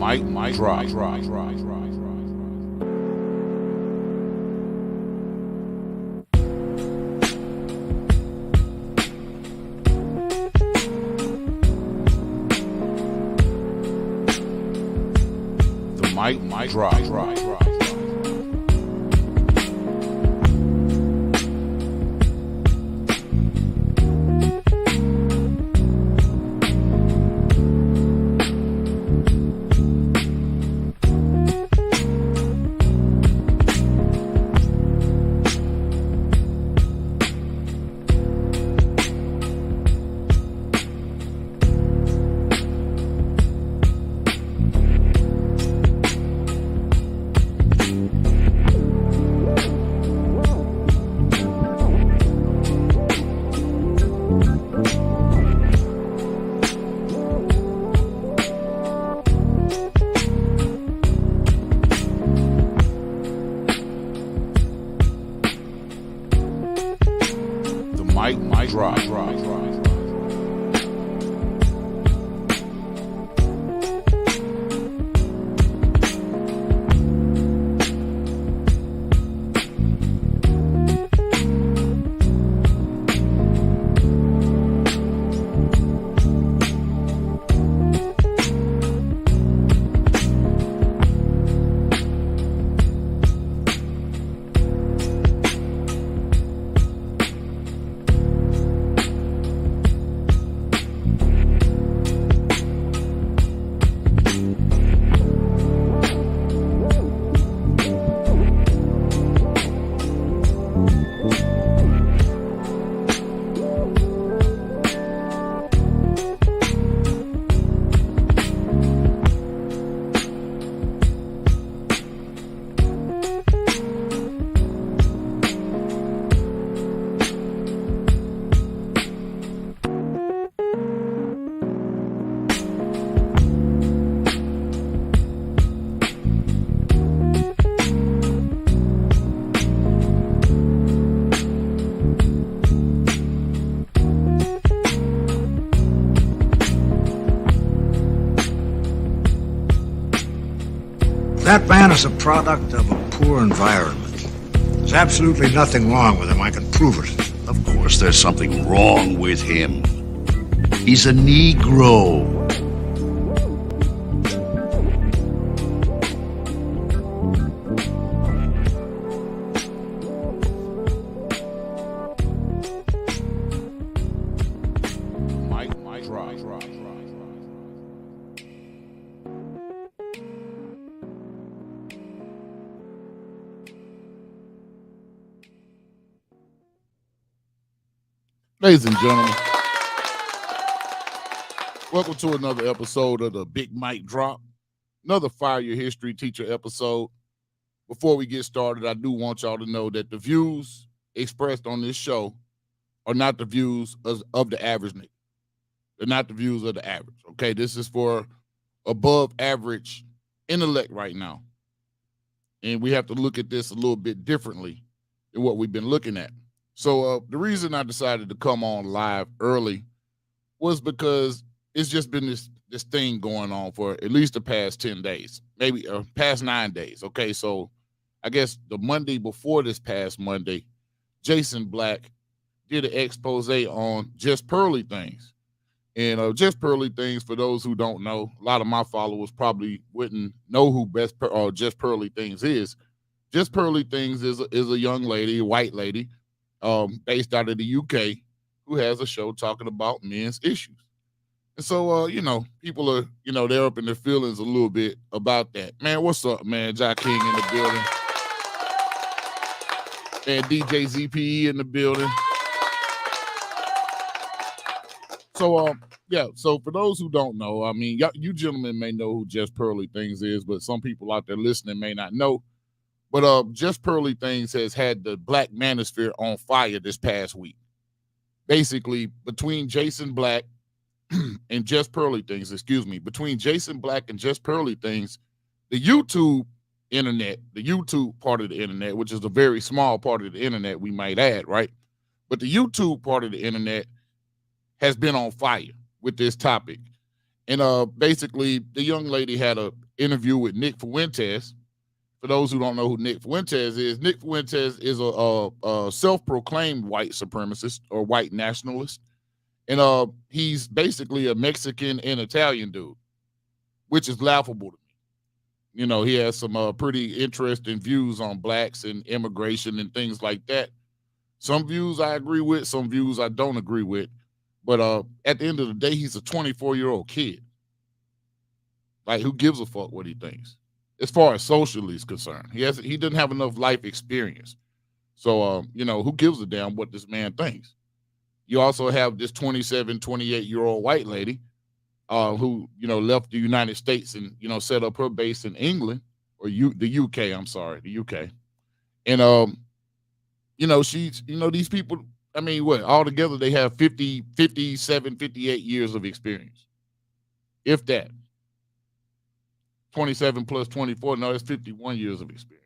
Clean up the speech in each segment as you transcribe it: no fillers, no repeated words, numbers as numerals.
mic drop. The mic drop. Mic drop. That man is a product of a poor environment. There's absolutely nothing wrong with him. I can prove it. Of course there's something wrong with him. He's a Negro. Mic drop. Ladies and gentlemen, welcome to another episode of the Big Mic Drop, another Fire Your History Teacher episode. Before we get started, I do want y'all to know that the views expressed on this show are not the views of the average nigga. They're not the views of the average, okay? This is for above average intellect right now. And we have to look at this a little bit differently than what we've been looking at. So the reason I decided to come on live early was because it's just been this thing going on for at least the past 10 days, maybe past 9 days. Okay, so I guess the Monday before this past Monday, Jason Black did an expose on Just Pearly Things. And Just Pearly Things, for those who don't know, a lot of my followers probably wouldn't know who Just Pearly Things is. Just Pearly Things is a young lady, a white lady, based out of the UK, who has a show talking about men's issues. And so, people are, they're up in their feelings a little bit about that. Man, what's up, man? Jack King in the building. And DJ ZPE in the building. So, so for those who don't know, I mean, you gentlemen may know who Just Pearly Things is, but some people out there listening may not know. But Just Pearly Things has had the Black Manosphere on fire this past week. Basically, between Jason Black and Just Pearly Things, between Jason Black and Just Pearly Things, the YouTube internet, the YouTube part of the internet, which is a very small part of the internet, we might add, right? But the YouTube part of the internet has been on fire with this topic. And basically, the young lady had a interview with Nick Fuentes. For those who don't know who Nick Fuentes is a self-proclaimed white supremacist or white nationalist. And he's basically a Mexican and Italian dude, which is laughable to me. You know, he has some pretty interesting views on blacks and immigration and things like that. Some views I agree with, some views I don't agree with. But at the end of the day, he's a 24-year-old kid. Like, who gives a fuck what he thinks? As far as socially is concerned, he doesn't have enough life experience. So, you know, who gives a damn what this man thinks? You also have this 27, 28-year-old white lady who, you know, left the United States and, you know, set up her base in England or the UK. I'm sorry, the UK. And, you know, she's, you know, these people, I mean, what, altogether they have 57, 58 years of experience. If that. 27 plus 24, no, that's 51 years of experience.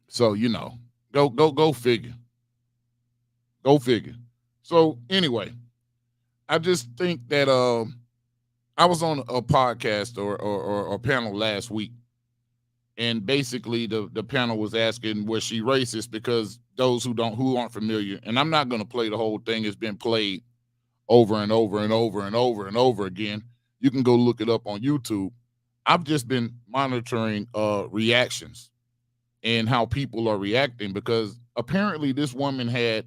So, you know, go figure. Go figure. So anyway, I just think that I was on a podcast or a panel last week, and basically the panel was asking, was she racist? Because those who aren't familiar, and I'm not going to play the whole thing, it's been played over and over and over and over and over again. You can go look it up on YouTube. I've just been monitoring reactions and how people are reacting, because apparently this woman had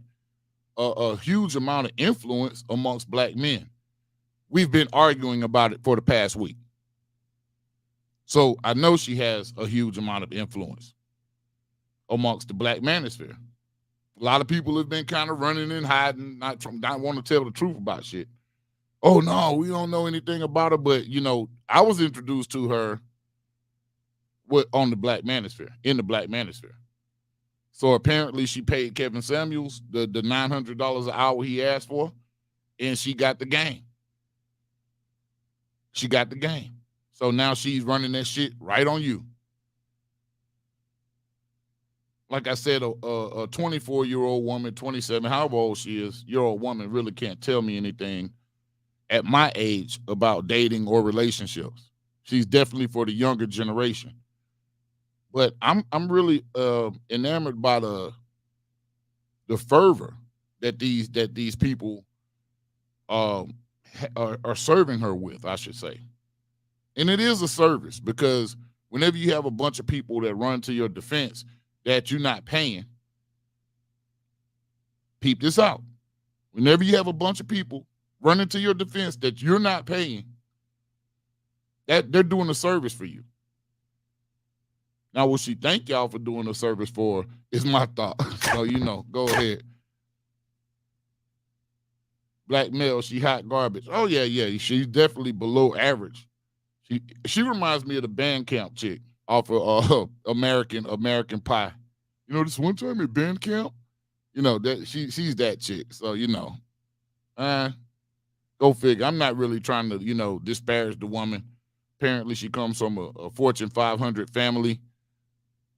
a huge amount of influence amongst black men. We've been arguing about it for the past week. So I know she has a huge amount of influence amongst the Black Manosphere. A lot of people have been kind of running and hiding, not wanting to tell the truth about shit. Oh, no, we don't know anything about her. But, you know, I was introduced to her on the Black Manosphere, in the Black Manosphere. So apparently she paid Kevin Samuels the $900 an hour he asked for, and she got the game. She got the game. So now she's running that shit right on you. Like I said, a 24-year-old woman, 27, however old she is, year old woman really can't tell me anything at my age about dating or relationships. She's definitely for the younger generation. But I'm really enamored by the fervor that these people are serving her with, I should say. And it is a service, because whenever you have a bunch of people that run to your defense that you're not paying, peep this out. Whenever you have a bunch of people running to your defense that you're not paying, that they're doing a service for you. Now, what she thank y'all for doing a service for is my thought. So, you know, go ahead. Black male, she hot garbage. Oh, yeah. She's definitely below average. She reminds me of the Bandcamp chick off of American Pie. You know, this one time at Bandcamp, you know, that she's that chick. So, you know, go figure. I'm not really trying to, you know, disparage the woman. Apparently she comes from a Fortune 500 family.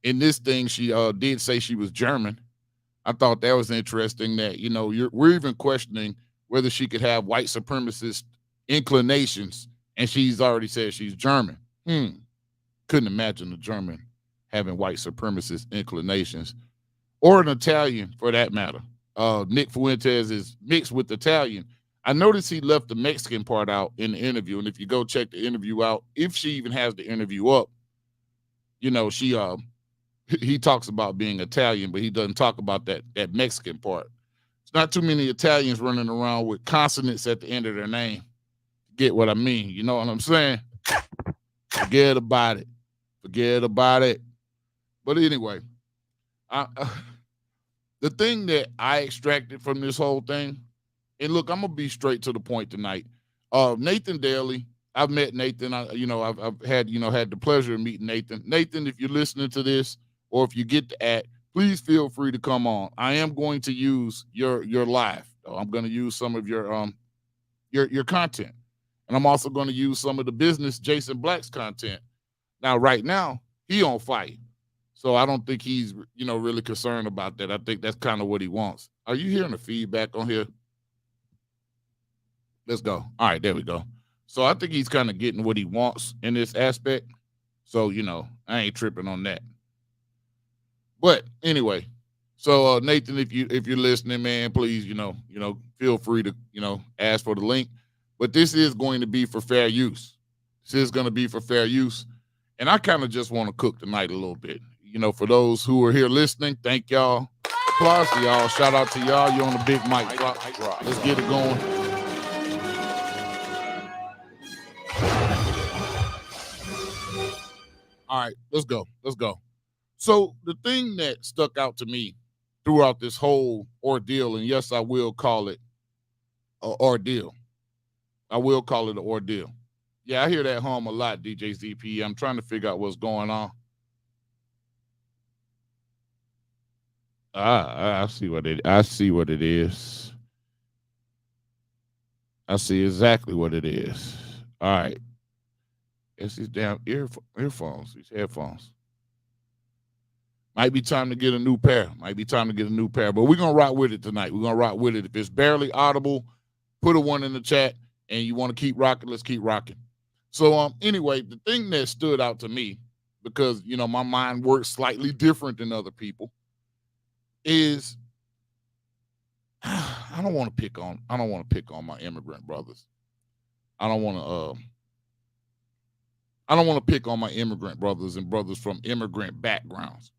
In this thing, she did say she was German. I thought that was interesting that, you know, we're even questioning whether she could have white supremacist inclinations, and she's already said she's German. Couldn't imagine a German having white supremacist inclinations, or an Italian for that matter. Nick Fuentes is mixed with Italian. I noticed he left the Mexican part out in the interview, and if you go check the interview out, if she even has the interview up, you know, he talks about being Italian, but he doesn't talk about that Mexican part. It's not too many Italians running around with consonants at the end of their name. Get what I mean? You know what I'm saying? Forget about it. But anyway, the thing that I extracted from this whole thing, and look, I'm gonna be straight to the point tonight. Nathan Daly, I've met Nathan. I've had the pleasure of meeting Nathan. Nathan, if you're listening to this, or if you get the ad, please feel free to come on. I am going to use your live. I'm going to use some of your content, and I'm also going to use some of the business Jason Black's content. Now, right now, he on fire, so I don't think he's really concerned about that. I think that's kind of what he wants. Are you hearing the feedback on here? Let's go. All right, there we go. So I think he's kind of getting what he wants in this aspect. So, I ain't tripping on that. But anyway, so Nathan, if you're listening, man, please, feel free to, ask for the link. But this is going to be for fair use. This is going to be for fair use. And I kind of just want to cook tonight a little bit. For those who are here listening, thank y'all. Applause to y'all. Shout out to y'all. You're on the big mic drop. Let's get it going. All right, let's go. So the thing that stuck out to me throughout this whole ordeal, and yes, I will call it an ordeal. I will call it an ordeal. Yeah, I hear that hum a lot, DJ ZP. I'm trying to figure out what's going on. I see what it is. I see exactly what it is. All right. It's these damn earphones, these headphones. Might be time to get a new pair. But we're going to rock with it tonight. We're going to rock with it. If it's barely audible, put a 1 in the chat, and you want to keep rocking, let's keep rocking. So, anyway, the thing that stood out to me, because, my mind works slightly different than other people, is I don't want to pick on my immigrant brothers. I don't want to pick on my immigrant brothers and brothers from immigrant backgrounds.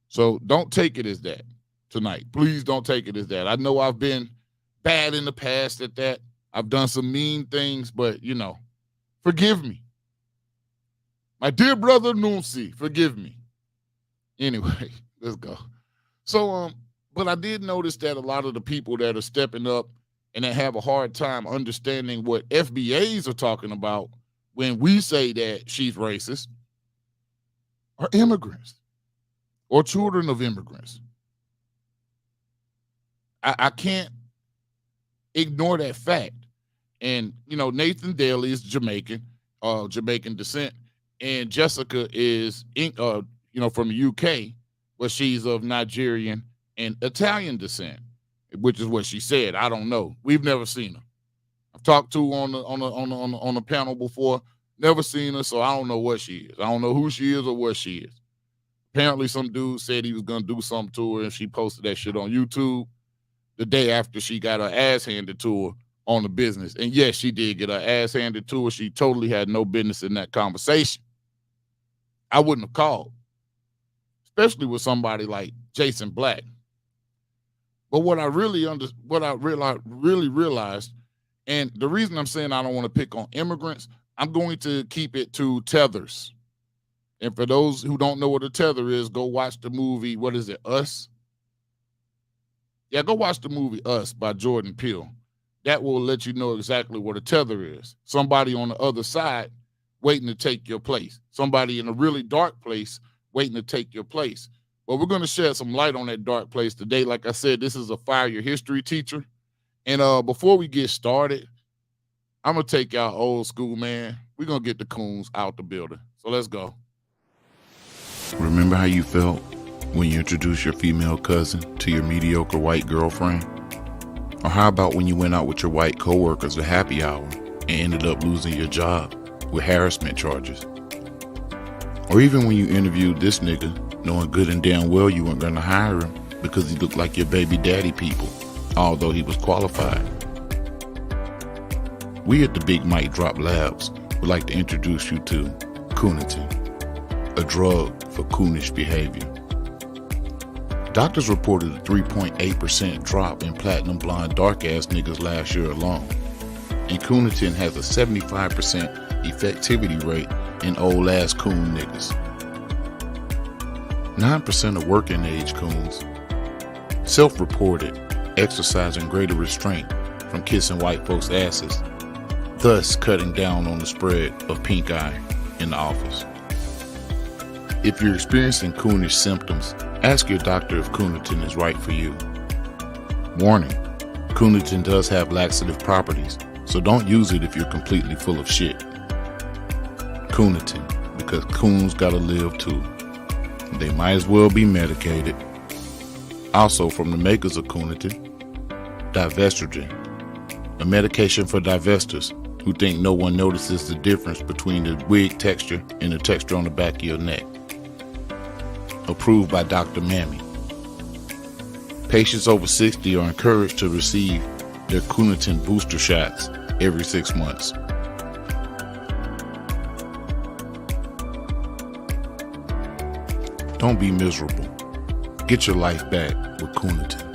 So don't take it as that tonight. Please don't take it as that. I know I've been bad in the past at that. I've done some mean things, but, forgive me. My dear brother Nunsi, forgive me. Anyway, let's go. So, but I did notice that a lot of the people that are stepping up and that have a hard time understanding what FBAs are talking about when we say that she's racist are immigrants or children of immigrants. I can't ignore that fact. And, Nathan Daly is Jamaican descent, and Jessica is, from the UK, but she's of Nigerian and Italian descent, which is what she said. I don't know. We've never seen her. I've talked to her on the panel before. Never seen her, so I don't know what she is. I don't know who she is or what she is. Apparently, some dude said he was gonna do something to her, and she posted that shit on YouTube the day after she got her ass handed to her on the business. And yes, she did get her ass handed to her. She totally had no business in that conversation. I wouldn't have called, especially with somebody like Jason Black. But what I really realized, and the reason I'm saying I don't want to pick on immigrants, I'm going to keep it to tethers. And for those who don't know what a tether is, go watch the movie, what is it, Us? Yeah, go watch the movie Us by Jordan Peele. That will let you know exactly what a tether is. Somebody on the other side waiting to take your place. Somebody in a really dark place waiting to take your place. But we're going to shed some light on that dark place today. Like I said, this is a Fire Your History teacher. And before we get started, I'm going to take y'all old school, man. We're going to get the coons out the building. So let's go. Remember how you felt when you introduced your female cousin to your mediocre white girlfriend? Or how about when you went out with your white coworkers to happy hour and ended up losing your job with harassment charges? Or even when you interviewed this nigga, knowing good and damn well you weren't gonna hire him because he looked like your baby daddy people, although he was qualified. We at the Big Mic Drop Labs would like to introduce you to Coonitin, a drug for coonish behavior. Doctors reported a 3.8% drop in platinum blonde dark-ass niggas last year alone, and Coonitin has a 75% effectivity rate in old-ass coon niggas. 9% of working-age coons self-reported exercising greater restraint from kissing white folks' asses, thus cutting down on the spread of pink eye in the office. If you're experiencing coonish symptoms, ask your doctor if Coonitin is right for you. Warning, Coonitin does have laxative properties, so don't use it if you're completely full of shit. Coonitin, because coons gotta live too. They might as well be medicated. Also from the makers of Coonitin, divestrogen, a medication for divestors who who think no one notices the difference between the wig texture and the texture on the back of your neck. Approved by Dr. Mammy. Patients over 60 are encouraged to receive their Colonialism booster shots every 6 months. Don't be miserable. Get your life back with Colonialism.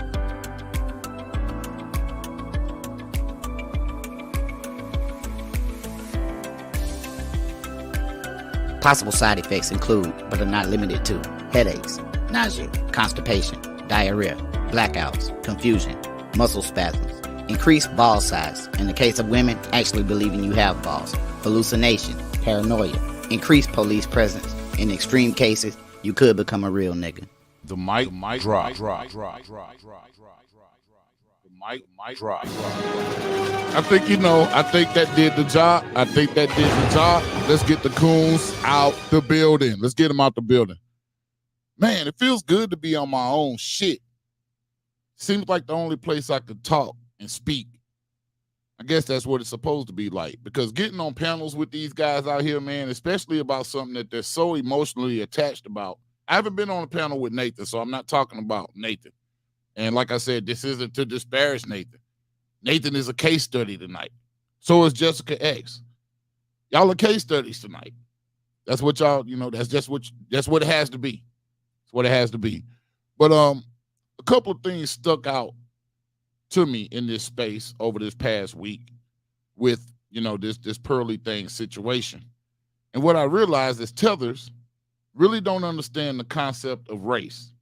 Possible side effects include, but are not limited to, headaches, nausea, constipation, diarrhea, blackouts, confusion, muscle spasms, increased ball size, in the case of women, actually believing you have balls, hallucination, paranoia, increased police presence. In extreme cases, you could become a real nigga. The mic drop. The mic drop. I think that did the job. Let's get the coons out the building. Let's get them out the building. Man, it feels good to be on my own shit. Seems like the only place I could talk and speak. I guess that's what it's supposed to be like. Because getting on panels with these guys out here, man, especially about something that they're so emotionally attached about. I haven't been on a panel with Nathan, so I'm not talking about Nathan. And like I said, this isn't to disparage Nathan. Nathan is a case study tonight. So is Jessica X. Y'all are case studies tonight. That's what y'all, that's what it has to be. That's what it has to be. But a couple of things stuck out to me in this space over this past week with, this Pearly Things situation. And what I realized is tethers really don't understand the concept of race.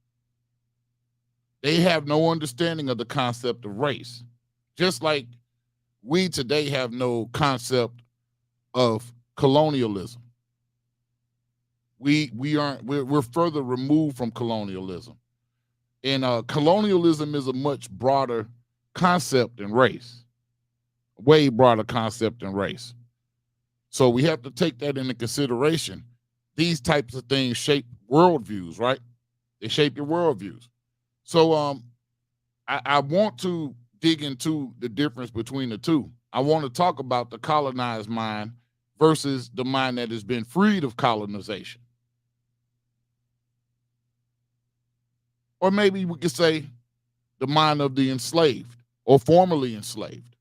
They have no understanding of the concept of race. Just like we today have no concept of colonialism. We're further removed from colonialism. And colonialism is a much broader concept than race. Way broader concept than race. So we have to take that into consideration. These types of things shape worldviews, right? They shape your worldviews. So I want to dig into the difference between the two. I want to talk about the colonized mind versus the mind that has been freed of colonization. Or maybe we could say the mind of the enslaved or formerly enslaved.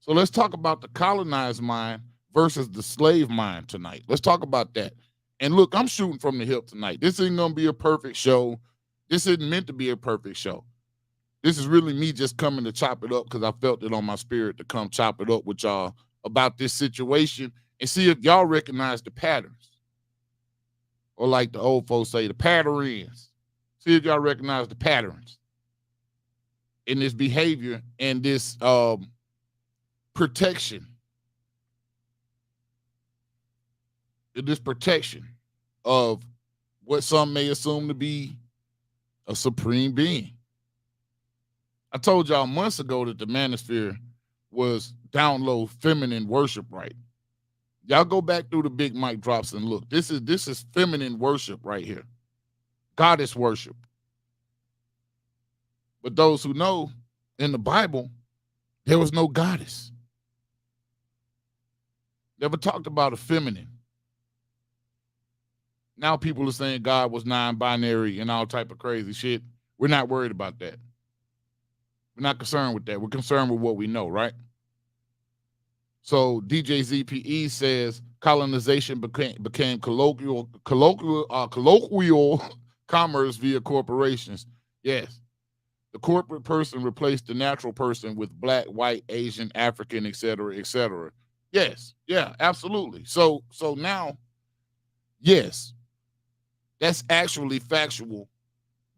So let's talk about the colonized mind versus the slave mind tonight. Let's talk about that. And look, I'm shooting from the hip tonight. This isn't going to be a perfect show. This isn't meant to be a perfect show. This is really me just coming to chop it up because I felt it on my spirit to come chop it up with y'all about this situation and see if y'all recognize the patterns. Or like the old folks say, the patterns. See if y'all recognize the patterns in this behavior and this protection. This protection of what some may assume to be a supreme being. I told y'all months ago that the Manosphere was down low feminine worship, right? Y'all go back through the big mic drops and look. This is feminine worship right here. Goddess worship. But those who know, in the Bible, there was no goddess. Never talked about a feminine. Now people are saying God was non-binary and all type of crazy shit. We're not worried about that. We're not concerned with that. We're concerned with what we know, right? So DJ ZPE says colonization became colloquial commerce via corporations. Yes. The corporate person replaced the natural person with black, white, Asian, African, et cetera, et cetera. Yes. Yeah, absolutely. So now, yes, that's actually factual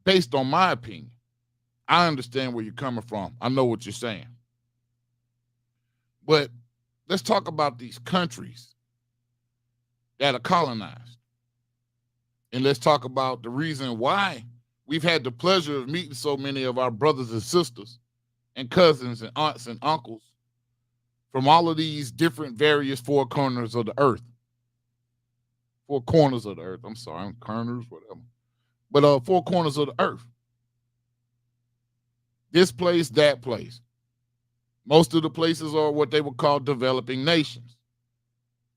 based on my opinion. I understand where you're coming from. I know what you're saying. But let's talk about these countries that are colonized. And let's talk about the reason why we've had the pleasure of meeting so many of our brothers and sisters and cousins and aunts and uncles from all of these different various four corners of the earth. Four corners of the earth. I'm sorry, corners, whatever. But four corners of the earth. This place, that place. Most of the places are what they would call developing nations.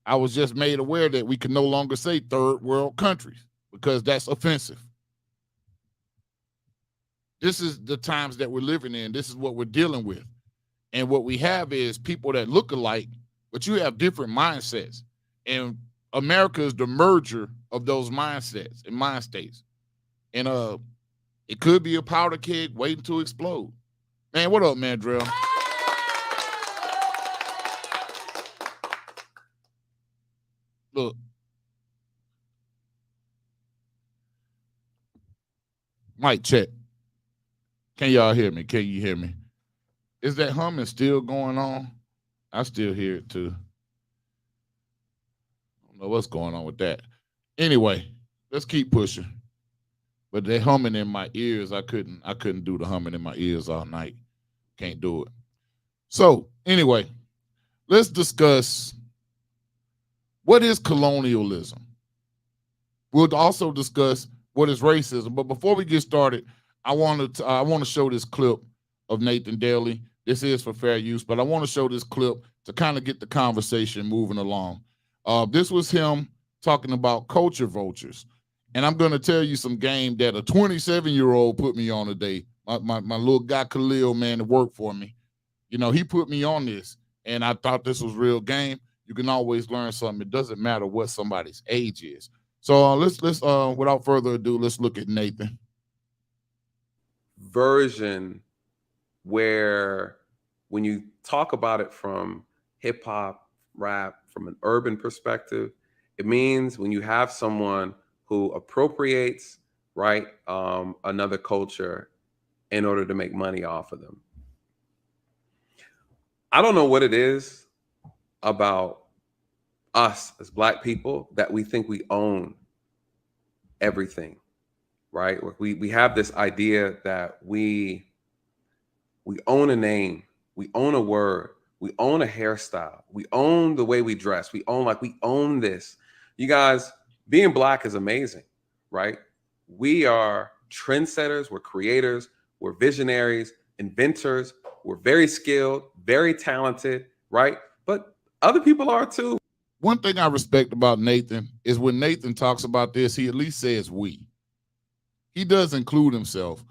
I was just made aware that we can no longer say third world countries because that's offensive. This is the times that we're living in. This is what we're dealing with. And what we have is people that look alike, but you have different mindsets. And America is the merger of those mindsets and mind states. And it could be a powder keg waiting to explode. Man, what up, man, Drill? Look. Mic check. Can y'all hear me? Can you hear me? Is that humming still going on? I still hear it too. I don't know what's going on with that. Anyway, let's keep pushing. But they humming in my ears. I couldn't do the humming in my ears all night. Can't do it. So anyway, let's discuss what is colonialism. We'll also discuss what is racism. But before we get started, I want to show this clip of Nathan Daly. This is for fair use, but I want to show this clip to kind of get the conversation moving along. This was him talking about culture vultures. And I'm going to tell you some game that a 27-year-old put me on today. My little guy Khalil, man, that worked for me. You know, he put me on this, and I thought this was real game. You can always learn something. It doesn't matter what somebody's age is. So let's without further ado, let's look at Nathan. Version where when you talk about it from hip hop, rap, from an urban perspective, it means when you have someone who appropriates, right, another culture in order to make money off of them. I don't know what it is about us as Black people that we think we own everything, right? We have this idea that we own a name, we own a word, we own a hairstyle, we own the way we dress, we own this. You guys, being Black is amazing, right? We are trendsetters, we're creators, we're visionaries, inventors, we're very skilled, very talented, right? But other people are too. One thing I respect about Nathan is when Nathan talks about this, he at least says we. He does include himself.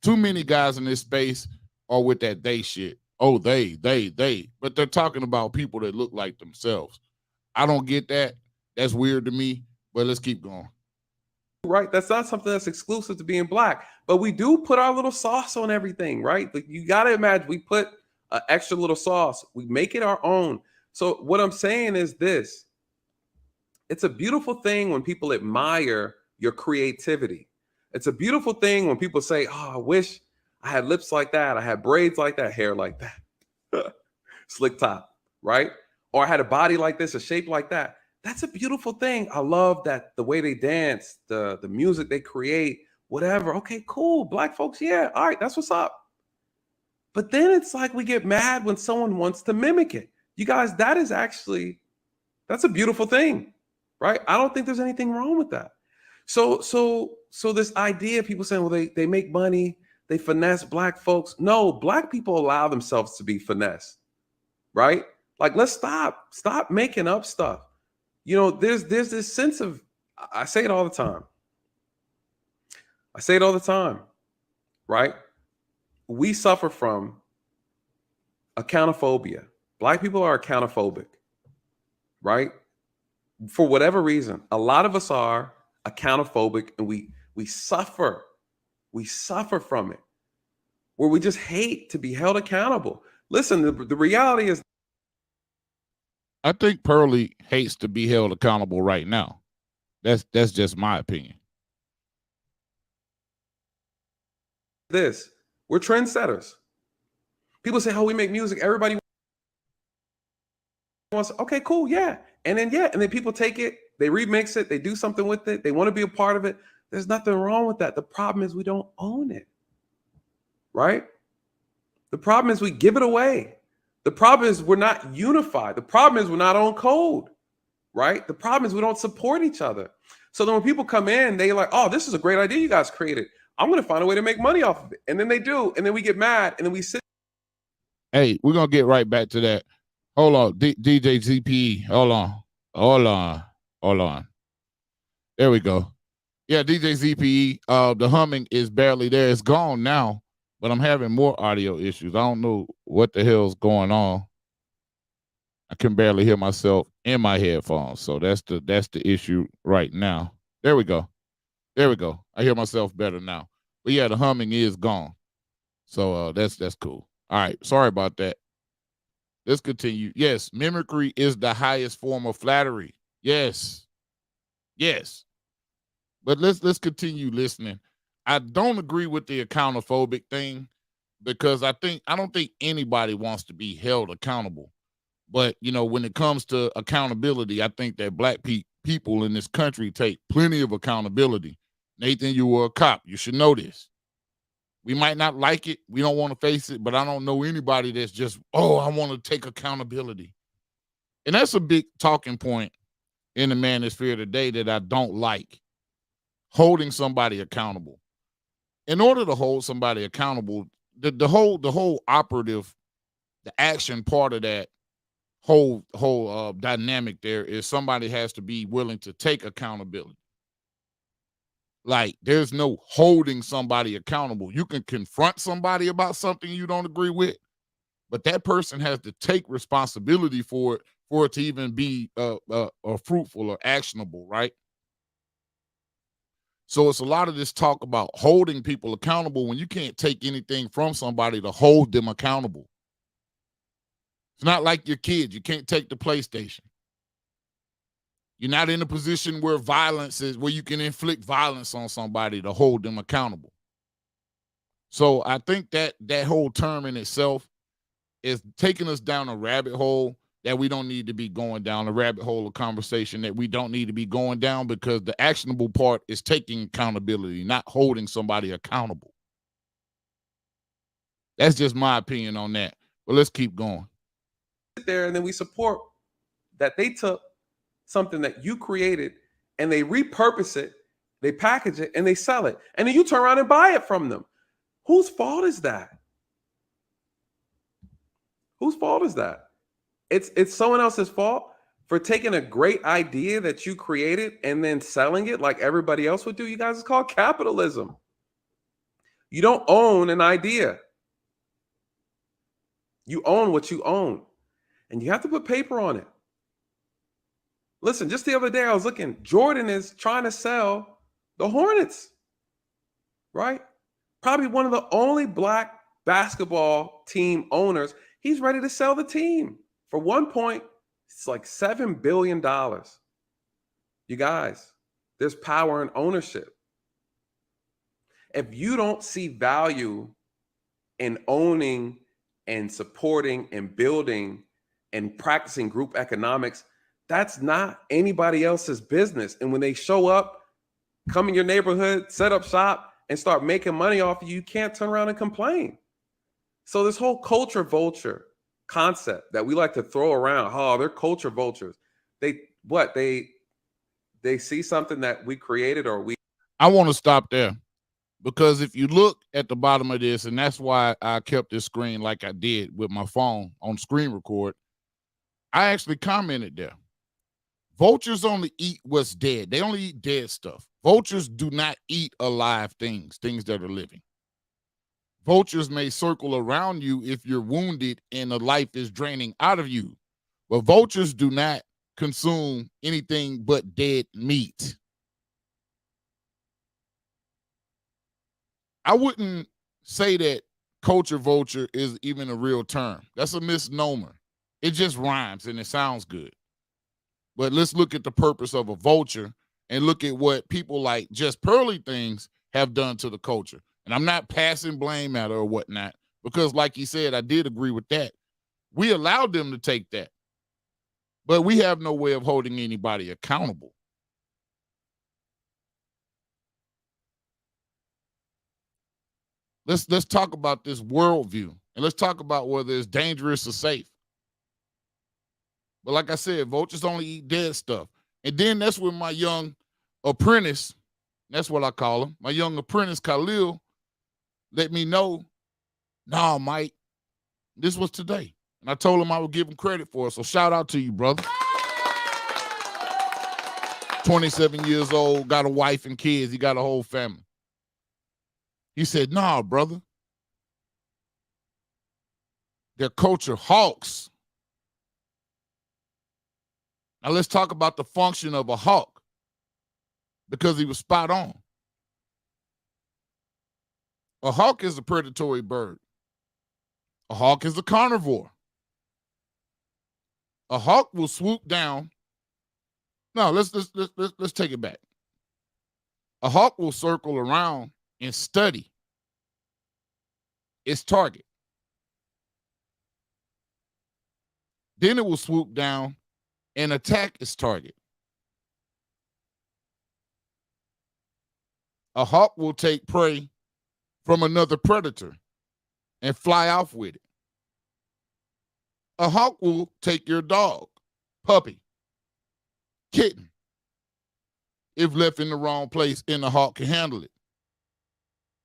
Too many guys in this space are with that they shit. Oh, they. But they're talking about people that look like themselves. I don't get that. That's weird to me, but let's keep going. Right? That's not something that's exclusive to being Black, but we do put our little sauce on everything, right? Like you got to imagine we put an extra little sauce. We make it our own. So what I'm saying is this. It's a beautiful thing when people admire your creativity. It's a beautiful thing when people say, oh, I wish I had lips like that. I had braids like that, hair like that, slick top, right? Or I had a body like this, a shape like that. That's a beautiful thing. I love that the way they dance, the music they create, whatever. Okay, cool. Black folks, yeah. All right, that's what's up. But then it's like we get mad when someone wants to mimic it. You guys, that's a beautiful thing, right? I don't think there's anything wrong with that. So this idea, people saying, well, they make money, they finesse Black folks. No, Black people allow themselves to be finessed, right? Like, let's stop making up stuff. You know, there's this sense of, I say it all the time. Right? We suffer from accountophobia. Black people are accountophobic, right? For whatever reason, a lot of us are accountophobic, and we suffer from it, where we just hate to be held accountable. Listen, the reality is, I think Pearly hates to be held accountable right now. That's just my opinion. We're trendsetters. People say, oh, we make music. Everybody wants, okay, cool, yeah. And then people take it, they remix it, they do something with it, they want to be a part of it. There's nothing wrong with that. The problem is we don't own it, right? The problem is we give it away. The problem is we're not unified. The problem is we're not on code, right? The problem is we don't support each other. So then when people come in, they're like, oh, this is a great idea you guys created. I'm going to find a way to make money off of it. And then they do. And then we get mad. And then we sit. Hey, we're going to get right back to that. Hold on. DJ ZPE. Hold on. Hold on. Hold on. There we go. Yeah, DJ ZPE, the humming is barely there. It's gone now, but I'm having more audio issues. I don't know what the hell's going on. I can barely hear myself in my headphones. So that's the issue right now. There we go. There we go. I hear myself better now. But yeah, the humming is gone. So that's cool. All right. Sorry about that. Let's continue. Yes, mimicry is the highest form of flattery. Yes. Yes. But let's continue listening. I don't agree with the accountophobic thing because I don't think anybody wants to be held accountable. But when it comes to accountability, I think that black people in this country take plenty of accountability. Nathan, you were a cop. You should know this. We might not like it. We don't want to face it, but I don't know anybody that's just, I want to take accountability. And that's a big talking point in the manosphere today that I don't like. Holding somebody accountable. In order to hold somebody accountable, the whole operative, the action part of that whole dynamic there is somebody has to be willing to take accountability. Like, there's no holding somebody accountable. You can confront somebody about something you don't agree with, but that person has to take responsibility for it to even be fruitful or actionable, right? So it's a lot of this talk about holding people accountable when you can't take anything from somebody to hold them accountable. It's not like your kids. You can't take the PlayStation. You're not in a position where where you can inflict violence on somebody to hold them accountable. So I think that whole term in itself is taking us down a rabbit hole that we don't need to be going down, a rabbit hole of conversation that we don't need to be going down, because the actionable part is taking accountability, not holding somebody accountable. That's just my opinion on that. But let's keep going. There, and then we support that they took something that you created and they repurpose it, they package it, and they sell it. And then you turn around and buy it from them. Whose fault is that? Whose fault is that? It's someone else's fault for taking a great idea that you created and then selling it like everybody else would do. You guys, it's called capitalism. You don't own an idea. You own what you own. And you have to put paper on it. Listen, just the other day I was looking, Jordan is trying to sell the Hornets, right? Probably one of the only black basketball team owners. He's ready to sell the team for it's like $7 billion. You guys, there's power in ownership. If you don't see value in owning and supporting and building and practicing group economics, that's not anybody else's business. And when they show up, come in your neighborhood, set up shop, and start making money off of you, you can't turn around and complain. So this whole culture vulture concept that we like to throw around, they're culture vultures. They see something that we created I want to stop there, because if you look at the bottom of this, and that's why I kept this screen like I did with my phone on screen record, I actually commented there. Vultures only eat what's dead. They only eat dead stuff. Vultures do not eat alive things that are living. Vultures may circle around you if you're wounded and the life is draining out of you. But vultures do not consume anything but dead meat. I wouldn't say that culture vulture is even a real term. That's a misnomer. It just rhymes and it sounds good. But let's look at the purpose of a vulture and look at what people like just Pearly Things have done to the culture. And I'm not passing blame at her or whatnot, because like you said, I did agree with that. We allowed them to take that. But we have no way of holding anybody accountable. Let's talk about this worldview, and let's talk about whether it's dangerous or safe. But like I said, vultures only eat dead stuff. And then that's when my young apprentice, that's what I call him, my young apprentice Khalil, let me know, nah, Mike, this was today. And I told him I would give him credit for it. So shout out to you, brother. 27 years old, got a wife and kids. He got a whole family. He said, nah, brother. They're culture hawks. Now let's talk about the function of a hawk, because he was spot on. A hawk is a predatory bird. A hawk is a carnivore. A hawk will swoop down. No, let's take it back. A hawk will circle around and study its target. Then it will swoop down and attack its target. A hawk will take prey from another predator and fly off with it. A hawk will take your dog, puppy, kitten, if left in the wrong place, and the hawk can handle it.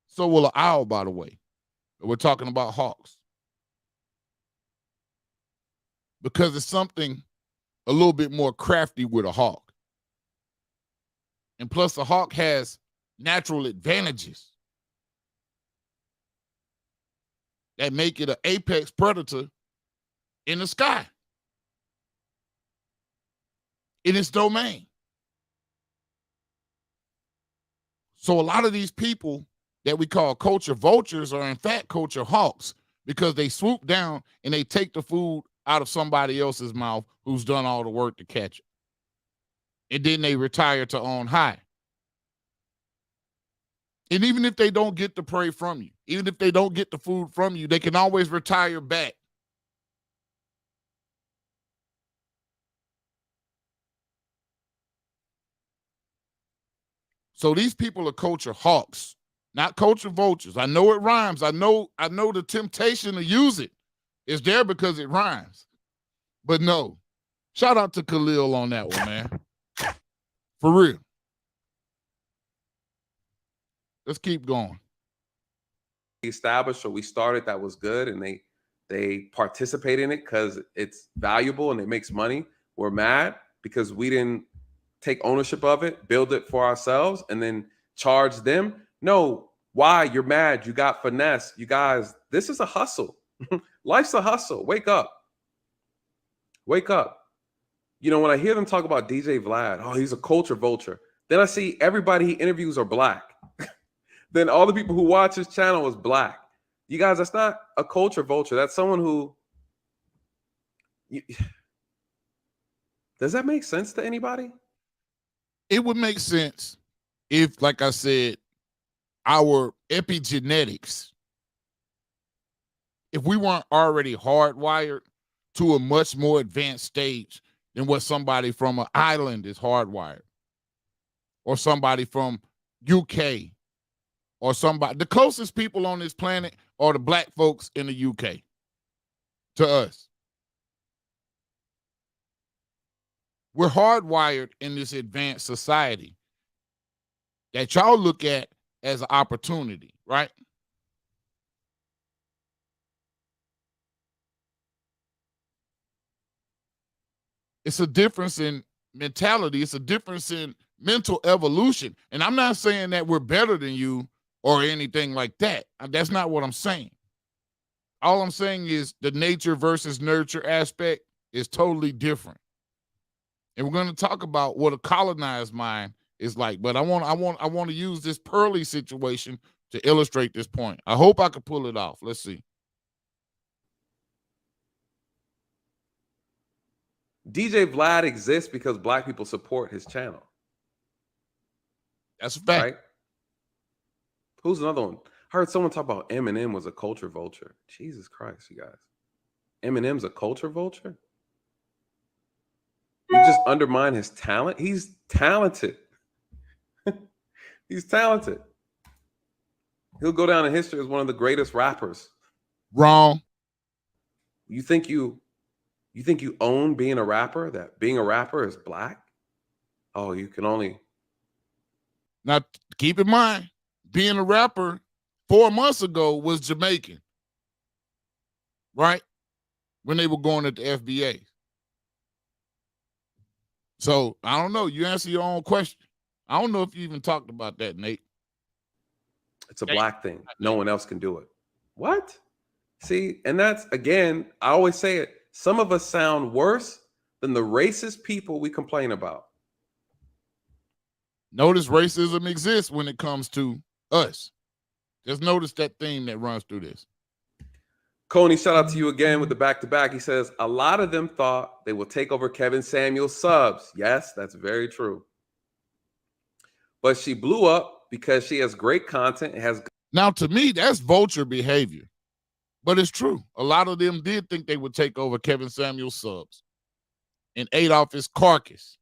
So will an owl, by the way. We're talking about hawks. Because it's something a little bit more crafty with a hawk. And plus, a hawk has natural advantages that make it an apex predator in the sky, in its domain. So a lot of these people that we call culture vultures are in fact culture hawks, because they swoop down and they take the food out of somebody else's mouth who's done all the work to catch it. And then they retire to on high. And even if they don't get the prey from you, even if they don't get the food from you, they can always retire back. So these people are culture hawks, not culture vultures. I know it rhymes. I know the temptation to use it is there because it rhymes. But no. Shout out to Khalil on that one, man. For real. Let's keep going. Established or we started that was good, and they participate in it because it's valuable and it makes money. We're mad because we didn't take ownership of it, build it for ourselves, and then charge them. No, why? You're mad. You got finesse. You guys, this is a hustle. Life's a hustle. Wake up. Wake up. You know, when I hear them talk about DJ Vlad, oh, he's a culture vulture. Then I see everybody he interviews are black. Then all the people who watch his channel is black. You guys, that's not a culture vulture. That's someone who... Does that make sense to anybody? It would make sense if, like I said, our epigenetics, if we weren't already hardwired to a much more advanced stage than what somebody from an island is hardwired, or somebody from UK, or somebody. The closest people on this planet are the black folks in the UK to us. We're hardwired in this advanced society that y'all look at as an opportunity, right? It's a difference in mentality. It's a difference in mental evolution. And I'm not saying that we're better than you or anything like that. That's not what I'm saying. All I'm saying is the nature versus nurture aspect is totally different. And we're going to talk about what a colonized mind is like. But I want to use this Pearly situation to illustrate this point. I hope I can pull it off. Let's see. DJ Vlad exists because black people support his channel. That's a fact. Right? Who's another one? I heard someone talk about Eminem was a culture vulture. Jesus Christ, you guys. Eminem's a culture vulture? You just undermine his talent? He's talented. He's talented. He'll go down in history as one of the greatest rappers. Wrong. You think you own being a rapper? That being a rapper is black? Oh, you can only... Now, keep in mind, being a rapper 4 months ago was Jamaican, right? When they were going at the FBA. So I don't know. You answer your own question. I don't know if you even talked about that, Nate. It's a black thing. No one else can do it. What? See, and that's, again, I always say it. Some of us sound worse than the racist people we complain about. Notice racism exists when it comes to us. Just notice that theme that runs through this. Coney, shout out to you again with the back-to-back. He says, a lot of them thought they will take over Kevin Samuel's subs. Yes, that's very true. But she blew up because she has great content. Now, to me, that's vulture behavior. But it's true. A lot of them did think they would take over Kevin Samuel's subs and ate off his carcass,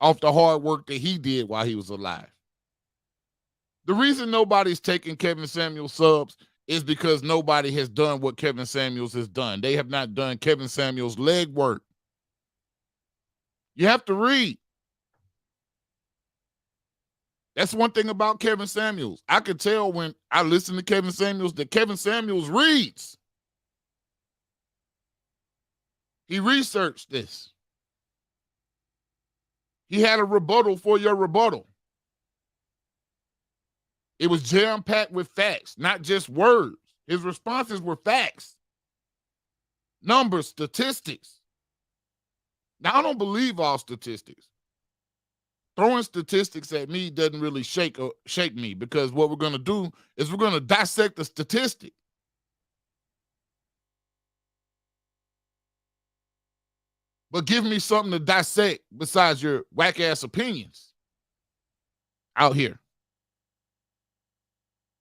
off the hard work that he did while he was alive. The reason nobody's taking Kevin Samuel's subs is because nobody has done what Kevin Samuels has done. They have not done Kevin Samuel's legwork. You have to read. That's one thing about Kevin Samuels. I could tell when I listen to Kevin Samuels that Kevin Samuels reads. He researched this. He had a rebuttal for your rebuttal. It was jam-packed with facts, not just words. His responses were facts, numbers, statistics. Now, I don't believe all statistics. Throwing statistics at me doesn't really shake me, because what we're going to do is we're going to dissect the statistic. But give me something to dissect besides your whack-ass opinions out here.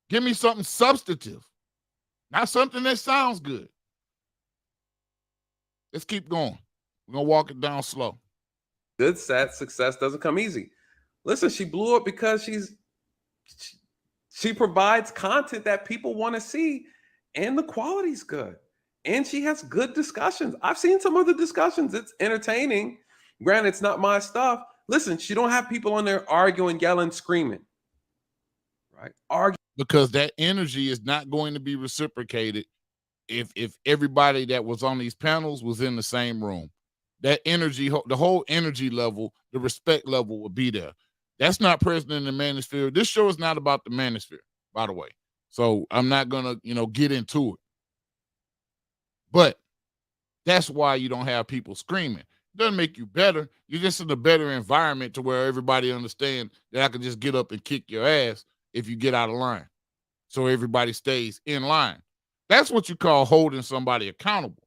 Give me something substantive, not something that sounds good. Let's keep going. We're going to walk it down slow. Good set. Success doesn't come easy. Listen, she blew up because she provides content that people want to see, and the quality's good. And she has good discussions. I've seen some of the discussions. It's entertaining. Granted, it's not my stuff. Listen, she don't have people on there arguing, yelling, screaming. Right? Arguing. Because that energy is not going to be reciprocated if everybody that was on these panels was in the same room. That energy, the whole energy level, the respect level will be there. That's not present in the manosphere. This show is not about the manosphere, by the way. So I'm not going to, get into it. But that's why you don't have people screaming. It doesn't make you better. You're just in a better environment to where everybody understands that I can just get up and kick your ass if you get out of line. So everybody stays in line. That's what you call holding somebody accountable.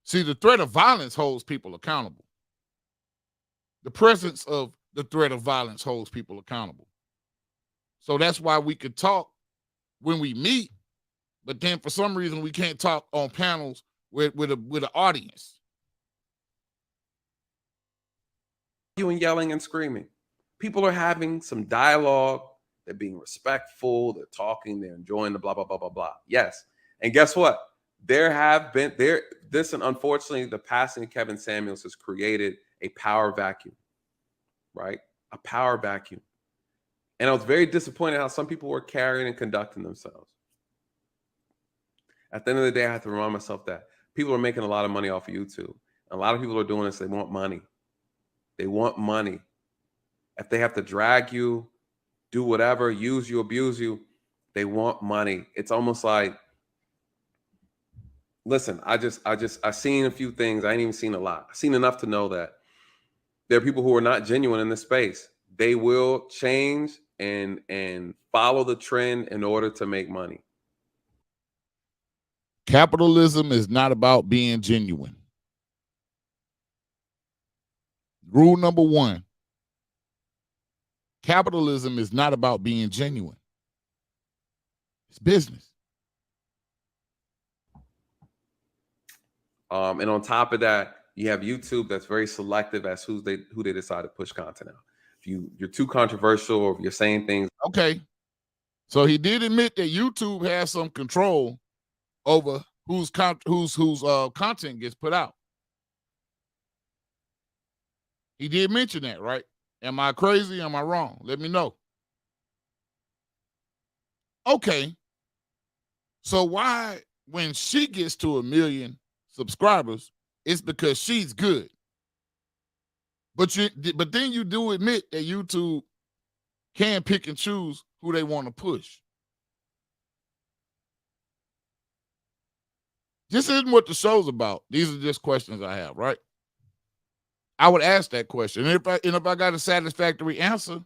See, the threat of violence holds people accountable. The presence of the threat of violence holds people accountable. So that's why we could talk when we meet, but then for some reason we can't talk on panels with an audience. You and yelling and screaming. People are having some dialogue. They're being respectful. They're talking. They're enjoying the blah, blah, blah, blah, blah. Yes. And guess what? And unfortunately, the passing of Kevin Samuels has created a power vacuum, right? A power vacuum. And I was very disappointed how some people were carrying and conducting themselves. At the end of the day, I have to remind myself that people are making a lot of money off of YouTube. A lot of people are doing this. They want money. They want money. If they have to drag you, do whatever, use you, abuse you, they want money. It's almost like, listen, I've seen a few things. I ain't even seen a lot. I've seen enough to know that there are people who are not genuine in this space. They will change and follow the trend in order to make money. Capitalism is not about being genuine. Rule number 1. Capitalism is not about being genuine. It's business. And on top of that, you have YouTube that's very selective as who they decide to push content out. If you're too controversial, or if you're saying things. Okay. So he did admit that YouTube has some control over whose content gets put out. He did mention that, right? Am I crazy? Am I wrong? Let me know. Okay. So why, when she gets to 1 million subscribers, it's because she's good. But then you do admit that YouTube can pick and choose who they want to push. This isn't what the show's about. These are just questions I have, right? I would ask that question. And if I got a satisfactory answer,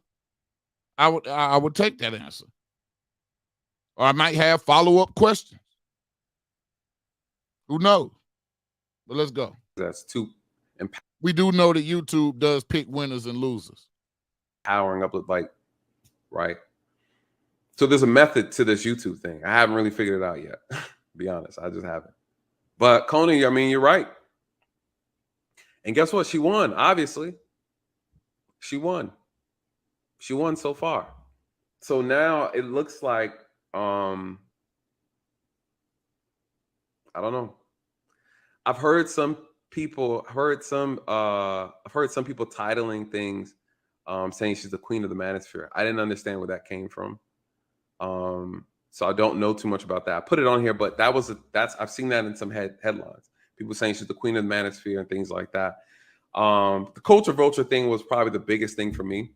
I would take that answer. Or I might have follow-up questions. Who knows? But let's go. That's too We do know that YouTube does pick winners and losers. empowering up, like, right? So there's a method to this YouTube thing. I haven't really figured it out yet. Be honest, I just haven't. But Coney, I mean, you're right. And guess what? She won, obviously. She won. She won so far. So now it looks like, I don't know. I've heard some people titling things, saying she's the queen of the manosphere. I didn't understand where that came from. So I don't know too much about that. I put it on here, but I've seen that in some headlines. People saying she's the queen of the manosphere and things like that. The culture vulture thing was probably the biggest thing for me,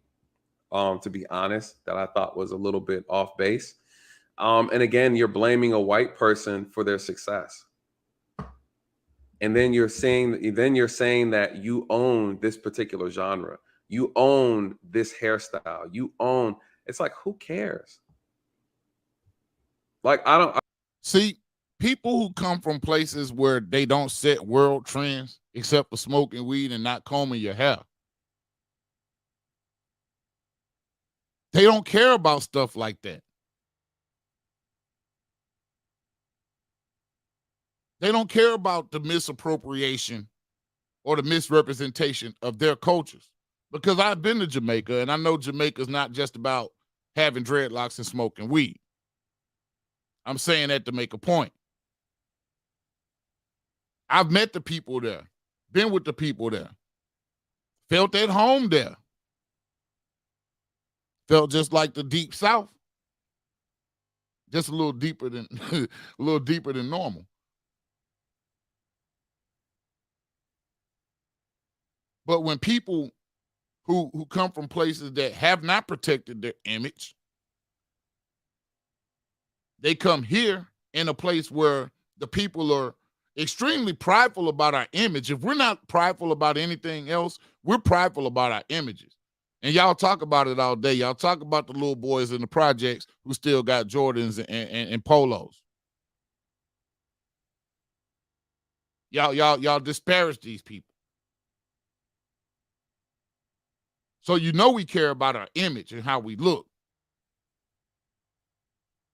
to be honest, that I thought was a little bit off base. And again, you're blaming a white person for their success. And then you're saying that you own this particular genre. You own this hairstyle. It's like, who cares? Like, See, people who come from places where they don't set world trends except for smoking weed and not combing your hair, they don't care about stuff like that. They don't care about the misappropriation or the misrepresentation of their cultures. Because I've been to Jamaica, and I know Jamaica's not just about having dreadlocks and smoking weed. I'm saying that to make a point. I've met the people there, been with the people there, felt at home there, felt just like the Deep South, just a little deeper than normal. But when people who come from places that have not protected their image, they come here in a place where the people are extremely prideful about our image. If we're not prideful about anything else, we're prideful about our images. And y'all talk about it all day. Y'all talk about the little boys in the projects who still got Jordans and polos. Y'all disparage these people. So you know we care about our image and how we look.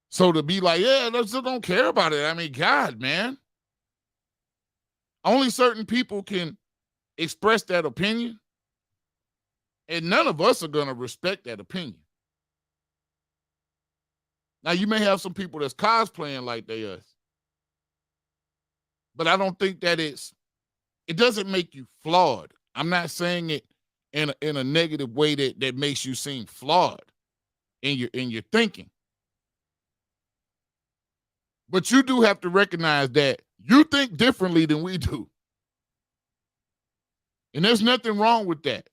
So to be like, yeah, let's just don't care about it. I mean, God, man. Only certain people can express that opinion. And none of us are going to respect that opinion. Now, you may have some people that's cosplaying like they us. But I don't think that it doesn't make you flawed. I'm not saying it in a negative way that makes you seem flawed in your thinking. But you do have to recognize that you think differently than we do. And there's nothing wrong with that.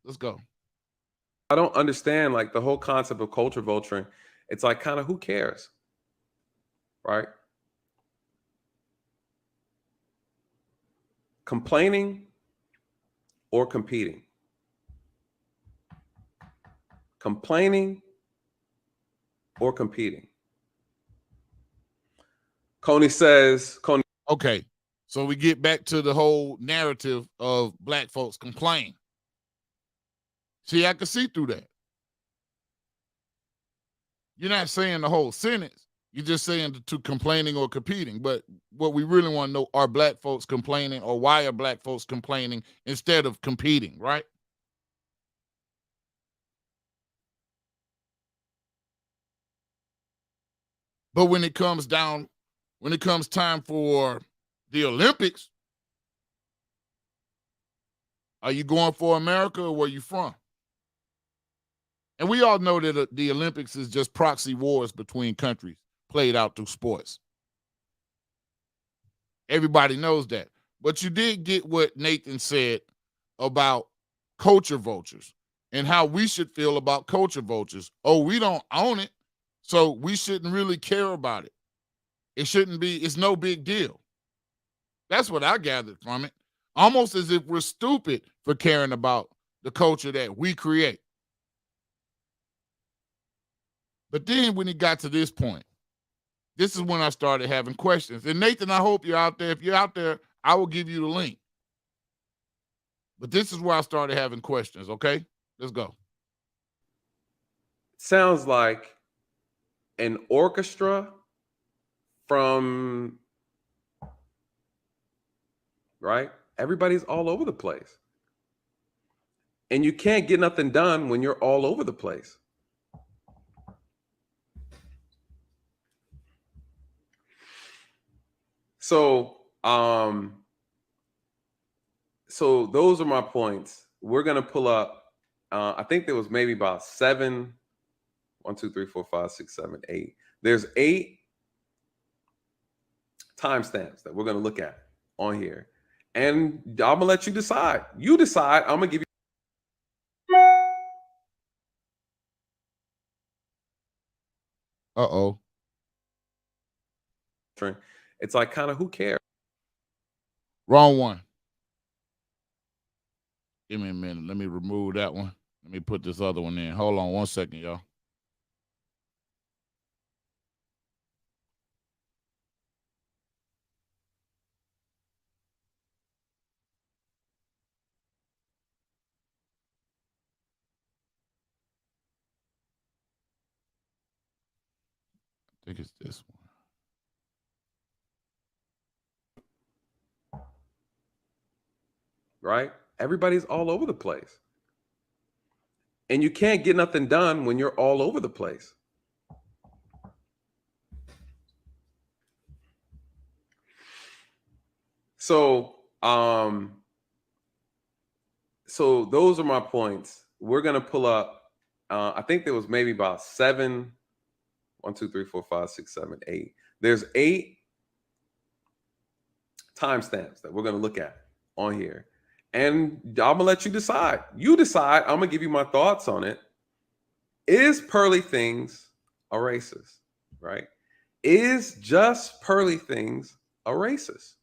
Let's go. I don't understand, like, the whole concept of culture vulturing. It's like, kind of, who cares? Right? Complaining or competing? Complaining or competing? Coney says, okay, so we get back to the whole narrative of black folks complain. See, I can see through that. You're not saying the whole sentence. You're just saying to complaining or competing. But what we really want to know, are black folks complaining, or why are black folks complaining instead of competing, right? But when it comes time for the Olympics, are you going for America or where you from? And we all know that the Olympics is just proxy wars between countries, played out through sports. Everybody knows that. But you did get what Nathan said about culture vultures and how we should feel about culture vultures. Oh, we don't own it, so we shouldn't really care about it. It shouldn't be, it's no big deal. That's what I gathered from it. Almost as if we're stupid for caring about the culture that we create. But then when it got to this point, this is when I started having questions. And Nathan, I hope you're out there. If you're out there, I will give you the link. But this is where I started having questions, okay? Let's go. Sounds like an orchestra from, right? Everybody's all over the place. And you can't get nothing done when you're all over the place. So those are my points. We're gonna pull up. I think there was maybe about 7. 1, 2, 3, 4, 5, 6, 7, 8. There's 8 timestamps that we're gonna look at on here, and I'm gonna let you decide. You decide. I'm gonna give you. Uh-oh. It's like, kind of, who cares? Wrong one. Give me a minute. Let me remove that one. Let me put this other one in. Hold on 1 second, y'all. I think it's this one. Right? Everybody's all over the place. And you can't get nothing done when you're all over the place. So those are my points. We're gonna pull up. I think there was maybe about 7. 1, 2, 3, 4, 5, 6, 7, 8. There's 8 timestamps that we're gonna look at on here, and I'm gonna let you decide. You decide. I'm gonna give you my thoughts on it. Is Pearly Things a racist? Right? Is just Pearly Things a racist?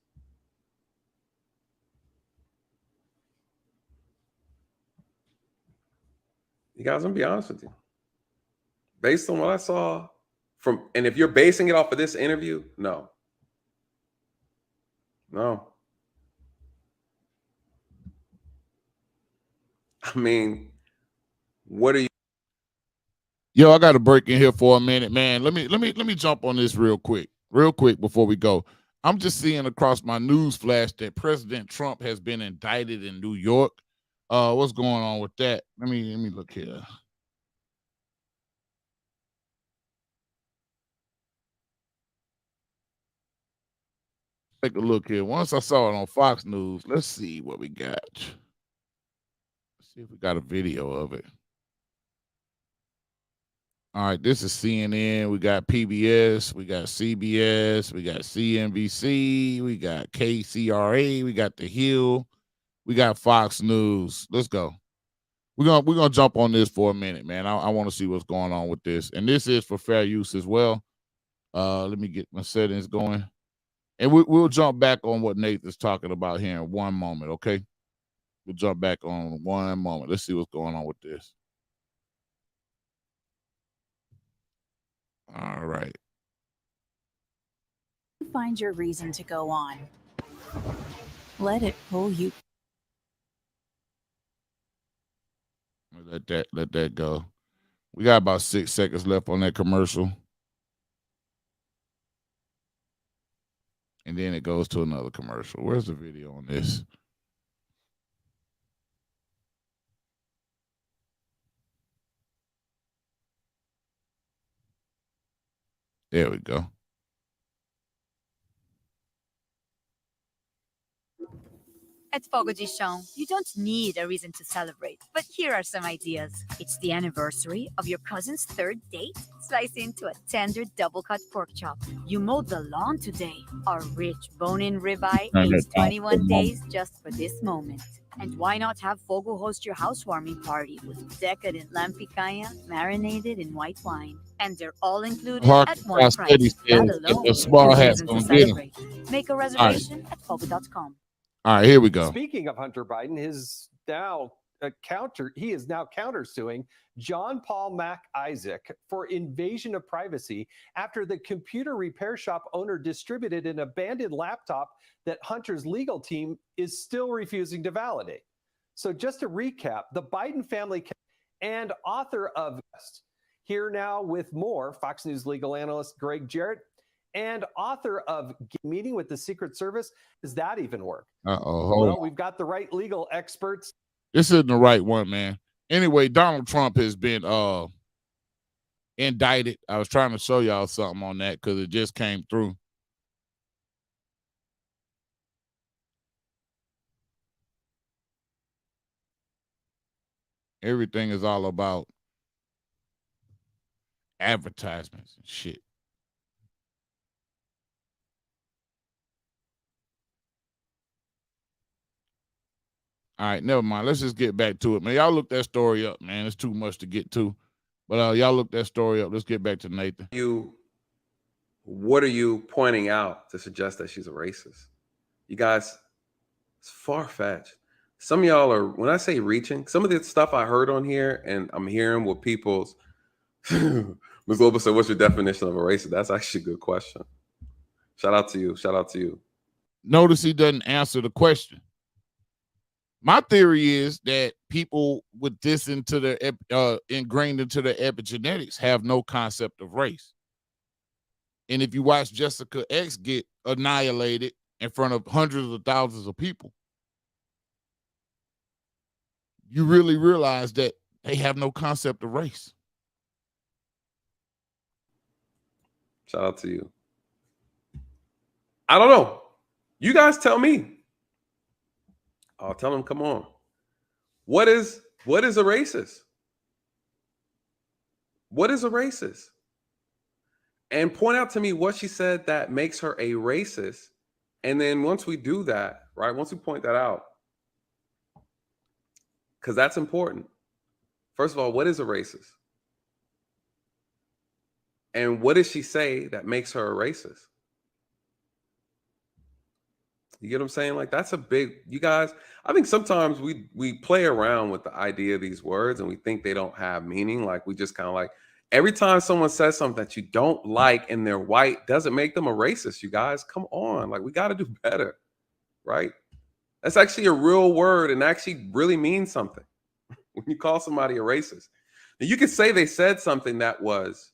You guys, I'm gonna be honest with you. Based on what I saw from, and if you're basing it off of this interview, no. I mean, what are you? Yo, I got to break in here for a minute, man. Let me jump on this real quick before we go. I'm just seeing across my news flash that President Trump has been indicted in New York. What's going on with that? Let me look here. Take a look here. Once I saw it on Fox News, let's see what we got. Let's see if we got a video of it. All right, this is CNN. We got PBS, we got CBS, we got CNBC, we got KCRA, we got The Hill, we got Fox News. Let's go. We're gonna jump on this for a minute, man. I want to see what's going on with this, and this is for fair use as well. Let me get my settings going, and we'll jump back on what Nathan's talking about here in one moment. Okay, we'll jump back on one moment. Let's see what's going on with this. All right. Find your reason to go on. Let it pull you. Let that go. We got about 6 seconds left on that commercial. And then it goes to another commercial. Where's the video on this? There we go. At Fogo de Chão, you don't need a reason to celebrate, but here are some ideas. It's the anniversary of your cousin's third date? Slice into a tender double-cut pork chop. You mowed the lawn today. Our rich bone-in ribeye aged 21 days just for this moment. And why not have Fogo host your housewarming party with decadent lamb picanha marinated in white wine? And they're all included Hark, at one Steady price. That says alone the small is a hat's reason to gonna get him. celebrate. Make a reservation at fogo.com. All right, here we go. Speaking of Hunter Biden, he is now countersuing John Paul Mac Isaac for invasion of privacy after the computer repair shop owner distributed an abandoned laptop that Hunter's legal team is still refusing to validate. So just to recap, the Biden family and author of Here Now with More, Fox News legal analyst Greg Jarrett, and author of Meeting with the Secret Service. Does that even work? Well, we've got the right legal experts. This isn't the right one, man. Anyway, Donald Trump has been indicted. I was trying to show y'all something on that because it just came through. Everything is all about advertisements and shit. All right, never mind. Let's just get back to it, man. Y'all look that story up, man. It's too much to get to. But y'all look that story up. Let's get back to Nathan. What are you pointing out to suggest that she's a racist? You guys, it's far-fetched. Some of y'all are, when I say reaching, some of the stuff I heard on here, and I'm hearing what people's, Ms. Lobo said, what's your definition of a racist? That's actually a good question. Shout out to you. Shout out to you. Notice he doesn't answer the question. My theory is that people with this into their ingrained into their epigenetics have no concept of race. And if you watch Jessica X get annihilated in front of hundreds of thousands of people, you really realize that they have no concept of race. Shout out to you. I don't know. You guys tell me. I'll tell them, come on. What is a racist? What is a racist? And point out to me what she said that makes her a racist. And then once we do that, right? Once we point that out, because that's important. First of all, what is a racist? And what does she say that makes her a racist? You get what I'm saying? Like, that's a big, you guys, I think sometimes we play around with the idea of these words and we think they don't have meaning. Like, we just kind of like, every time someone says something that you don't like and they're white, doesn't make them a racist, you guys. Come on. Like, we got to do better, right? That's actually a real word and actually really means something when you call somebody a racist. Now, you could say they said something that was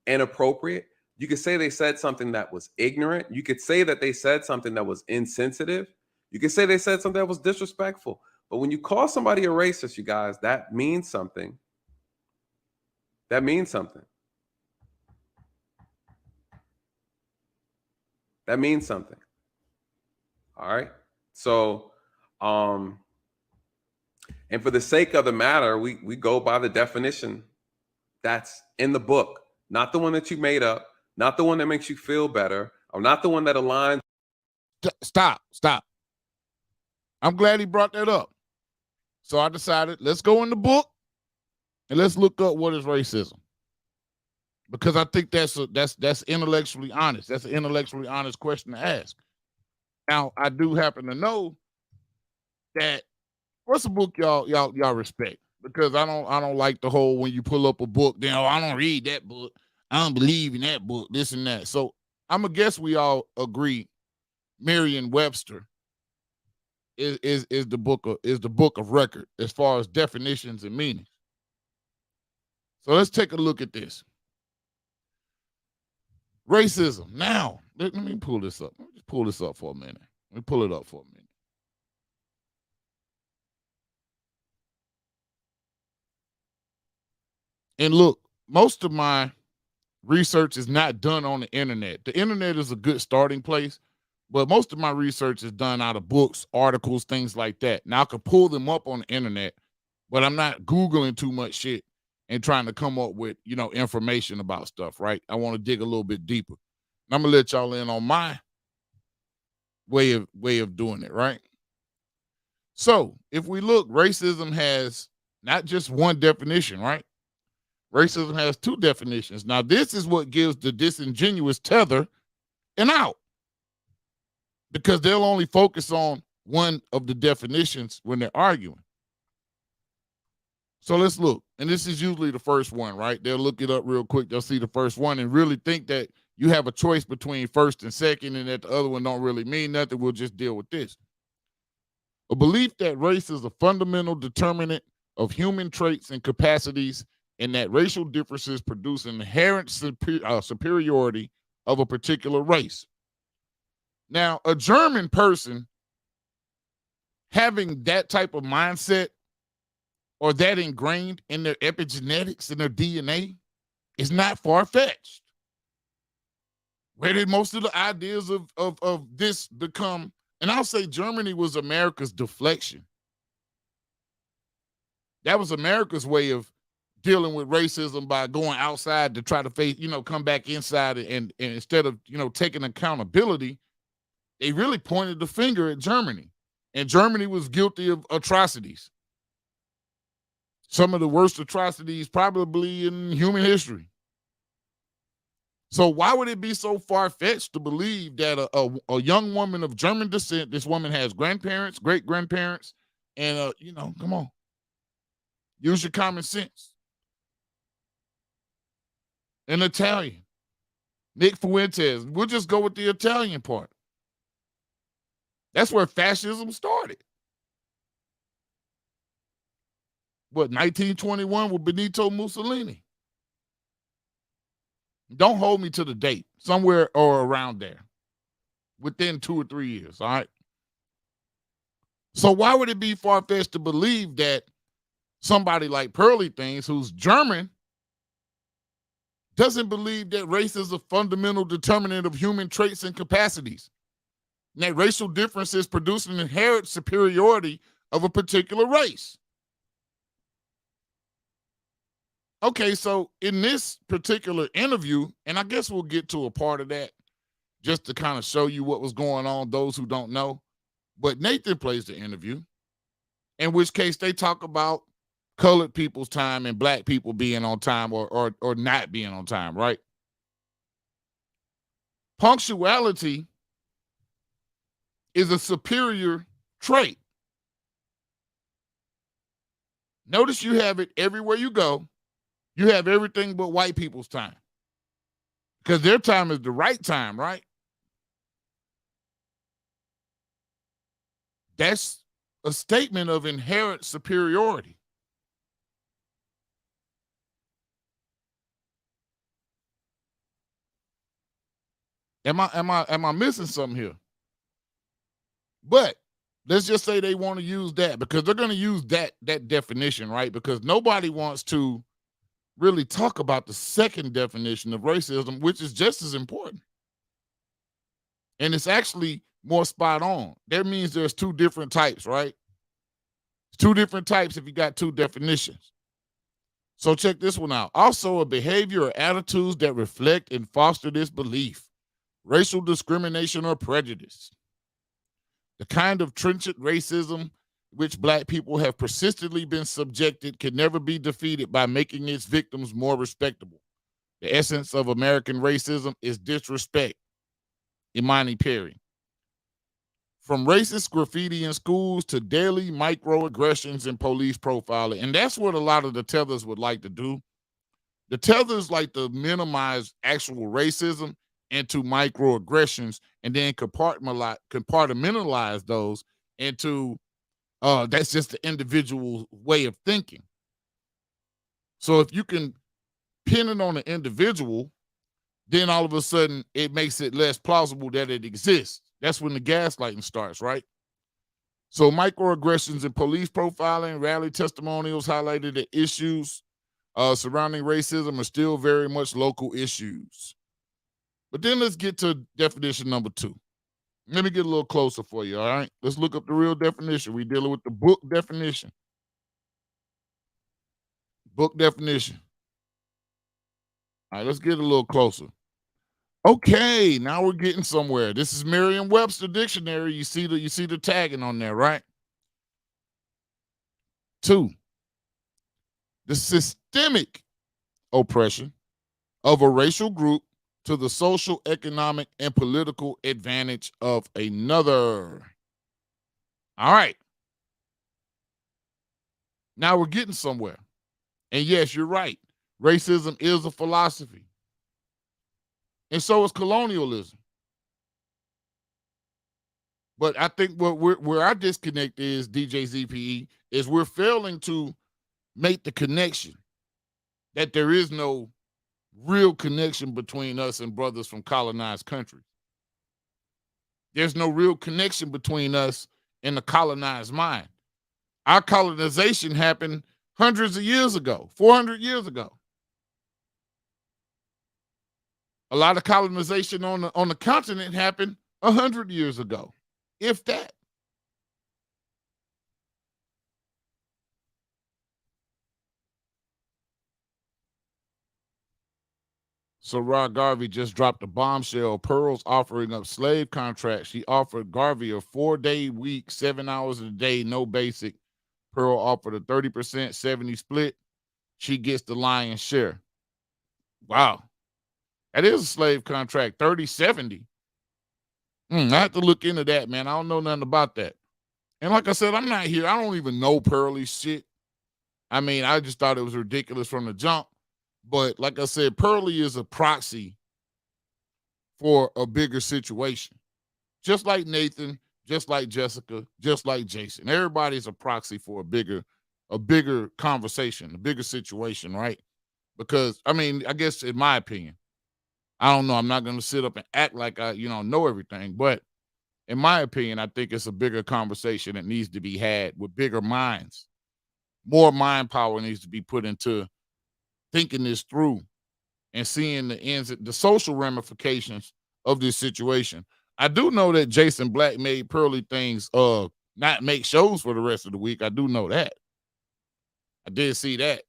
inappropriate. You could say they said something that was ignorant. You could say that they said something that was insensitive. You could say they said something that was disrespectful. But when you call somebody a racist, you guys, that means something. That means something. That means something. All right. So, and for the sake of the matter, we go by the definition that's in the book, not the one that you made up. Not the one that makes you feel better, or not the one that aligns. Stop. I'm glad he brought that up. So I decided, let's go in the book and let's look up what is racism. Because I think that's intellectually honest. That's an intellectually honest question to ask. Now, I do happen to know that what's a book y'all respect? Because I don't like the whole when you pull up a book, then I don't read that book. I don't believe in that book, this and that. So I'm gonna guess we all agree Merriam-Webster is the book of record as far as definitions and meanings. So let's take a look at this. Racism. Now, let me pull this up. Let me just pull this up for a minute. Let me pull it up for a minute. And look, most of my research is not done on the internet. The internet is a good starting place, But most of my research is done out of books, articles, things like that. Now I can pull them up on the internet, but I'm not Googling too much shit and trying to come up with, information about stuff, right? I want to dig a little bit deeper. And I'm gonna let y'all in on my way of doing it, right? So if we look, racism has not just one definition, right? Racism has two definitions. Now, this is what gives the disingenuous tether an out, because they'll only focus on one of the definitions when they're arguing. So let's look. And this is usually the first one, right? They'll look it up real quick. They'll see the first one and really think that you have a choice between first and second and that the other one don't really mean nothing. We'll just deal with this. A belief that race is a fundamental determinant of human traits and capacities, and that racial differences produce an inherent superiority of a particular race. Now, a German person having that type of mindset or that ingrained in their epigenetics and their DNA is not far-fetched. Where did most of the ideas of this become? And I'll say Germany was America's deflection. That was America's way of dealing with racism, by going outside to try to face, come back inside, and instead of, taking accountability, they really pointed the finger at Germany. And Germany was guilty of atrocities. Some of the worst atrocities probably in human history. So why would it be so far-fetched to believe that a young woman of German descent, this woman has grandparents, great-grandparents, and, come on. Use your common sense. An Italian. Nick Fuentes. We'll just go with the Italian part. That's where fascism started. What, 1921 with Benito Mussolini? Don't hold me to the date. Somewhere or around there. Within 2 or 3 years, all right? So why would it be far-fetched to believe that somebody like Pearly Things, who's German, doesn't believe that race is a fundamental determinant of human traits and capacities, and that racial differences produce an inherent superiority of a particular race? Okay, so in this particular interview, and I guess we'll get to a part of that just to kind of show you what was going on, those who don't know, but Nathan plays the interview, in which case they talk about colored people's time and black people being on time or not being on time, right? Punctuality is a superior trait. Notice you have it everywhere you go. You have everything but white people's time, because their time is the right time, right? That's a statement of inherent superiority. Am I missing something here? But let's just say they want to use that, because they're going to use that definition, right? Because nobody wants to really talk about the second definition of racism, which is just as important. And it's actually more spot on. That means there's two different types, right? Two different types if you got two definitions. So check this one out. Also, a behavior or attitudes that reflect and foster this belief. Racial discrimination or prejudice. The kind of trenchant racism which black people have persistently been subjected can never be defeated by making its victims more respectable. The essence of American racism is disrespect. Imani Perry. From racist graffiti in schools to daily microaggressions and police profiling. And that's what a lot of the tethers would like to do. The tethers like to minimize actual racism into microaggressions and then compartmentalize those into that's just the individual way of thinking. So if you can pin it on an individual, then all of a sudden it makes it less plausible that it exists. That's when the gaslighting starts, right? So microaggressions and police profiling, rally testimonials highlighted that issues surrounding racism are still very much local issues. But then let's get to definition number 2. Let me get a little closer for you, all right? Let's look up the real definition. We're dealing with the book definition. Book definition. All right, let's get a little closer. Okay, now we're getting somewhere. This is Merriam-Webster dictionary. You see the tagging on there, right? 2, the systemic oppression of a racial group to the social, economic, and political advantage of another. All right. Now we're getting somewhere. And yes, you're right. Racism is a philosophy. And so is colonialism. But I think where our disconnect is, DJ ZPE, is we're failing to make the connection that there is no real connection between us and brothers from colonized countries. There's no real connection between us and the colonized mind. Our colonization happened hundreds of years ago, 400 years ago. A lot of colonization on the continent happened 100 years ago, if that. So Rod Garvey just dropped a bombshell. Pearl's offering up slave contracts. She offered Garvey a 4-day week, 7 hours a day, no basic. Pearl offered a 30%, 70 split. She gets the lion's share. Wow. That is a slave contract, 30-70. I have to look into that, man. I don't know nothing about that. And like I said, I'm not here. I don't even know Pearly's shit. I mean, I just thought it was ridiculous from the jump. But like I said, Pearly is a proxy for a bigger situation. Just like Nathan, just like Jessica, just like Jason. Everybody's a proxy for a bigger conversation, a bigger situation, right? Because, I mean, I guess in my opinion, I don't know. I'm not going to sit up and act like I, know everything. But in my opinion, I think it's a bigger conversation that needs to be had with bigger minds. More mind power needs to be put into thinking this through and seeing the social ramifications of this situation. I do know that Jason Black made Pearly Things not make shows for the rest of the week. I do know that. I did see that.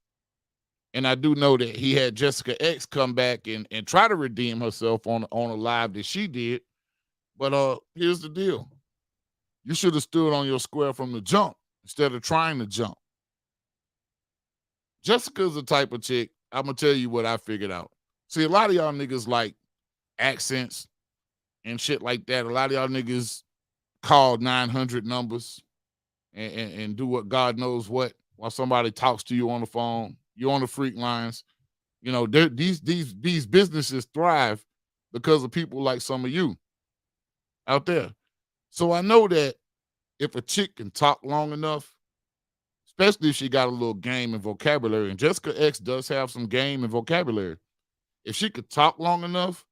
And I do know that he had Jessica X come back and try to redeem herself on a live that she did. But here's the deal. You should have stood on your square from the jump instead of trying to jump. Jessica's the type of chick, I'm going to tell you what I figured out. See, a lot of y'all niggas like accents and shit like that. A lot of y'all niggas call 900 numbers and do what God knows what while somebody talks to you on the phone. You're on the freak lines. These businesses thrive because of people like some of you out there. So I know that if a chick can talk long enough, especially if she got a little game and vocabulary, and Jessica X does have some game and vocabulary, if she could talk long enough,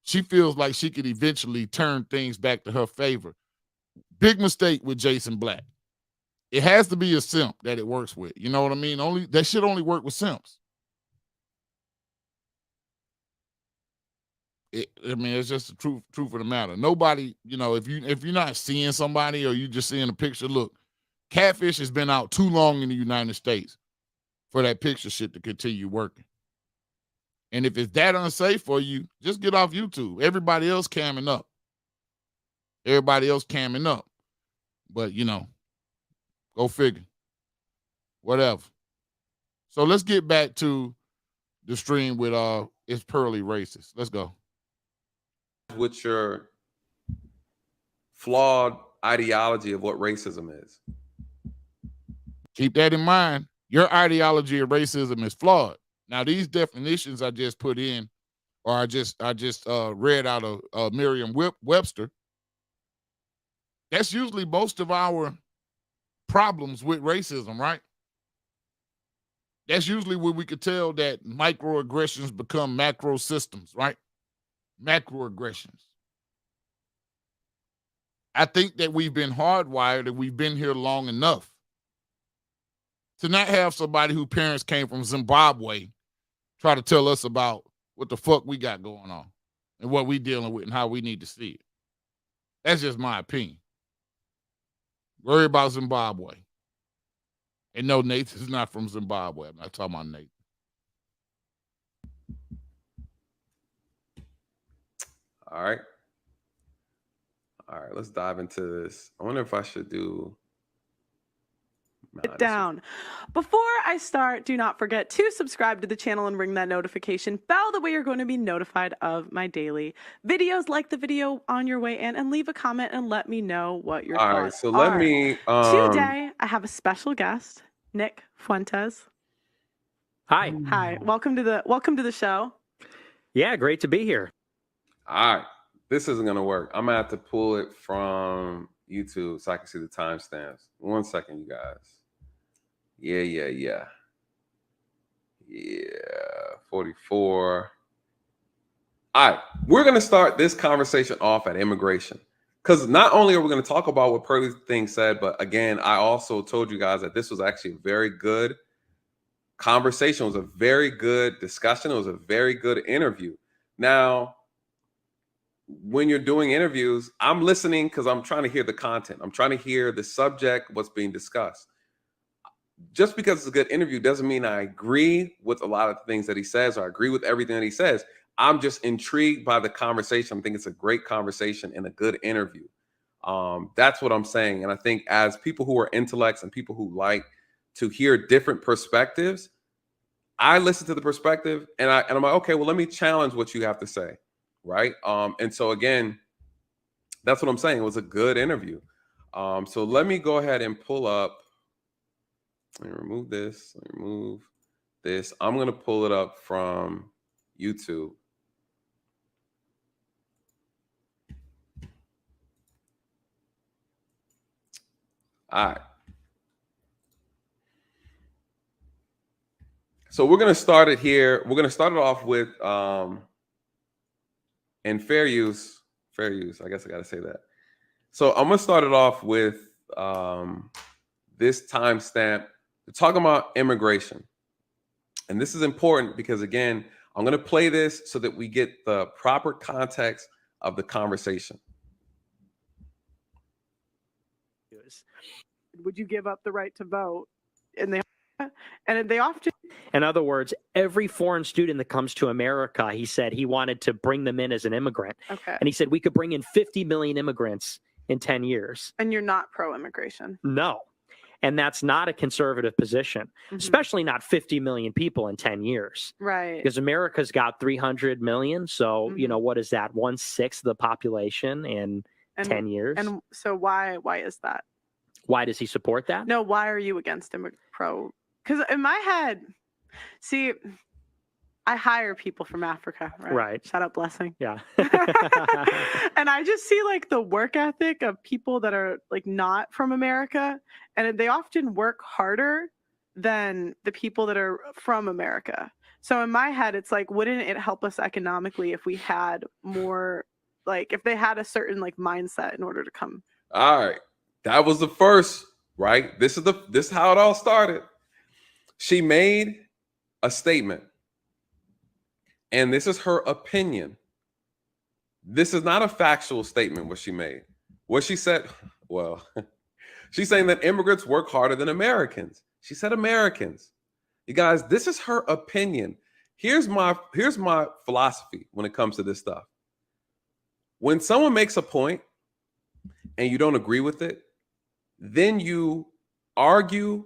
she feels like she could eventually turn things back to her favor. Big mistake with Jason Black. It has to be a simp that it works with. You know what I mean? That shit only work with simps. It's just the truth of the matter. Nobody, if you're not seeing somebody or you just seeing a picture, look, catfish has been out too long in the United States for that picture shit to continue working. And if it's that unsafe for you, just get off YouTube. Everybody else camming up. But, go figure. Whatever. So let's get back to the stream with It's Pearly Racist. Let's go. With your flawed ideology of what racism is. Keep that in mind. Your ideology of racism is flawed. Now, these definitions I just put in, or I just read out of Merriam-Webster, that's usually most of our problems with racism, right? That's usually where we could tell that microaggressions become macro systems, right? Macroaggressions. I think that we've been hardwired and we've been here long enough to not have somebody whose parents came from Zimbabwe try to tell us about what the fuck we got going on and what we dealing with and how we need to see it. That's just my opinion. Worry about Zimbabwe. And no, Nathan's not from Zimbabwe. I'm not talking about Nathan. All right. All right, let's dive into this. I wonder if I should do it down. Before I start, do not forget to subscribe to the channel and ring that notification bell. That way you're going to be notified of my daily videos. Like the video on your way in and leave a comment and let me know what your thoughts All right, so are. let me Today, I have a special guest, Nick Fuentes. Hi. Hi. Welcome to the show. Yeah, great to be here. All right. This isn't gonna work. I'm gonna have to pull it from YouTube so I can see the timestamps. 1 second, you guys. Yeah. 44. All right, we're gonna start this conversation off at immigration. Because not only are we gonna talk about what Pearly Things said, but again, I also told you guys that this was actually a very good conversation. It was a very good discussion. It was a very good interview. Now, when you're doing interviews, I'm listening because I'm trying to hear the content. I'm trying to hear the subject, what's being discussed. Just because it's a good interview doesn't mean I agree with a lot of things that he says or I agree with everything that he says. I'm just intrigued by the conversation. I think it's a great conversation and a good interview. That's what I'm saying. And I think as people who are intellects and people who like to hear different perspectives, I listen to the perspective and I'm like, okay, well, let me challenge what you have to say. Right. And so again, that's what I'm saying. It was a good interview. So let me go ahead and pull up. Let me remove this. Let me remove this. I'm going to pull it up from YouTube. All right. So we're going to start it here. We're going to start it off with and fair use, I guess I got to say that. So I'm going to start it off with this timestamp. We're talking about immigration. And this is important because, again, I'm going to play this so that we get the proper context of the conversation. Would you give up the right to vote? And they often. In other words, every foreign student that comes to America, he said he wanted to bring them in as an immigrant. Okay. And he said we could bring in 50 million immigrants in 10 years. And you're not pro-immigration. No. And that's not a conservative position, especially not 50 million people in 10 years. Right. Because America's got 300 million. So, you know, what is that? 1/6 of the population in 10 years. And so why is that? Why does he support that? No, why are you against pro? Because in my head, see, I hire people from Africa, right? Right. Shout out Blessing. Yeah. And I just see like the work ethic of people that are like not from America, and they often work harder than the people that are from America. So in my head, it's like, wouldn't it help us economically if we had more, like if they had a certain like mindset in order to come? All right. That was the first, right? This is how it all started. She made a statement. And this is her opinion. This is not a factual statement what she made. What she said, well, she's saying that immigrants work harder than Americans. She said Americans. You guys, this is her opinion. Here's my philosophy when it comes to this stuff. When someone makes a point and you don't agree with it, then you argue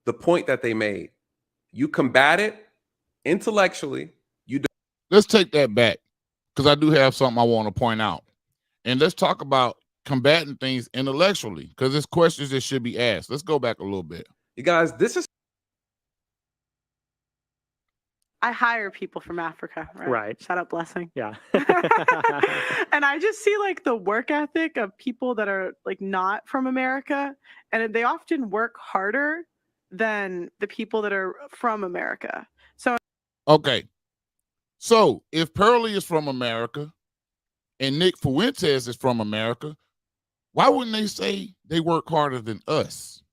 the point that they made. You combat it intellectually. Let's take that back because I do have something I want to point out. And let's talk about combating things intellectually because there's questions that should be asked. Let's go back a little bit. You guys, this is. I hire people from Africa, right? Right. Shout out Blessing. Yeah. And I just see like the work ethic of people that are like not from America, and they often work harder than the people that are from America. So okay. So if Pearly is from America and Nick Fuentes is from America, why wouldn't they say they work harder than us?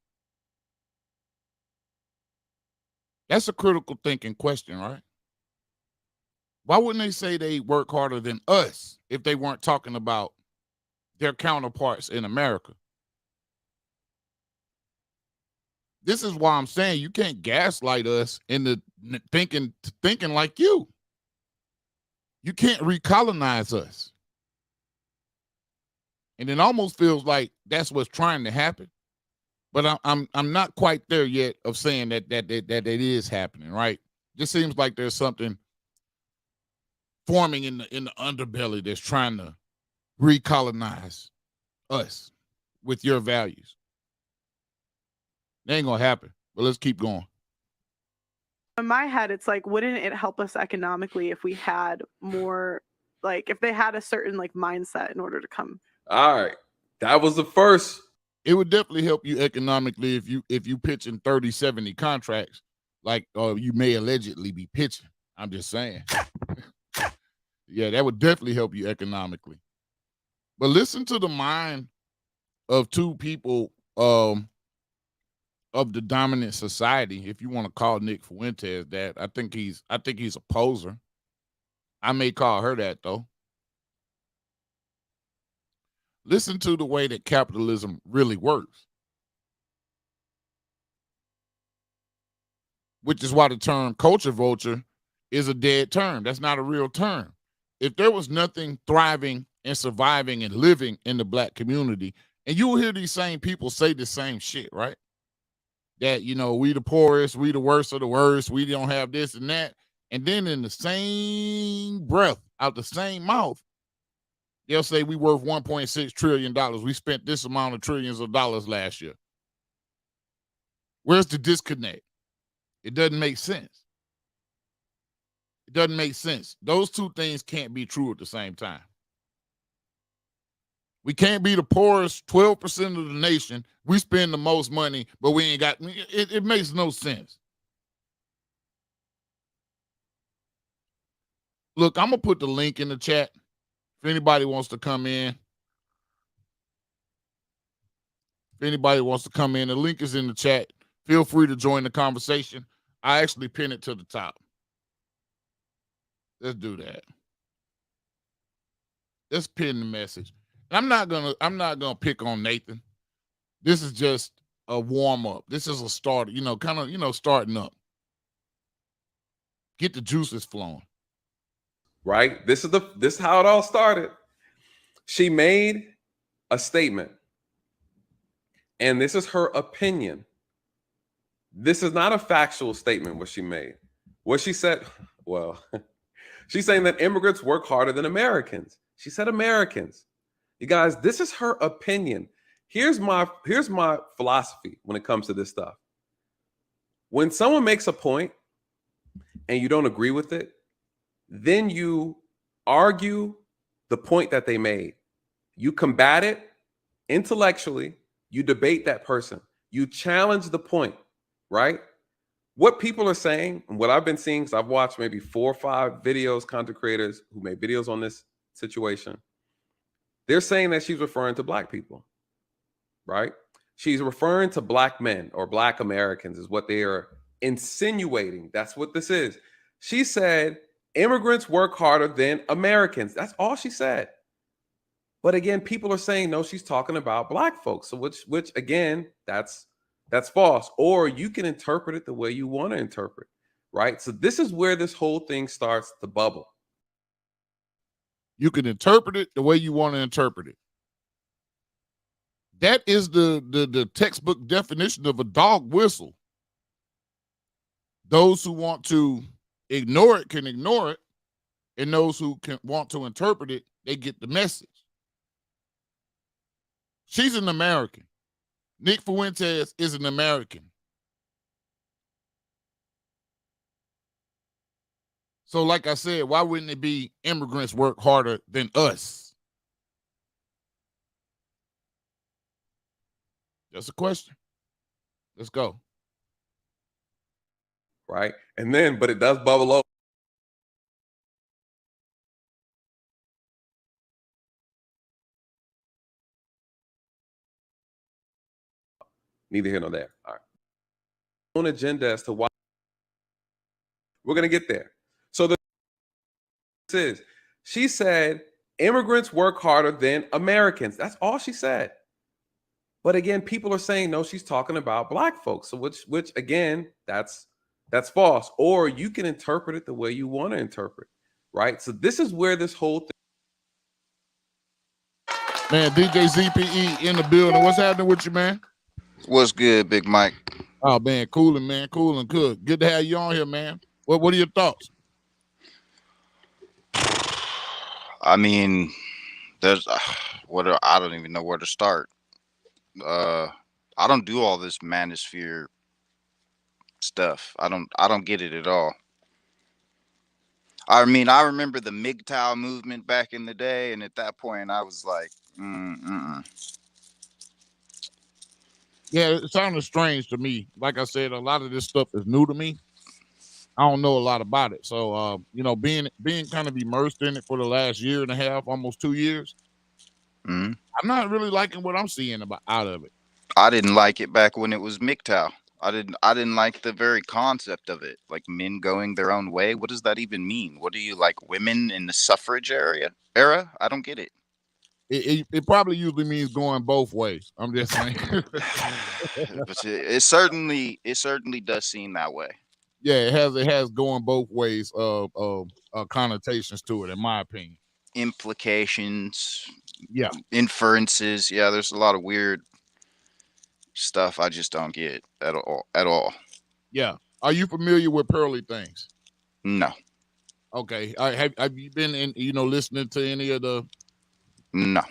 That's a critical thinking question, right? Why wouldn't they say they work harder than us if they weren't talking about their counterparts in America. This is why I'm saying you can't gaslight us into thinking like you. You can't recolonize us. And it almost feels like that's what's trying to happen. But I'm not quite there yet of saying that it is happening, right? Just seems like there's something forming in the underbelly that's trying to recolonize us with your values. It ain't gonna happen, but let's keep going. In my head, it's like, wouldn't it help us economically if we had more, like, if they had a certain like mindset in order to come? All right, that was the first. It would definitely help you economically if you pitch in 30-70 contracts, like you may allegedly be pitching. I'm just saying. Yeah, that would definitely help you economically. But listen to the mind of two people of the dominant society, if you want to call Nick Fuentes that. I think he's a poser. I may call her that though. Listen to the way that capitalism really works. Which is why the term culture vulture is a dead term. That's not a real term. If there was nothing thriving and surviving and living in the Black community, and you will hear these same people say the same shit, right? That, you know, we the poorest, we the worst of the worst, we don't have this and that. And then in the same breath, out the same mouth, they'll say we worth $1.6 trillion. We spent this amount of trillions of dollars last year. Where's the disconnect? It doesn't make sense. It doesn't make sense. Those two things can't be true at the same time. We can't be the poorest 12% of the nation. We spend the most money, but we ain't got it. It makes no sense. Look, I'm going to put the link in the chat. If anybody wants to come in. If anybody wants to come in, the link is in the chat. Feel free to join the conversation. I actually pin it to the top. Let's do that. Let's pin the message. I'm not gonna pick on Nathan. This is just a warm-up. This is a start, starting up. Get the juices flowing. Right? This is how it all started. She made a statement. And this is her opinion. This is not a factual statement what she made. What she said, well, she's saying that immigrants work harder than Americans. She said Americans. You guys, this is her opinion. Here's my philosophy when it comes to this stuff. When someone makes a point and you don't agree with it, then you argue the point that they made. You combat it intellectually. You debate that person. You challenge the point, right? What people are saying, and what I've been seeing, because I've watched maybe 4 or 5 videos, content creators who made videos on this situation. They're saying that she's referring to Black people, right? She's referring to Black men or Black Americans is what they are insinuating. That's what this is. She said, immigrants work harder than Americans. That's all she said. But again, people are saying, no, she's talking about Black folks. So which again, that's false. Or you can interpret it the way you want to interpret, right? So this is where this whole thing starts to bubble. You can interpret it the way you want to interpret it. That is the textbook definition of a dog whistle. Those who want to ignore it can ignore it, and those who want to interpret it, they get the message. She's an American. Nick Fuentes is an American. So like I said, why wouldn't it be immigrants work harder than us? Just a question. Let's go. Right? And then, but it does bubble over. Neither here nor there. All right. Own agenda as to why we're going to get there. So this is, she said Immigrants work harder than Americans. That's all she said. But again, people are saying no, she's talking about black folks. So which again, that's false. Or you can interpret it the way you want to interpret, right? So this is where this whole thing. Man, DJ ZPE in the building. What's happening with you, man? What's good, Big Mike? Oh man, cooling, man, cooling, good. Good to have you on here, man. What are your thoughts? I mean, there's I don't even know where to start. I don't do all this manosphere stuff. I don't get it at all. I mean, I remember the MGTOW movement back in the day, and at that point, I was like, Yeah, it sounded strange to me. Like I said, a lot of this stuff is new to me. I don't know a lot about it. So, being kind of immersed in it for the last year and a half, almost 2 years, I'm not really liking what I'm seeing out of it. I didn't like it back when it was MGTOW. I didn't like the very concept of it, like men going their own way. What does that even mean? What do you like, women in the suffrage era? I don't get it. It probably usually means going both ways. I'm just saying. But it certainly does seem that way. Yeah, it has going both ways of connotations to it, in my opinion. Implications. Yeah. Inferences. Yeah, there's a lot of weird stuff I just don't get at all. Yeah. Are you familiar with Pearly Things? No. Okay. Have you been listening to any of the? No.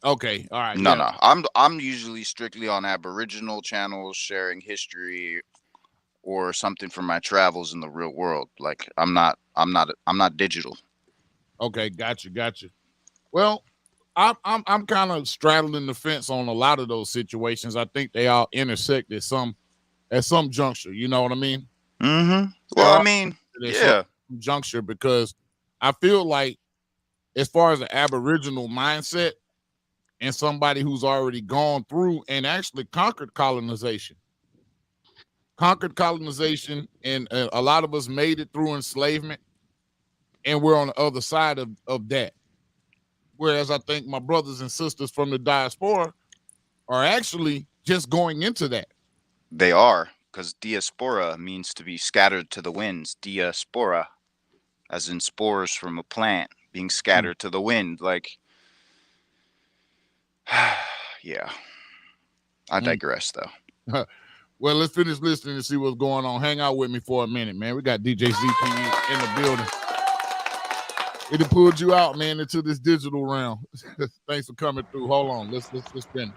Okay. All right. No. I'm usually strictly on Aboriginal channels, sharing history or something from my travels in the real world. Like I'm not digital. Okay, gotcha. Well, I'm kind of straddling the fence on a lot of those situations. I think they all intersect at some juncture. You know what I mean? Mm-hmm. Well, I mean, yeah, juncture, because I feel like, as far as the Aboriginal mindset and somebody who's already gone through and actually conquered colonization, and a lot of us made it through enslavement, and we're on the other side of that. Whereas I think my brothers and sisters from the diaspora are actually just going into that. They are, because diaspora means to be scattered to the winds. Diaspora, as in spores from a plant being scattered to the wind. Like, yeah. I digress, though. Well, let's finish listening and see what's going on. Hang out with me for a minute, man. We got DJ ZP in the building. It pulled you out, man, into this digital realm. Thanks for coming through. Hold on. Let's spin.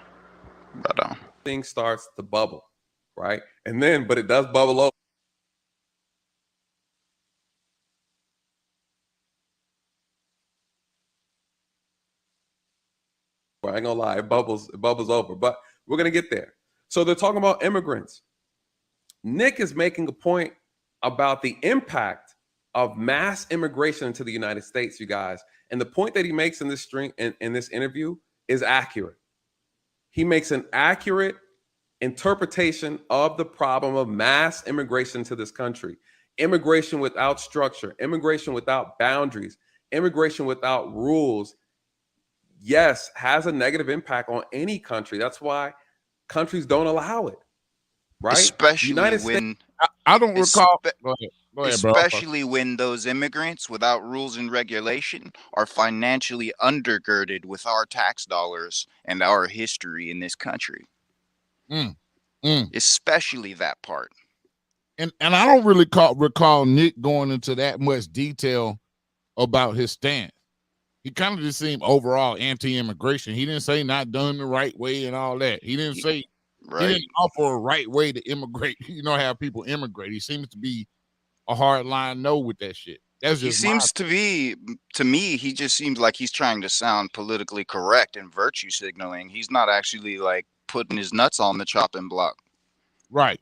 Right on. Thing starts to bubble, right? And then, but it does bubble over. I ain't gonna lie, it bubbles over, but we're gonna get there. So they're talking about immigrants. Nick is making a point about the impact of mass immigration into the United States, you guys. And the point that he makes in this in this interview is accurate. He makes an accurate interpretation of the problem of mass immigration to this country. Immigration without structure, immigration without boundaries, immigration without rules, yes, has a negative impact on any country. That's why countries don't allow it, right? Especially United when States, I don't recall. Go ahead, especially when those immigrants without rules and regulation are financially undergirded with our tax dollars and our history in this country. Especially that part. And I don't really recall Nick going into that much detail about his stance. He kind of just seemed overall anti-immigration. He didn't say not done the right way and all that. He didn't say he didn't offer a right way to immigrate. Have people immigrate. He seems to be a hard line no with that shit. That's just he seems to be, to me, he just seems like he's trying to sound politically correct and virtue signaling. He's not actually like putting his nuts on the chopping block. Right.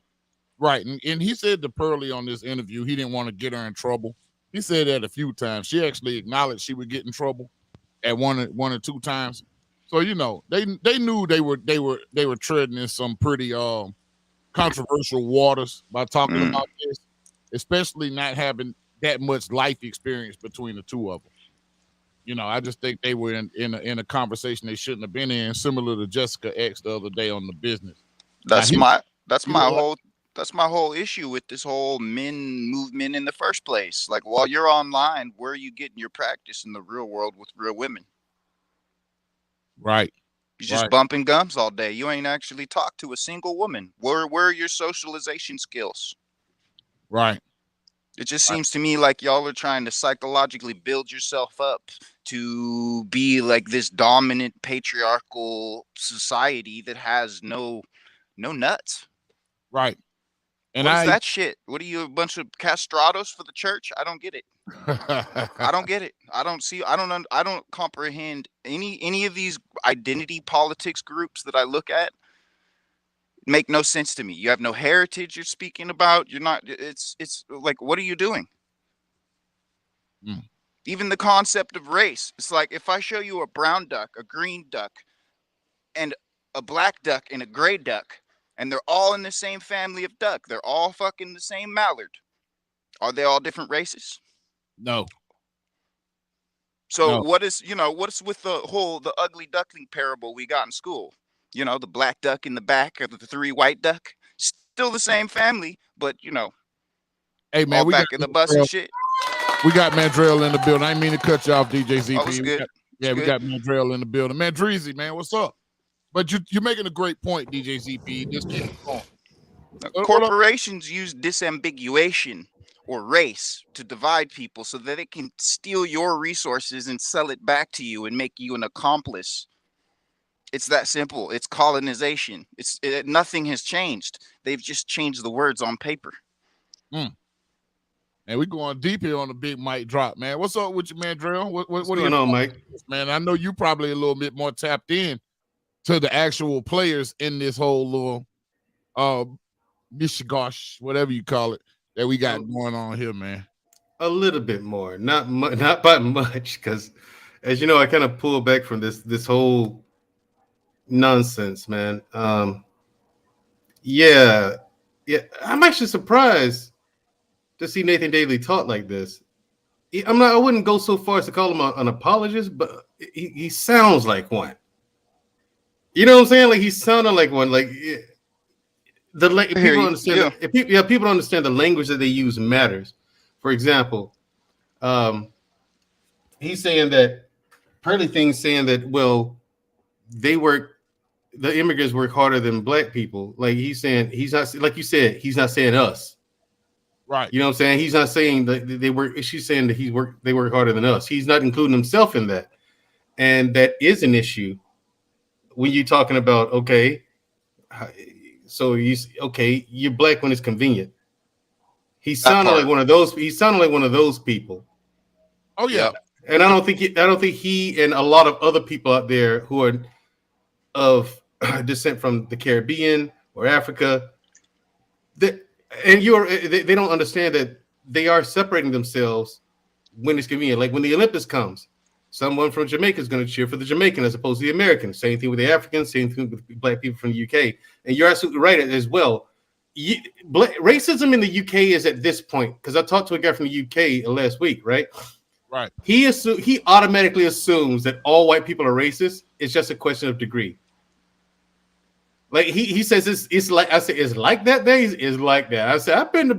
And he said to Pearly on this interview, he didn't want to get her in trouble. He said that a few times. She actually acknowledged she would get in trouble at one or two times. So they knew they were treading in some pretty controversial waters by talking about this, especially not having that much life experience between the two of them. You know, I just think they were in a conversation they shouldn't have been in, similar to Jessica X the other day on the business. That's Now, my whole issue with this whole men movement in the first place. Like, while you're online, where are you getting your practice in the real world with real women? Right. You're just bumping gums all day. You ain't actually talked to a single woman. Where are your socialization skills? Right. It just seems to me like y'all are trying to psychologically build yourself up to be like this dominant patriarchal society that has no nuts. Right. And what is that shit? What are you, a bunch of castrados for the church? I don't get it. I don't get it. I don't comprehend any of these identity politics groups that I look at. Make no sense to me. You have no heritage you're speaking about. You're not, it's like, what are you doing? Even the concept of race. It's like, if I show you a brown duck, a green duck, and a black duck and a gray duck, and they're all in the same family of duck, they're all fucking the same mallard, are they all different races? No. So what is with the ugly duckling parable we got in school? You know, the black duck in the back of the three white duck, still the same family, but hey man, all we back got in the bus and shit. We got Mandrell in the building. I didn't mean to cut you off, DJ ZP. Oh, it's good. We got Mandrell in the building. Man, Dreezy, man, what's up? But you're making a great point, DJ ZP. Just keep going. Corporations use disambiguation or race to divide people so that it can steal your resources and sell it back to you and make you an accomplice. It's that simple. It's colonization. Nothing has changed. They've just changed the words on paper. And we're going deep here on the big mic drop, man. What's up with you, man, Drell? What's going on, Mike? Man, I know you probably a little bit more tapped in to the actual players in this whole little mishigosh, whatever you call it, that we got going on here, man. A little bit more, not by much, because as you know, I kind of pulled back from this whole nonsense, man. Yeah, I'm actually surprised to see Nathan Daly talk like this. I wouldn't go so far as to call him an apologist, but he sounds like one. You know what I'm saying? Like, he sounded like one. Like, people understand. Yeah. People understand the language that they use matters. For example, he's saying that Pearly Things saying that, well, the immigrants work harder than black people. Like, he's saying, he's not, like you said, he's not saying us. Right. You know what I'm saying? He's not saying that they work. She's saying that they work harder than us. He's not including himself in that. And that is an issue when you're talking about, okay, so you're black when it's convenient. He sounded like one of those. He sounded like one of those people. Oh yeah. And I don't think he and a lot of other people out there who are of descent from the Caribbean or Africa, they don't understand that they are separating themselves when it's convenient. Like when the Olympics comes, someone from Jamaica is going to cheer for the Jamaican as opposed to the American. Same thing with the Africans, same thing with black people from the UK. And you're absolutely right as well. Racism in the UK is at this point, because I talked to a guy from the UK last week, right? Right. He automatically assumes that all white people are racist. It's just a question of degree. Like he says it's like, I said, it's like that day. It's like that. I said, I've been to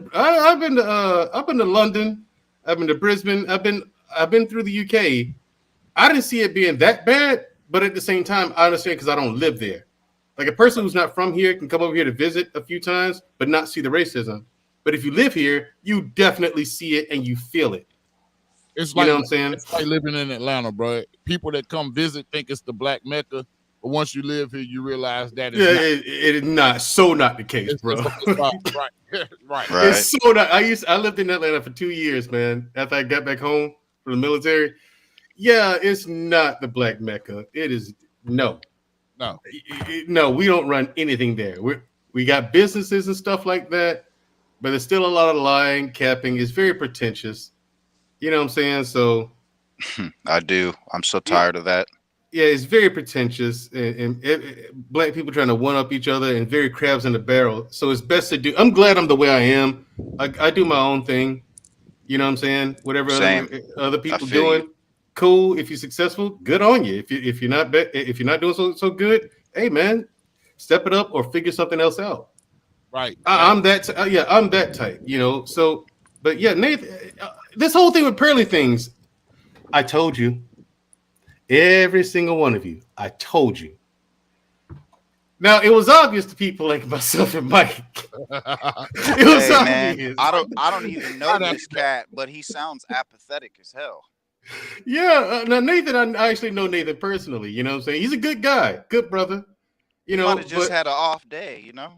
London, I've been to Brisbane, I've been through the UK. I didn't see it being that bad, but at the same time, I understand because I don't live there. Like a person who's not from here can come over here to visit a few times, but not see the racism. But if you live here, you definitely see it and you feel it. It's you know what I'm saying? It's like living in Atlanta, bro. People that come visit think it's the Black Mecca, but once you live here, you realize that it is not the case, bro. Right. It's so not. I lived in Atlanta for 2 years, man. After I got back home from the military, yeah, it's not the Black Mecca. It is no. We don't run anything there. We got businesses and stuff like that, but there's still a lot of lying, capping. It's very pretentious. You know what I'm saying? So I do. I'm so tired of that. Yeah, it's very pretentious, and black people trying to one up each other and very crabs in the barrel. So it's best to do. I'm glad I'm the way I am. I do my own thing. You know what I'm saying? Whatever other people doing. cool. If you're successful, good on you. If you're not doing so good, hey man, step it up or figure something else out. Right. I'm that type, you know. So, but yeah, Nathan, this whole thing with Pearly Things, I told you, every single one of you, I told you. Now it was obvious to people like myself and Mike. It was obvious. Man, I don't even know this cat, but he sounds apathetic as hell. Yeah, now Nathan, I actually know Nathan personally. You know what I'm saying? He's a good guy, good brother. You know, might have just had an off day. You know.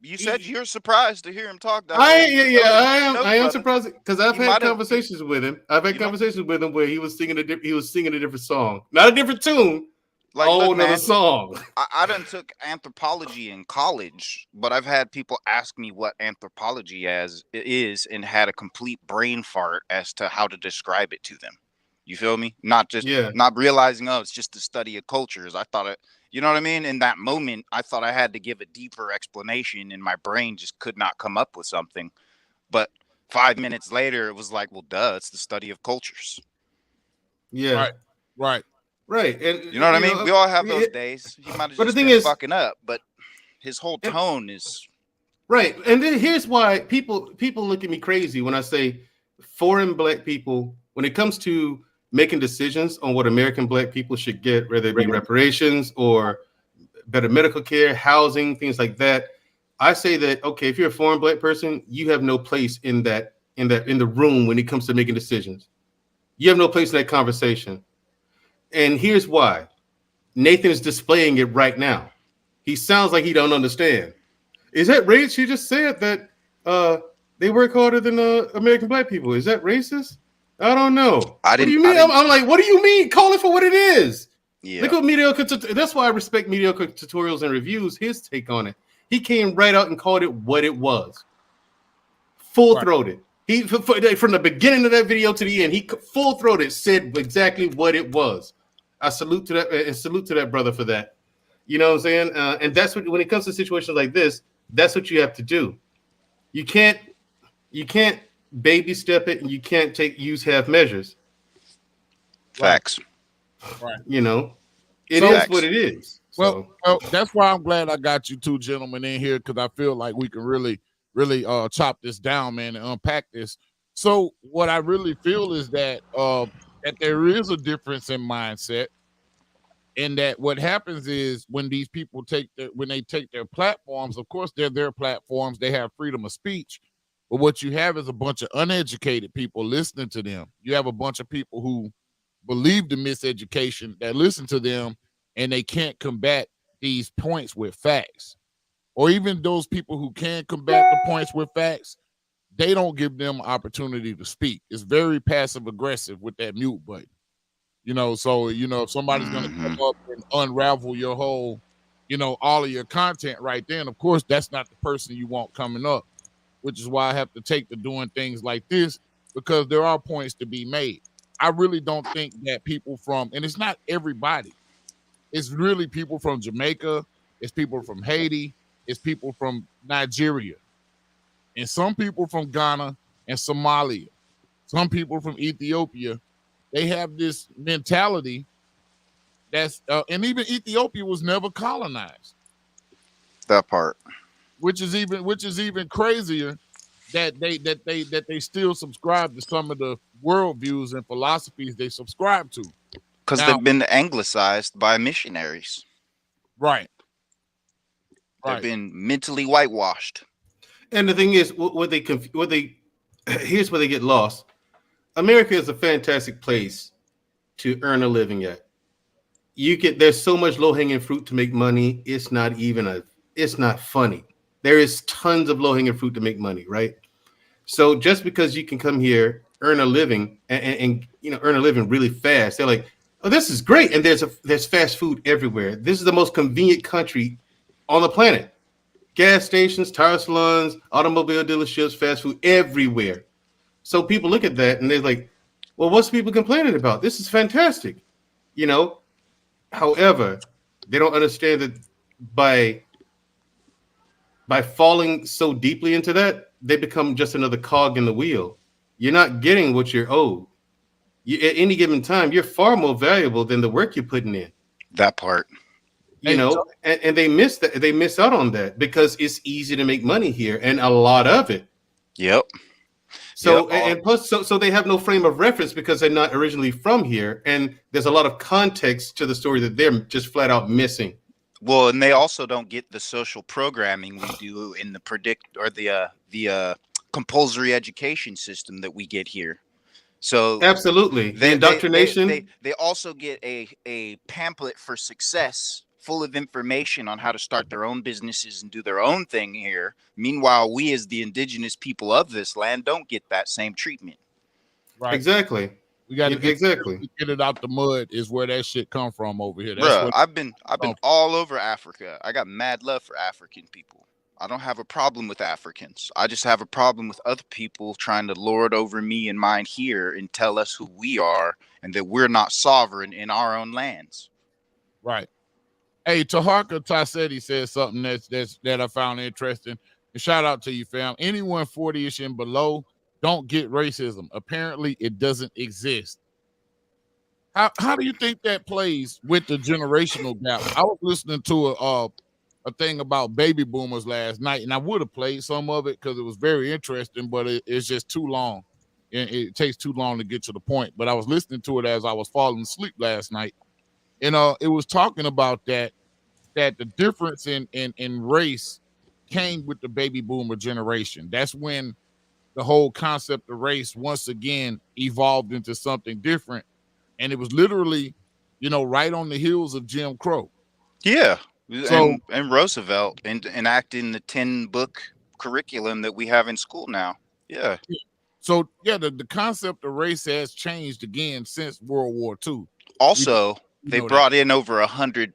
You said you're surprised to hear him talk that way. I am surprised because I've had conversations with him. I've had conversations with him where he was singing a different song, not a different tune. Like, another song. I done took anthropology in college, but I've had people ask me what anthropology is and had a complete brain fart as to how to describe it to them. You feel me? Not realizing, it's just the study of cultures. I thought it, you know what I mean? In that moment, I thought I had to give a deeper explanation and my brain just could not come up with something. But 5 minutes later, it was like, well, duh, it's the study of cultures. Yeah. Right. And you know what I mean? We all have those days. He might have just been fucking up, but his whole tone is right. And then here's why people look at me crazy when I say foreign black people, when it comes to making decisions on what American black people should get, whether it be reparations or better medical care, housing, things like that. I say that, okay, if you're a foreign black person, you have no place in the room when it comes to making decisions. You have no place in that conversation. And here's why. Nathan is displaying it right now. He sounds like he don't understand. Is that race? He just said that they work harder than American black people. Is that racist? I don't know. What do you mean? I'm like, what do you mean? Call it for what it is. Yeah. Look at mediocre. That's why I respect mediocre tutorials and reviews. His take on it. He came right out and called it what it was. Full-throated. He from the beginning of that video to the end, he full-throated said exactly what it was. I salute to that and salute to that brother for that. You know what I'm saying? And that's what, when it comes to situations like this, that's what you have to do. You can't baby step it, and you can't use half measures. Facts. Right. You know, it is what it is. Well, that's why I'm glad I got you two gentlemen in here, because I feel like we can really chop this down, man, and unpack this. So what I really feel is that that there is a difference in mindset, and that what happens is when these people take their platforms, of course they're their platforms, they have freedom of speech, but what you have is a bunch of uneducated people listening to them. You have a bunch of people who believe the miseducation that listen to them, and they can't combat these points with facts. Or even those people who can combat the points with facts, they don't give them opportunity to speak. It's very passive aggressive with that mute button. You know, so, you know, if somebody's going to come up and unravel your whole, you know, all of your content right then, of course, that's not the person you want coming up, which is why I have to take to doing things like this, because there are points to be made. I really don't think that people from, and it's not everybody, it's really people from Jamaica, it's people from Haiti, it's people from Nigeria, and some people from Ghana and Somalia, some people from Ethiopia. They have this mentality that's, and even Ethiopia was never colonized. That part, which is even crazier, that they still subscribe to some of the worldviews and philosophies they subscribe to, because they've been anglicized by missionaries. Right. They've been mentally whitewashed. And the thing is, here's where they get lost. America is a fantastic place to earn a living at. There's so much low-hanging fruit to make money. It's not funny. There is tons of low-hanging fruit to make money, right? So just because you can come here, earn a living, and you know, earn a living really fast, they're like, oh, this is great. And there's fast food everywhere. This is the most convenient country on the planet. Gas stations, tire salons, automobile dealerships, fast food everywhere. So people look at that and they're like, well, what's people complaining about? This is fantastic. You know, however, they don't understand that by falling so deeply into that, they become just another cog in the wheel. You're not getting what you're owed. at any given time, you're far more valuable than the work you're putting in. That part. You know, and they miss that. They miss out on that because it's easy to make money here and a lot of it. Yep. So and plus, so they have no frame of reference because they're not originally from here, and there's a lot of context to the story that they're just flat out missing. Well, and they also don't get the social programming we do in the compulsory education system that we get here. So absolutely, the indoctrination. They also get a pamphlet for success full of information on how to start their own businesses and do their own thing here. Meanwhile, we as the indigenous people of this land don't get that same treatment. Right. Exactly. We got to get it out the mud is where that shit come from over here. Bruh, I've been all over Africa. I got mad love for African people. I don't have a problem with Africans. I just have a problem with other people trying to lord over me and mine here and tell us who we are and that we're not sovereign in our own lands. Right. Hey, Taharka Tassetti said something that I found interesting. And shout out to you, fam. Anyone 40-ish and below don't get racism. Apparently, it doesn't exist. How do you think that plays with the generational gap? I was listening to a thing about baby boomers last night, and I would have played some of it because it was very interesting, but it's just too long. It takes too long to get to the point. But I was listening to it as I was falling asleep last night, and it was talking about that the difference in race came with the baby boomer generation. That's when the whole concept of race once again evolved into something different, and it was literally, right on the heels of Jim Crow. Yeah. So, and Roosevelt enacting the 10-book curriculum that we have in school now. Yeah. So the concept of race has changed again since World War II. Also, they brought in over 100+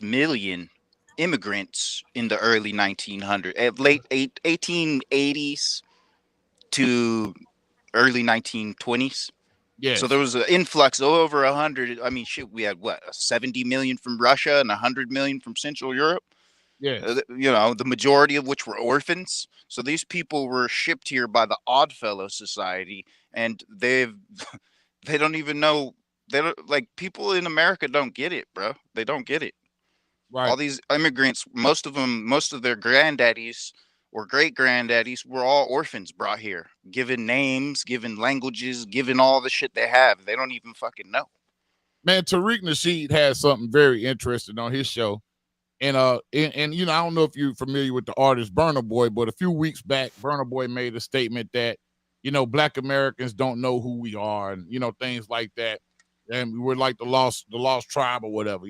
million immigrants in the early 1900s, late 1880s to early 1920s. Yeah. So there was an influx of over 100. I mean, shit, we had 70 million from Russia and 100 million from Central Europe. Yeah. The majority of which were orphans. So these people were shipped here by the Oddfellow Society, and they don't even know. They don't, like, people in America don't get it, bro. They don't get it. Right. All these immigrants, most of their granddaddies or great granddaddies were all orphans brought here, given names, given languages, given all the shit they have. They don't even fucking know. Man, Tariq Nasheed has something very interesting on his show. And I don't know if you're familiar with the artist Burna Boy, but a few weeks back, Burna Boy made a statement that, Black Americans don't know who we are and, things like that. And we're like the lost tribe or whatever,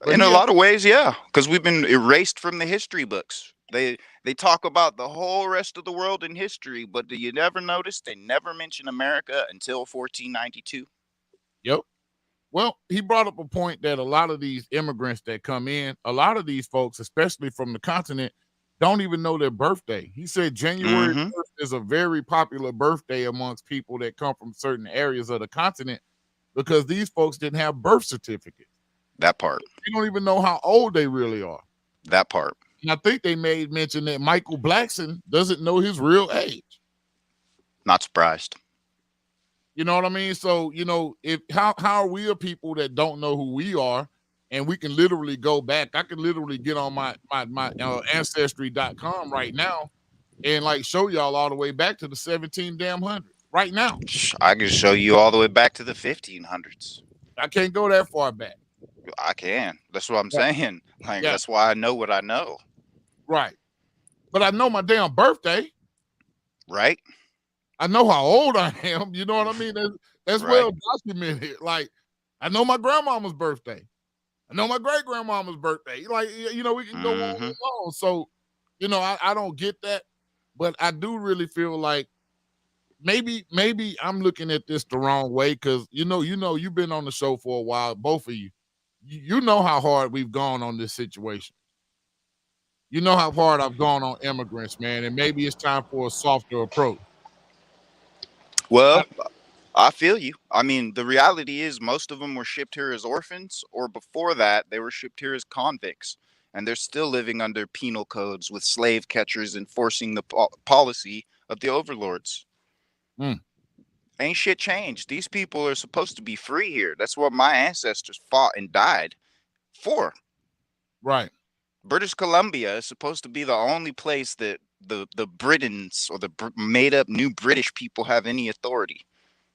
But in a lot of ways, yeah, because we've been erased from the history books. They talk about the whole rest of the world in history, but do you never notice they never mention America until 1492? Yep. Well, he brought up a point that a lot of these immigrants that come in, a lot of these folks, especially from the continent, don't even know their birthday. He said January 1st is a very popular birthday amongst people that come from certain areas of the continent because these folks didn't have birth certificates. That part. You don't even know how old they really are. That part. And I think they made mention that Michael Blackson doesn't know his real age. Not surprised. You know what I mean? So, how are we a people that don't know who we are? And we can literally go back. I can literally get on my ancestry.com right now and show y'all all the way back to the 1700s right now. I can show you all the way back to the 1500s. I can't go that far back. I can. That's what I'm saying. That's why I know what I know. Right. But I know my damn birthday. Right. I know how old I am. You know what I mean? That's right. Well documented. I know my grandmama's birthday. I know my great grandmama's birthday. We can go on and on. So, I don't get that, but I do really feel like maybe I'm looking at this the wrong way because you've been on the show for a while, both of you. You know how hard we've gone on this situation. You know how hard I've gone on immigrants, man, and maybe it's time for a softer approach. Well, I feel you. I mean, the reality is most of them were shipped here as orphans, or before that, they were shipped here as convicts, and they're still living under penal codes with slave catchers enforcing the policy of the overlords. Ain't shit changed. These people are supposed to be free here. That's what my ancestors fought and died for. Right. British Columbia is supposed to be the only place that the Britons or the made up new British people have any authority.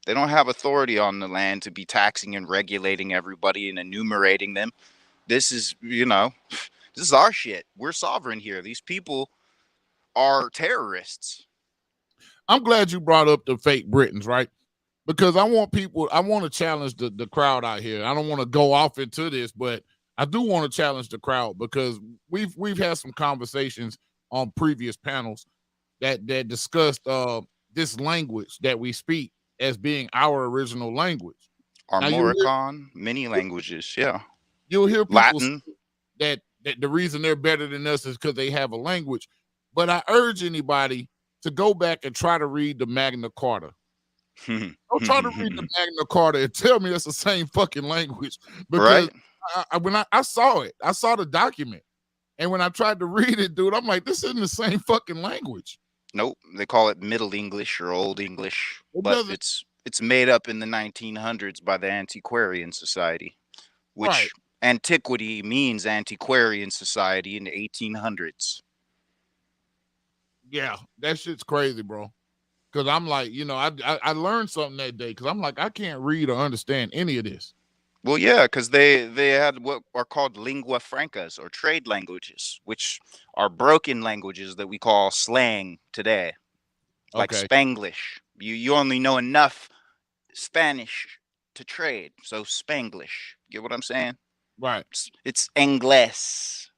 They don't have authority on the land to be taxing and regulating everybody and enumerating them. This is, this is our shit. We're sovereign here. These people are terrorists. I'm glad you brought up the fake Britons, right? Because I want to challenge the crowd out here. I don't want to go off into this, but I do want to challenge the crowd because we've had some conversations on previous panels that discussed this language that we speak as being our original language. Armoricon, many languages, yeah. You'll hear people Latin. That the reason they're better than us is because they have a language. But I urge anybody to go back and try to read the Magna Carta. Don't try to read the Magna Carta and tell me it's the same fucking language. Because when I saw it, I saw the document. And when I tried to read it, dude, I'm like, this isn't the same fucking language. Nope. They call it Middle English or Old English. But it's made up in the 1900s by the Antiquarian Society, which antiquity means antiquarian society in the 1800s. Yeah, that shit's crazy, bro. Because I'm like, I learned something that day because I'm like, I can't read or understand any of this. Well, yeah, because they had what are called lingua francas or trade languages, which are broken languages that we call slang today, like Spanglish. You only know enough Spanish to trade, so Spanglish. Get what I'm saying? Right. It's Ingles.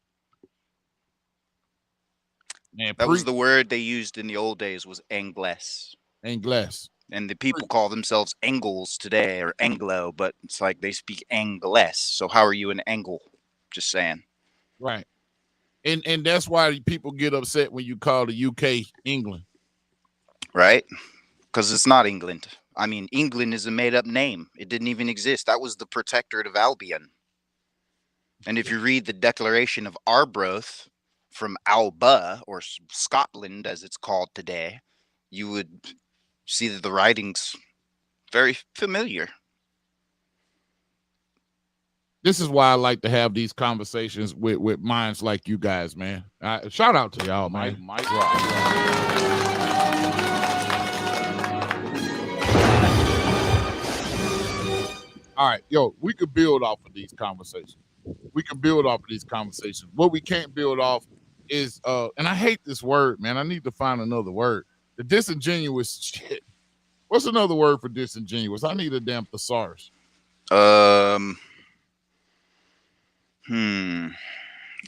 Man, that was the word they used in the old days was Ingles. Ingles. And the people call themselves Angles today or Anglo, but it's like they speak Angles. So how are you an Angle? Just saying. Right. And that's why people get upset when you call the UK England. Right? Because it's not England. I mean, England is a made-up name. It didn't even exist. That was the Protectorate of Albion. And if you read the Declaration of Arbroath from Alba, or Scotland as it's called today, you would see that the writing's very familiar. This is why I like to have these conversations with minds like you guys, man. Shout out to y'all, man. Mike drop. All right, yo, we could build off of these conversations. What we can't build off is, and I hate this word, man. I need to find another word. The disingenuous shit. What's another word for disingenuous? I need a damn thesaurus.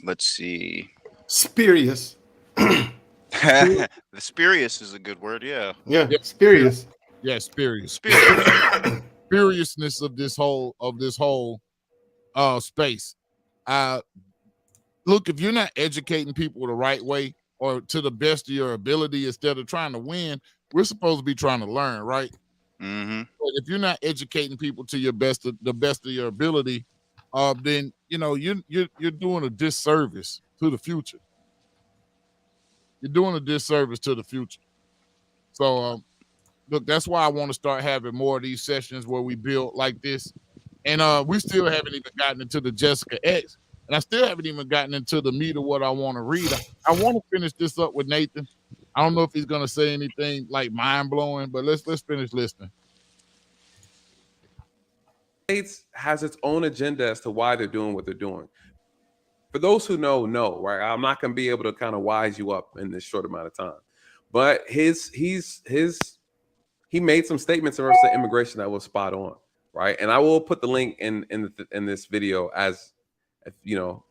Let's see. Spurious. The spurious is a good word, yeah. Yeah, spurious. Yeah, spurious. Spuriousness of this whole space. Look, if you're not educating people the right way or to the best of your ability instead of trying to win, we're supposed to be trying to learn, right? Mm-hmm. But if you're not educating people to the best of your ability, then you're doing a disservice to the future. You're doing a disservice to the future. So, look, that's why I want to start having more of these sessions where we build like this. And we still haven't even gotten into the Jessica X. And I still haven't even gotten into the meat of what I want to read. I want to finish this up with Nathan. I don't know if he's going to say anything like mind-blowing, but let's finish listening. States has its own agenda as to why they're doing what they're doing. For those who know, right? I'm not going to be able to kind of wise you up in this short amount of time. But he made some statements in regards to immigration that was spot on, right? And I will put the link in this video as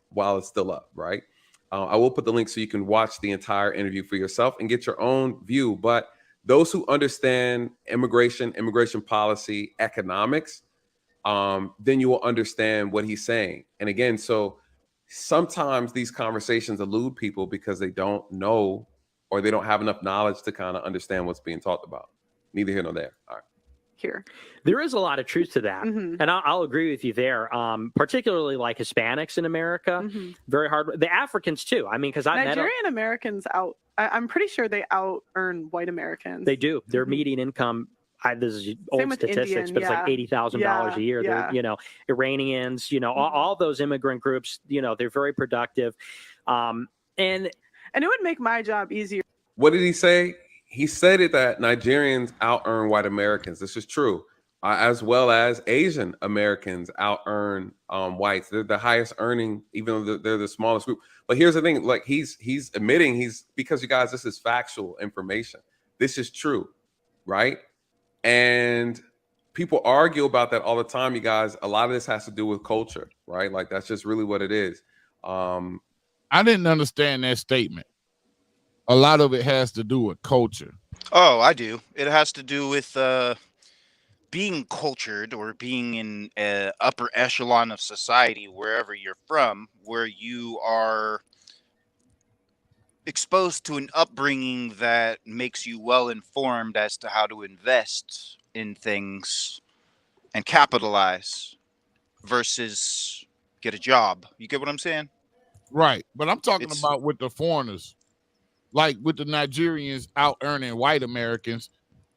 while it's still up, right? I will put the link so you can watch the entire interview for yourself and get your own view. But those who understand immigration policy, economics, then you will understand what he's saying. And again, so sometimes these conversations elude people because they don't know or they don't have enough knowledge to kind of understand what's being talked about. Neither here nor there. All right. Here. There is a lot of truth to that. Mm-hmm. And I'll agree with you there. Particularly like Hispanics in America, Mm-hmm. very hard. The Africans too. I mean, because Nigerian Americans I'm pretty sure they out earn white Americans. They do. Their median income this is old with statistics, Indian, but it's like $80,000 a year. Yeah. They're, Iranians, all those immigrant groups, they're very productive. And it would make my job easier. What did he say? He said it that Nigerians out-earn white Americans. This is true. As well as Asian Americans out-earn whites. They're the highest earning, even though they're the smallest group. But here's the thing, like he's admitting because you guys, this is factual information. This is true, right? And people argue about that all the time, you guys. A lot of this has to do with culture, right? Like that's just really what it is. I didn't understand that statement. A lot of it has to do with culture. Oh, I do. It has to do with being cultured or being in an upper echelon of society, wherever you're from, where you are exposed to an upbringing that makes you well informed as to how to invest in things and capitalize versus get a job. You get what I'm saying? Right. But I'm talking about with the foreigners, like with the Nigerians out earning white Americans.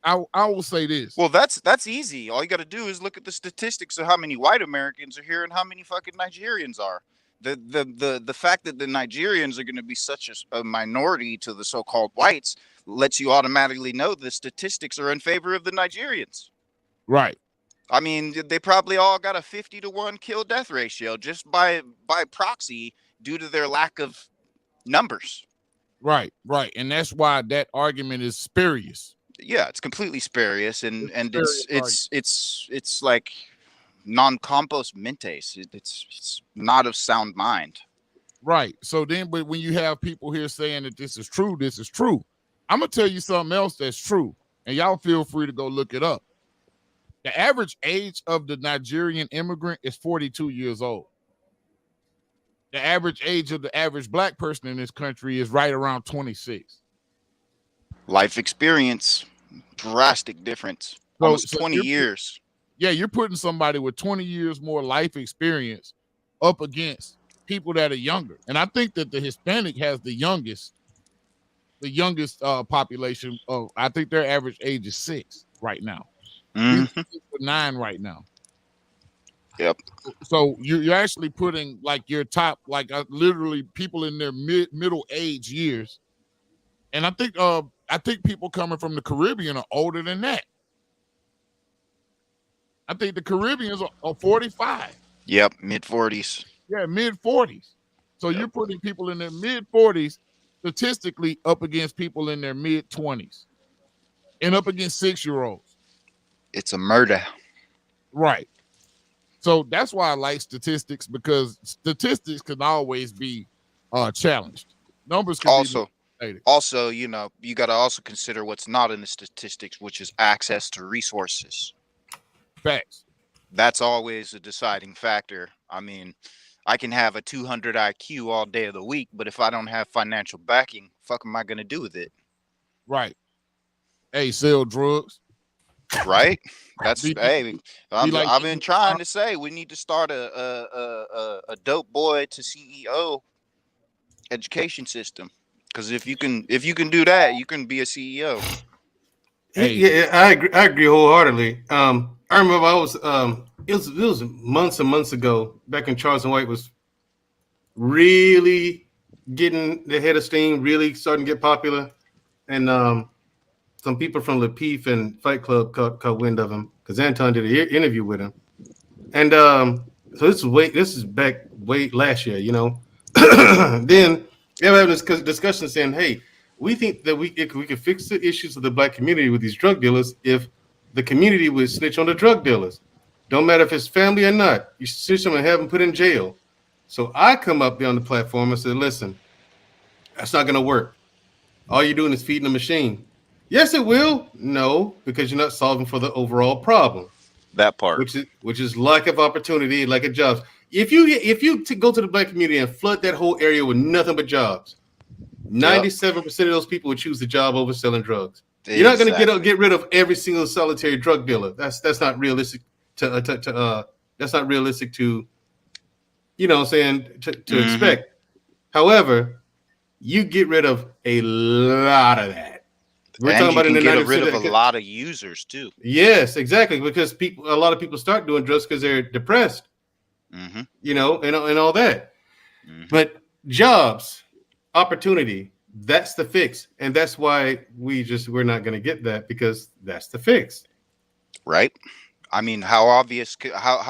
I will say this. Well, that's easy. All you got to do is look at the statistics of how many white Americans are here and how many fucking Nigerians are. The fact that the Nigerians are going to be such a minority to the so-called whites lets you automatically know the statistics are in favor of the Nigerians. Right. I mean, they probably all got a 50-to-1 kill-death ratio just by proxy due to their lack of numbers. Right. And that's why that argument is spurious. Yeah, it's completely spurious, and it's like non-compos mentis. It's not of sound mind. Right. So then, but when you have people here saying that this is true, I'm gonna tell you something else that's true, and y'all feel free to go look it up. The average age of the Nigerian immigrant is 42 years old. The average age of the average black person in this country is right around 26. Life experience, drastic difference. Almost 20 years. Yeah, you're putting somebody with 20 years more life experience up against people that are younger. And I think that the Hispanic has the youngest population of, I think their average age is 6 right now. 9 right now. Yep. So you're actually putting like your top, like literally people in their middle age years. And I think people coming from the Caribbean are older than that. I think the Caribbeans are 45. Yep, mid-40s. Yeah, mid-40s. So you're putting people in their mid-40s statistically up against people in their mid-20s and up against 6-year-olds. It's a murder. Right. So that's why I like statistics, because statistics can always be challenged. Numbers can also, you got to also consider what's not in the statistics, which is access to resources. Facts. That's always a deciding factor. I mean, I can have a 200 IQ all day of the week, but if I don't have financial backing, fuck am I going to do with it? Right. Hey, sell drugs. Right. That's I've been trying to say we need to start a dope boy to CEO education system, because if you can do that, you can be a CEO. Hey. Yeah, I agree wholeheartedly. I remember it was months and months ago, back when Charles and White was really getting the head of steam, really starting to get popular, and some people from Lapeef and Fight Club caught wind of him because Anton did an interview with him, and so this is back way last year, Then they were having this discussion saying, "Hey, we think that we could fix the issues of the black community with these drug dealers if the community would snitch on the drug dealers. Don't matter if it's family or not. You snitch them and have them put in jail." So I come up there on the platform and said, "Listen, that's not going to work. All you're doing is feeding the machine." Yes, it will. No, because you're not solving for the overall problem. That part, which is lack of opportunity, lack of jobs. If you go to the black community and flood that whole area with nothing but jobs, 97% of those people would choose the job over selling drugs. Exactly. You're not going to get rid of every single solitary drug dealer. That's not realistic that's not realistic to expect. However, you get rid of a lot of that. We're And talking you about in can the get 90s. rid of a lot of users too. Yes, exactly. Because a lot of people start doing drugs because they're depressed, you know, and all that. But jobs, opportunity, that's the fix. And that's why we're not going to get that, because that's the fix. Right? I mean, how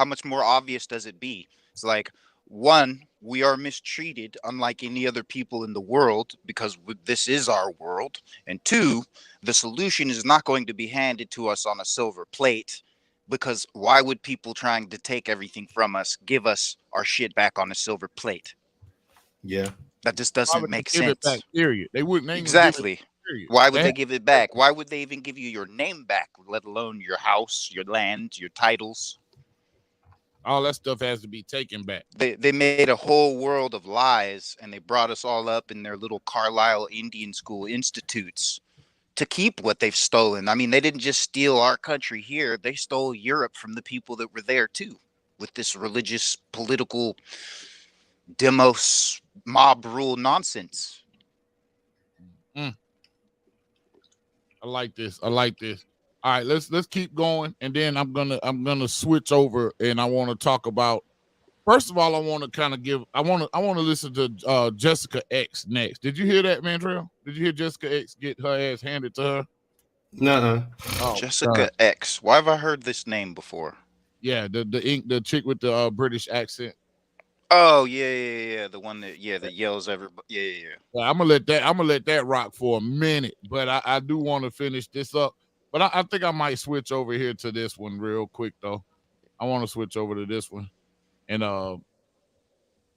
much more obvious does it be? It's like, one, we are mistreated unlike any other people in the world because this is our world. And two, the solution is not going to be handed to us on a silver plate, because why would people trying to take everything from us give us our shit back on a silver plate? Yeah. That just Why doesn't would make they give it sense. back, period? They wouldn't Exactly. period. Why would they give it back? Why would they even give you your name back, let alone your house, your land, your titles? All that stuff has to be taken back. They made a whole world of lies, and they brought us all up in their little Carlisle Indian School institutes to keep what they've stolen. I mean, they didn't just steal our country here. They stole Europe from the people that were there too, with this religious, political, demos, mob rule nonsense. I like this. I like this. All right, let's keep going, and then I'm gonna switch over, and I want to talk about. First of all, I want to kind of give. I want to listen to Jessica X next. Did you hear that, Mandrell? Did you hear Jessica X get her ass handed to her? Nuh-uh. Oh, Jessica X. Why have I heard this name before? Yeah, the chick with the British accent. Oh yeah. The one that yells everybody. Yeah. I'm gonna let that rock for a minute, but I do want to finish this up. But I think I might switch over here to this one real quick though. I want to switch over to this one and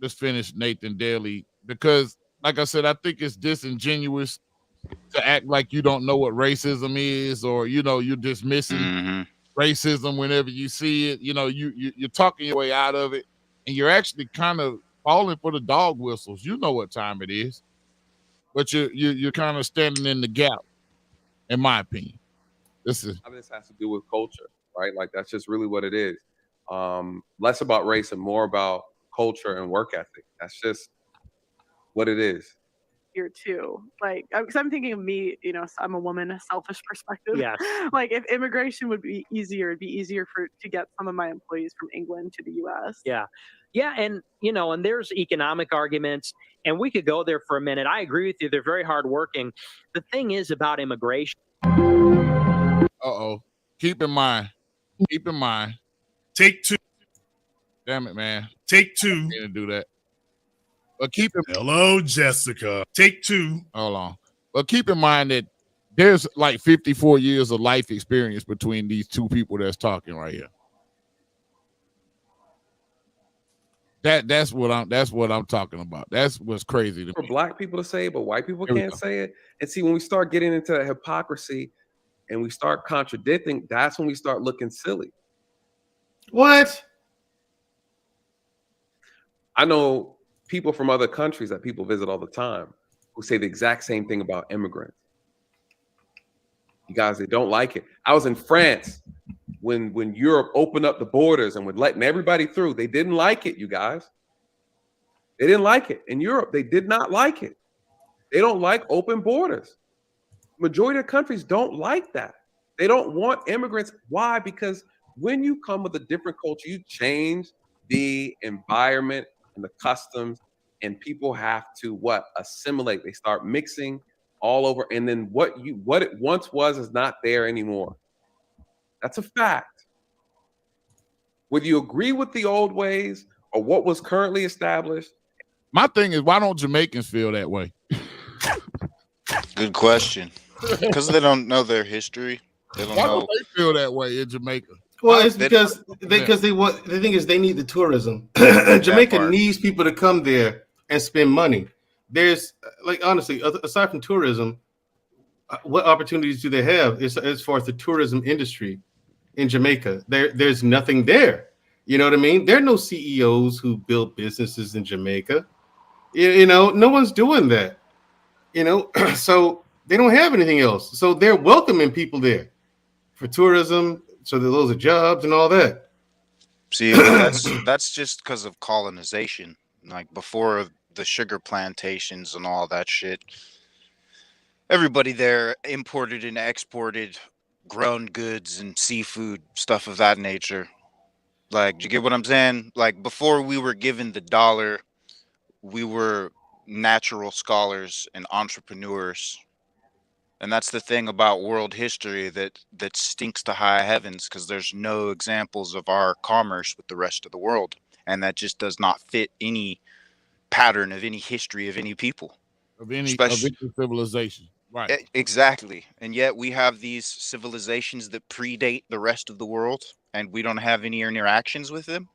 just finish Nathan Daly, because, like I said, I think it's disingenuous to act like you don't know what racism is, or you're dismissing racism whenever you see it. You're talking your way out of it, and you're actually kind of falling for the dog whistles. You know what time it is, but you're kind of standing in the gap, in my opinion. This has to do with culture, right? Like, that's just really what it is. Less about race and more about culture and work ethic. That's just what it is. Here too, like, because I'm thinking of me, I'm a woman, a selfish perspective. Yeah. Like, if immigration would be easier, it'd be easier to get some of my employees from England to the U.S. Yeah, and and there's economic arguments, and we could go there for a minute. I agree with you; they're very hardworking. The thing is about immigration. Keep in mind. Take two. Damn it, man. Take two. I'm gonna do that. But keep in Hello, Jessica. Take two. Hold on. But keep in mind that there's like 54 years of life experience between these two people that's talking right here. That's what I'm talking about. That's what's crazy to For me. Black people to say it, but white people can't say it. And see, when we start getting into that hypocrisy and we start contradicting, that's when we start looking silly. What? I know people from other countries that people visit all the time who say the exact same thing about immigrants. You guys, they don't like it. I was in France when Europe opened up the borders and was letting everybody through. They didn't like it, you guys. They didn't like it. In Europe, they did not like it. They don't like open borders. Majority of countries don't like that. They don't want immigrants. Why? Because when you come with a different culture, you change the environment and the customs, and people have to assimilate. They start mixing all over, and then what it once was is not there anymore. That's a fact. Whether you agree with the old ways or what was currently established. My thing is, why don't Jamaicans feel that way? Good question. Because they don't know their history. They don't Why know. don't they feel that way in Jamaica? Well, it's because they want. The thing is, they need the tourism. Jamaica needs people to come there and spend money. There's, like, honestly, aside from tourism, what opportunities do they have as far as the tourism industry in Jamaica? There's nothing there. You know what I mean? There are no CEOs who build businesses in Jamaica. No one's doing that. So they don't have anything else. So they're welcoming people there for tourism. So those are jobs and all that. See, that's just because of colonization. Like, before the sugar plantations and all that shit, everybody there imported and exported grown goods and seafood, stuff of that nature. Like, do you get what I'm saying? Like, before we were given the dollar, we were natural scholars and entrepreneurs. And that's the thing about world history that stinks to high heavens, because there's no examples of our commerce with the rest of the world. And that just does not fit any pattern of any history of any people. Of any civilization. Right. Exactly. And yet we have these civilizations that predate the rest of the world, and we don't have any interactions with them.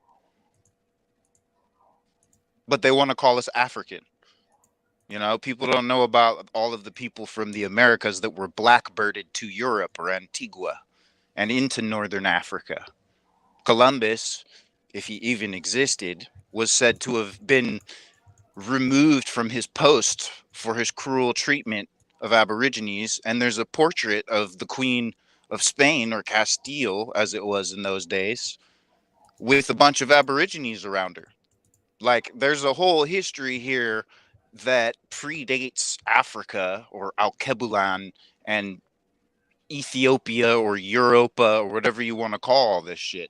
But they want to call us African. You know, people don't know about all of the people from the Americas that were blackbirded to Europe or Antigua and into Northern Africa. Columbus, if he even existed, was said to have been removed from his post for his cruel treatment of Aborigines. And there's a portrait of the Queen of Spain, or Castile as it was in those days, with a bunch of Aborigines around her. Like, there's a whole history here that predates Africa or Alkebulan and Ethiopia or Europa or whatever you want to call all this shit.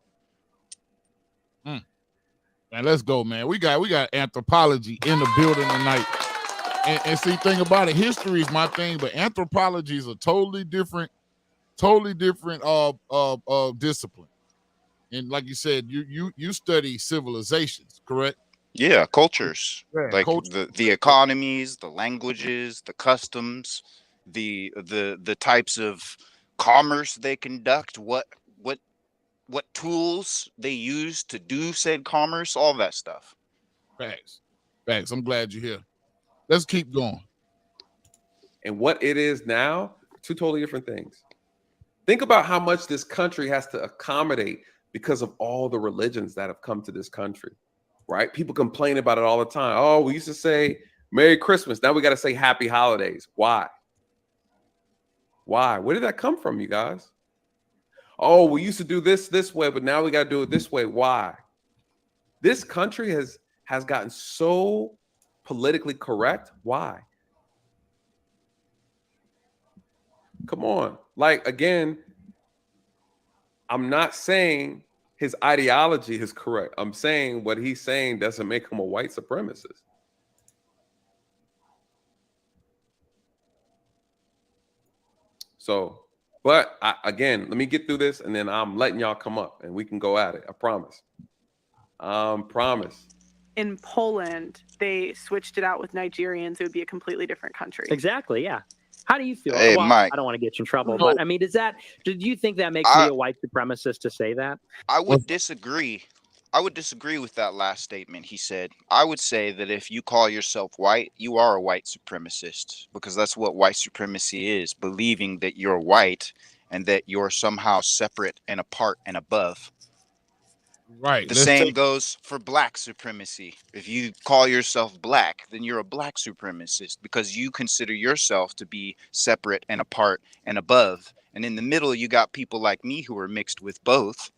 Man, let's go, man. We got anthropology in the building tonight. And see, thing about it, history is my thing, but anthropology is a totally different discipline. And like you said, you study civilizations, correct? Yeah, cultures. Yeah, like the economies, the languages, the customs, the types of commerce they conduct, what tools they use to do said commerce, all that stuff. Facts. I'm glad you're here. Let's keep going. And what it is now, two totally different things. Think about how much this country has to accommodate because of all the religions that have come to this country, right? People complain about it all the time. Oh, we used to say Merry Christmas. Now we got to say Happy Holidays. Why? Where did that come from, you guys? Oh, we used to do this way, but now we got to do it this way. Why? This country has gotten so politically correct. Why? Come on. Like, again, I'm not saying his ideology is correct. I'm saying what he's saying doesn't make him a white supremacist. So, but again, let me get through this and then I'm letting y'all come up and we can go at it. I promise. Promise. In Poland, they switched it out with Nigerians. It would be a completely different country. Exactly. Yeah. How do you feel? Hey, well, Mike. I don't want to get you in trouble, but I mean, do you think that makes me a white supremacist to say that? I would disagree. I would disagree with that last statement he said. I would say that if you call yourself white, you are a white supremacist, because that's what white supremacy is, believing that you're white and that you're somehow separate and apart and above. Right. The same goes for black supremacy. If you call yourself black, then you're a black supremacist because you consider yourself to be separate and apart and above. And in the middle, you got people like me who are mixed with both,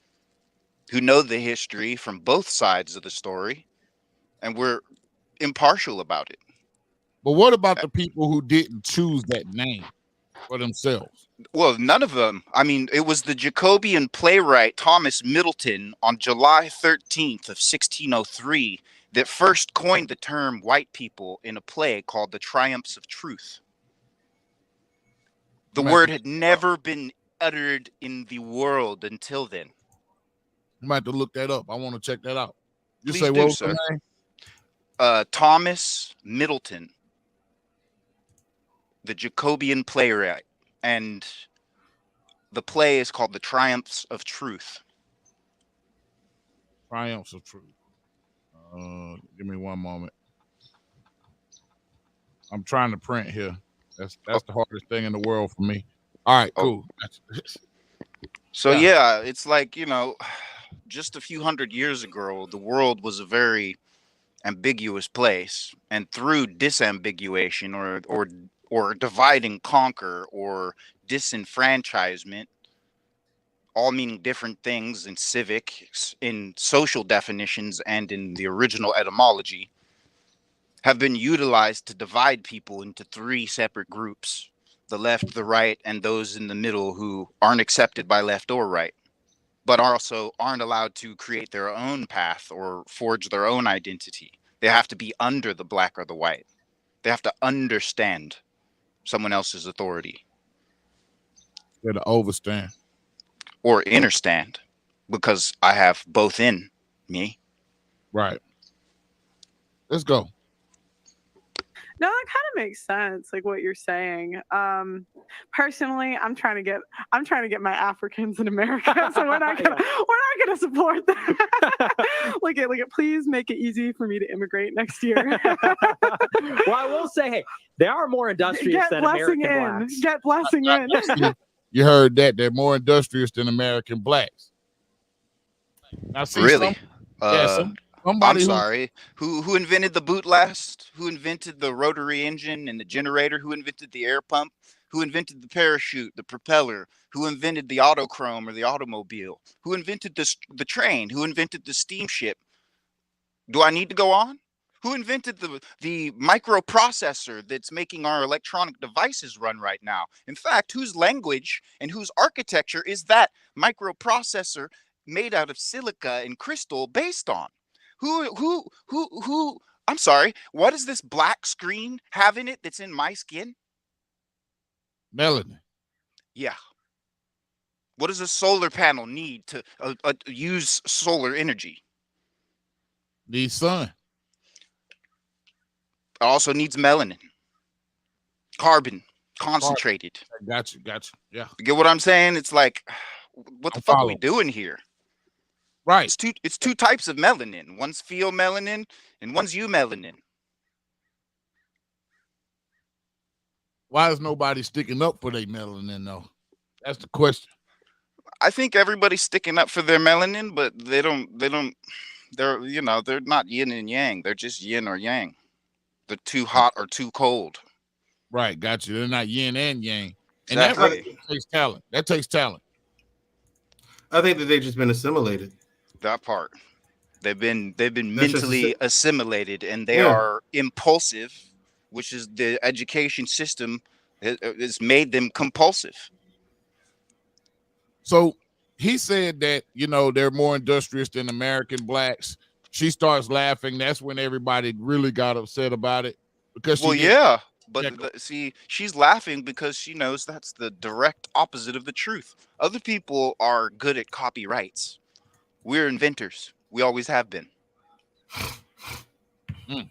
who know the history from both sides of the story, and we're impartial about it. But what about the people who didn't choose that name for themselves? Well, none of them. I mean, it was the Jacobean playwright Thomas Middleton on July 13th of 1603 that first coined the term white people in a play called The Triumphs of Truth. The word had never been uttered in the world until then. I might have to look that up. I want to check that out. You Please say do, what was sir. the name? Thomas Middleton, the Jacobean playwright, and the play is called The Triumphs of Truth. Triumphs of Truth. Give me one moment. I'm trying to print here. That's the hardest thing in the world for me. All right, cool. So yeah, it's like, you know, just a few hundred years ago, the world was a very ambiguous place, and through disambiguation or divide and conquer or disenfranchisement, all meaning different things in civics, in social definitions, and in the original etymology, have been utilized to divide people into three separate groups. the left, the right, and those in the middle who aren't accepted by left or right, but also aren't allowed to create their own path or forge their own identity. They have to be under the black or the white. They have to understand someone else's authority. They're to overstand. Or understand, because I have both in me. Right. Let's go. No, that kind of makes sense, like what you're saying. Personally, I'm trying to get my Africans in America, so we're not gonna support them. Look at, please make it easy for me to immigrate next year. Well, I will say, hey, they are more industrious than American blacks. Get blessing in. You heard that? They're more industrious than American blacks. Now, see, Really? Somebody I'm sorry. Who invented the boot last? Who invented the rotary engine and the generator? Who invented the air pump? Who invented the parachute, the propeller? Who invented the autochrome or the automobile? Who invented the train? Who invented the steamship? Do I need to go on? Who invented the microprocessor that's making our electronic devices run right now? In fact, whose language and whose architecture is that microprocessor made out of silica and crystal based on? Who, I'm sorry, what does this black screen have in it that's in my skin? Melanin. Yeah. What does a solar panel need to use solar energy? Needs sun. It also needs melanin. Carbon, concentrated. Gotcha. Yeah. You get what I'm saying? It's like, what the fuck are we doing here? Right. It's two types of melanin. One's pheomelanin and one's eumelanin. Why is nobody sticking up for their melanin though? That's the question. I think everybody's sticking up for their melanin, but they're not yin and yang. They're just yin or yang. They're too hot or too cold. Right, got you. They're not yin and yang. And Exactly. that takes talent. That takes talent. I think that they've just been assimilated. That part. They've been That's mentally assimilated, and they are impulsive, which is the education system has made them compulsive. So he said that, they're more industrious than American blacks. She starts laughing. That's when everybody really got upset about it. Because see, she's laughing because she knows that's the direct opposite of the truth. Other people are good at copyrights. We're inventors. We always have been. I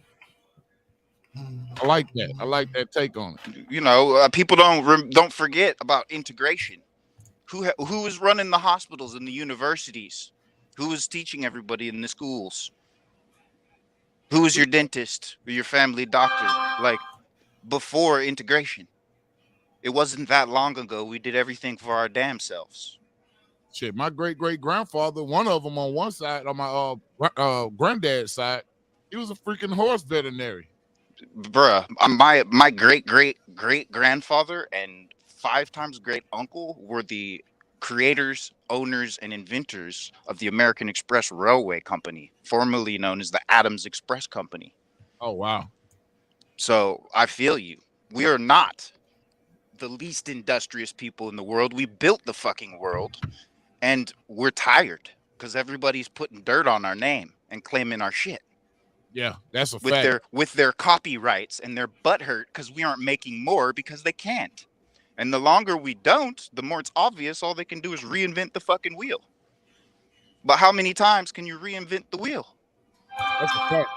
like that. I like that take on it. People don't forget about integration. Who is running the hospitals and the universities? Who is teaching everybody in the schools? Who is your dentist or your family doctor? Like, before integration, it wasn't that long ago. We did everything for our damn selves. Shit, my great-great-grandfather, one of them on one side, on my granddad's side, he was a freaking horse veterinary. Bruh, my great-great-great-grandfather and 5 times great uncle were the creators, owners, and inventors of the American Express Railway Company, formerly known as the Adams Express Company. Oh, wow. So I feel you. We are not the least industrious people in the world. We built the fucking world, and we're tired because everybody's putting dirt on our name and claiming our shit. Yeah, that's a fact. With their copyrights, and they're butthurt because we aren't making more because they can't. And the longer we don't, the more it's obvious all they can do is reinvent the fucking wheel. But how many times can you reinvent the wheel? That's a fact.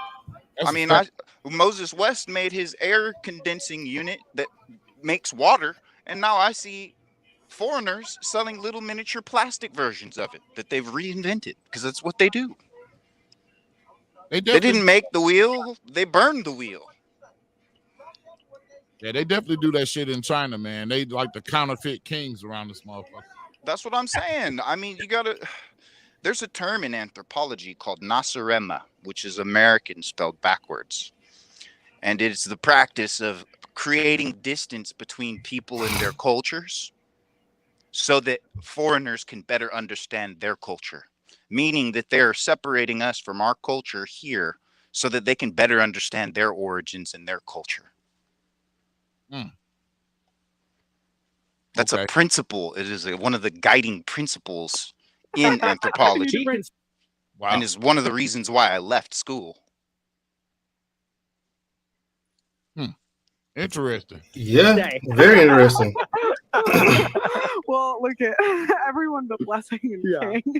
Moses West made his air condensing unit that makes water, and now I see foreigners selling little miniature plastic versions of it that they've reinvented because that's what they do. They didn't make the wheel, they burned the wheel. Yeah, they definitely do that shit in China, man. They like the counterfeit kings around this motherfucker. That's what I'm saying. I mean, there's a term in anthropology called Nasarema, which is American spelled backwards. And it's the practice of creating distance between people and their cultures so that foreigners can better understand their culture. Meaning that they're separating us from our culture here so that they can better understand their origins and their culture. That's Okay. a principle. It is one of the guiding principles in anthropology, Wow. and is one of the reasons why I left school. Interesting. Yeah, very interesting. Well, look at everyone but Blessing and Yeah. King.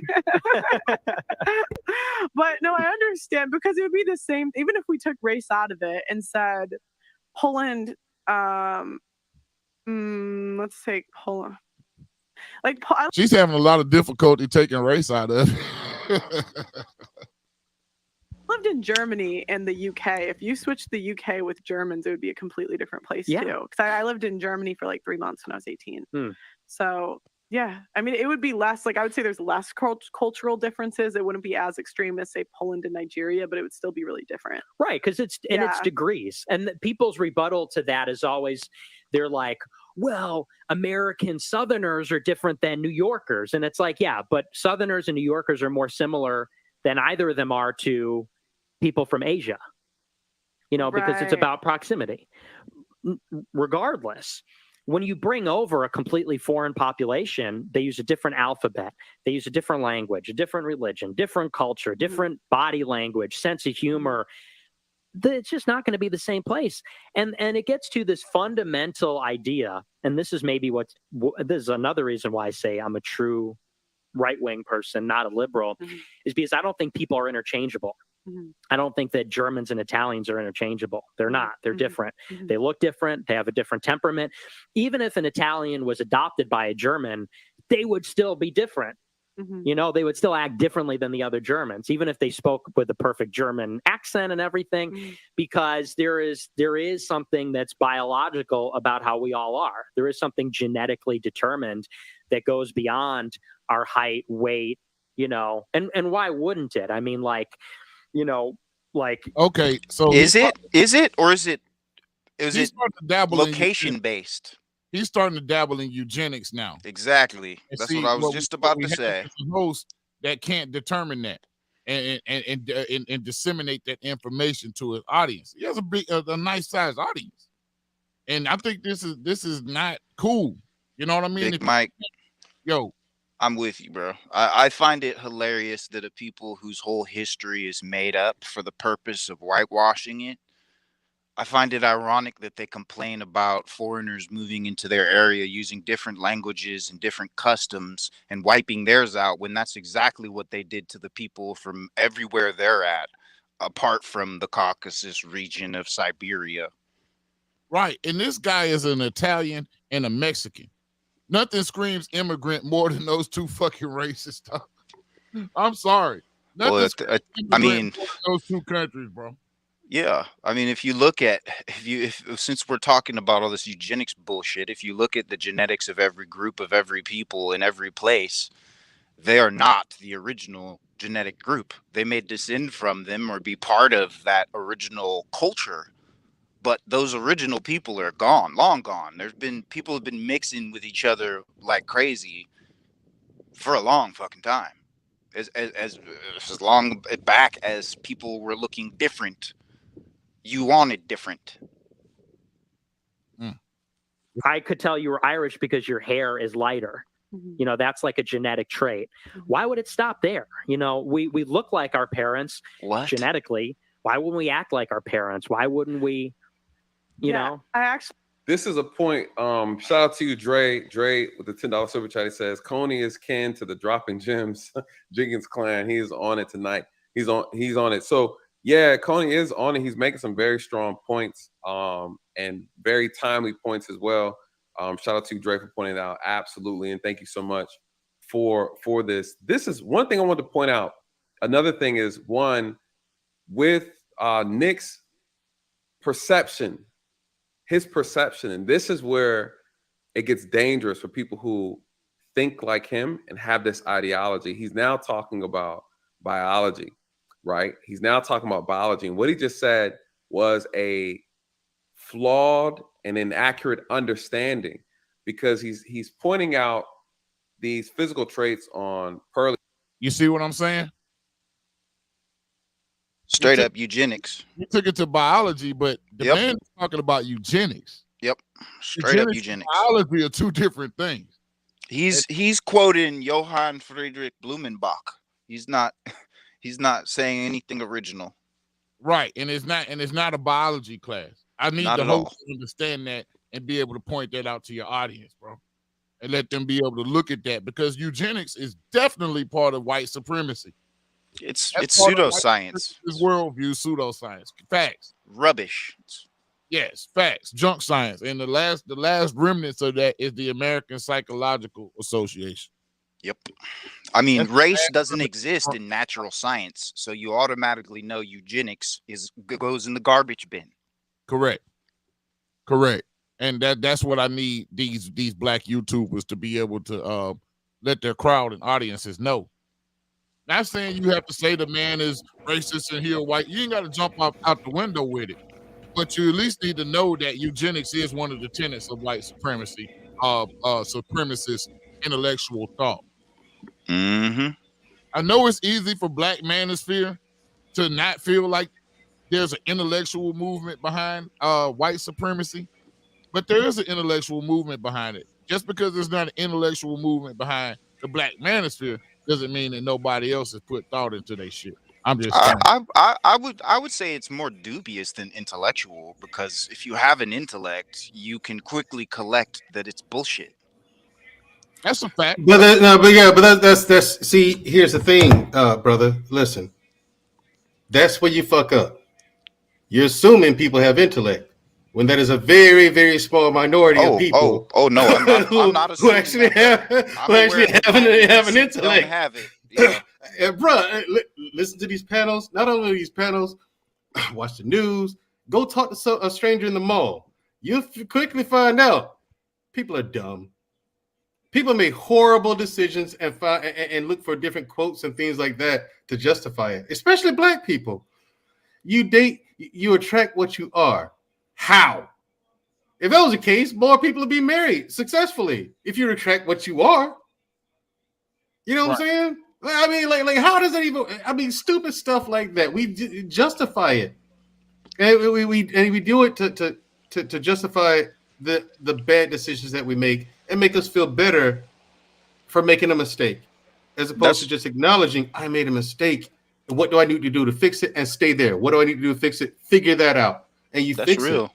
But no, I understand, because it would be the same, even if we took race out of it and said Poland, let's take Poland. Like, I She's having a lot of difficulty taking race out of it. lived in Germany and the UK. If you switched the UK with Germans, it would be a completely different place Yeah. too. Because I lived in Germany for like 3 months when I was 18. Hmm. So yeah, I mean, it would be less, like, I would say there's less cultural differences. It wouldn't be as extreme as, say, Poland and Nigeria, but it would still be really different. Right, because it's degrees. And people's rebuttal to that is always, they're like, well, American Southerners are different than New Yorkers. And it's like, yeah, but Southerners and New Yorkers are more similar than either of them are to people from Asia, because it's Right. about proximity. Regardless, when you bring over a completely foreign population, they use a different alphabet, they use a different language, a different religion, different culture, different body language, sense of humor. It's just not going to be the same place. And it gets to this fundamental idea, and this is maybe this is another reason why I say I'm a true right-wing person, not a liberal, is because I don't think people are interchangeable. I don't think that Germans and Italians are interchangeable. They're not. They're different. They look different. They have a different temperament. Even if an Italian was adopted by a German, they would still be different. They would still act differently than the other Germans, even if they spoke with the perfect German accent and everything, because there is something that's biological about how we all are. There is something genetically determined that goes beyond our height, weight, and why wouldn't it? I mean, okay, so is it location in, based? He's starting to dabble in eugenics now. Exactly. And That's see, what I was just about to say. is a host that can't determine that and disseminate that information to his audience. He has a nice sized audience, and I think this is not cool. You know what I mean? Big Mike, I'm with you, bro. I find it hilarious that a people whose whole history is made up for the purpose of whitewashing it, I find it ironic that they complain about foreigners moving into their area using different languages and different customs and wiping theirs out, when that's exactly what they did to the people from everywhere they're at, apart from the Caucasus region of Siberia. Right. And this guy is an Italian and a Mexican. Nothing screams immigrant more than those two fucking racist stuff. I'm sorry. Well, I mean, those two countries, bro. Yeah, I mean, if you look at since we're talking about all this eugenics bullshit, if you look at the genetics of every group of every people in every place, they are not the original genetic group. They may descend from them or be part of that original culture, but those original people are gone, long gone. People have been mixing with each other like crazy for a long fucking time, as long back as people were looking different. You wanted different. I could tell you were Irish because your hair is lighter. That's like a genetic trait. Why would it stop there? We look like our parents genetically. Why wouldn't we act like our parents? Why wouldn't we, know? This is a point. Shout out to you, Dre with the $10 super chat. He says Coney is kin to the Dropping Gems Jenkins clan. He is on it tonight. He's on it. So yeah, Coney is on it. He's making some very strong points, and very timely points as well. Shout out to Dre for pointing it out. Absolutely, and thank you so much for this. This is one thing I want to point out. Another thing is with Nick's perception, his perception, and this is where it gets dangerous for people who think like him and have this ideology. He's now talking about biology. Right? He's now talking about biology. And what he just said was a flawed and inaccurate understanding, because he's pointing out these physical traits on Pearly. You see what I'm saying? Straight up eugenics. You took it to biology, but the man is talking about eugenics. Yep, straight up And eugenics. biology are two different things. He's quoting Johann Friedrich Blumenbach. He's not saying anything original. Right, and it's not a biology class. I need Not the at host all. to understand that and be able to point that out to your audience, bro, and let them be able to look at that, because eugenics is definitely part of white supremacy. It's That's part of white pseudoscience. supremacist worldview, pseudoscience, facts, Rubbish. yes, facts, junk science, and the last remnants of that is the American Psychological Association. Yep. I mean, That's race doesn't exist in natural science, so you automatically know eugenics goes in the garbage bin. Correct. And that's what I need these black YouTubers to be able to let their crowd and audiences know. Not saying you have to say the man is racist and he a white. You ain't got to jump out the window with it, but you at least need to know that eugenics is one of the tenets of white supremacy, supremacist intellectual thought. Mm-hmm. I know it's easy for Black Manosphere to not feel like there's an intellectual movement behind white supremacy, but there is an intellectual movement behind it. Just because there's not an intellectual movement behind the Black Manosphere doesn't mean that nobody else has put thought into their shit. I'm just saying. I would say it's more dubious than intellectual, because if you have an intellect, you can quickly collect that it's bullshit. That's a fact. But that's see, here's the thing, brother. Listen, that's where you fuck up. You're assuming people have intellect when that is a very, very small minority of people. Oh no, I'm not assuming who actually have an intellect. Don't have it. Yeah. Bro, listen to these panels. Not only these panels, watch the news. Go talk to a stranger in the mall. You'll quickly find out people are dumb. People make horrible decisions and look for different quotes and things like that to justify it, especially black people. You attract what you are. How? If that was the case, more people would be married successfully if you attract what you are. You know what I'm saying? I mean, like, how does that even? I mean, stupid stuff like that. We justify it, and we do it to justify the bad decisions that we make and make us feel better for making a mistake, as opposed to just acknowledging I made a mistake. And what do I need to do to fix it and stay there? What do I need to do to fix it? Figure that out, and you fix it.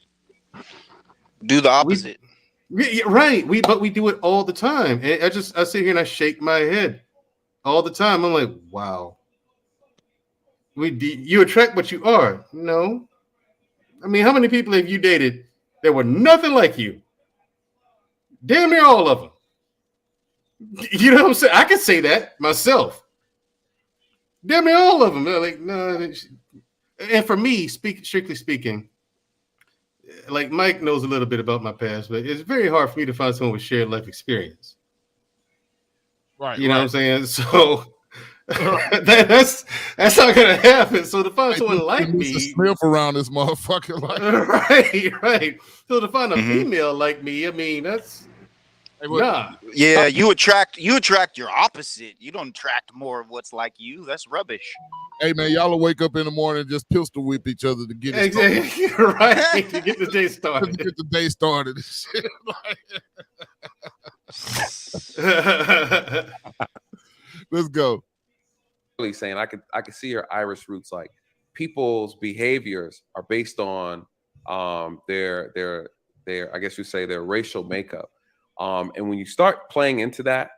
Do the opposite. Right. But we do it all the time. And I sit here and I shake my head all the time. I'm like, wow. You attract what you are. No. I mean, how many people have you dated that were nothing like you? Damn near all of them. You know what I'm saying? I can say that myself. Damn near all of them. They're like, no. And for me, strictly speaking, like Mike knows a little bit about my past, but it's very hard for me to find someone with shared life experience. Right. You know what I'm saying? So that's not gonna happen. So to find someone like me, sniff around this motherfucker, like right. So to find a female like me, I mean, that's nah. Yeah, you attract your opposite. You don't attract more of what's like you. That's rubbish. Hey man, y'all will wake up in the morning and just pistol whip each other to get it started. Right, to get the day started. To get the day started. Let's go. Really saying I could see your Irish roots. Like, people's behaviors are based on their I guess you say their racial makeup. And when you start playing into that,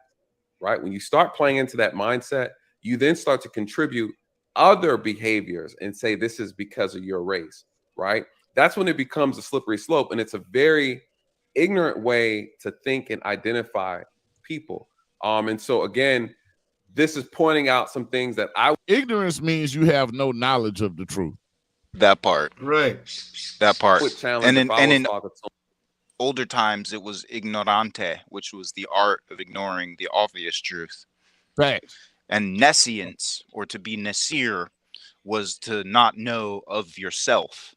right? When you start playing into that mindset, you then start to contribute other behaviors and say this is because of your race, right? That's when it becomes a slippery slope, and it's a very ignorant way to think and identify people. And so again, this is pointing out some things that ignorance means you have no knowledge of the truth. That part, right? That part, and in older times it was ignorante, which was the art of ignoring the obvious truth. Right. And nescience, or to be nescire, was to not know of yourself,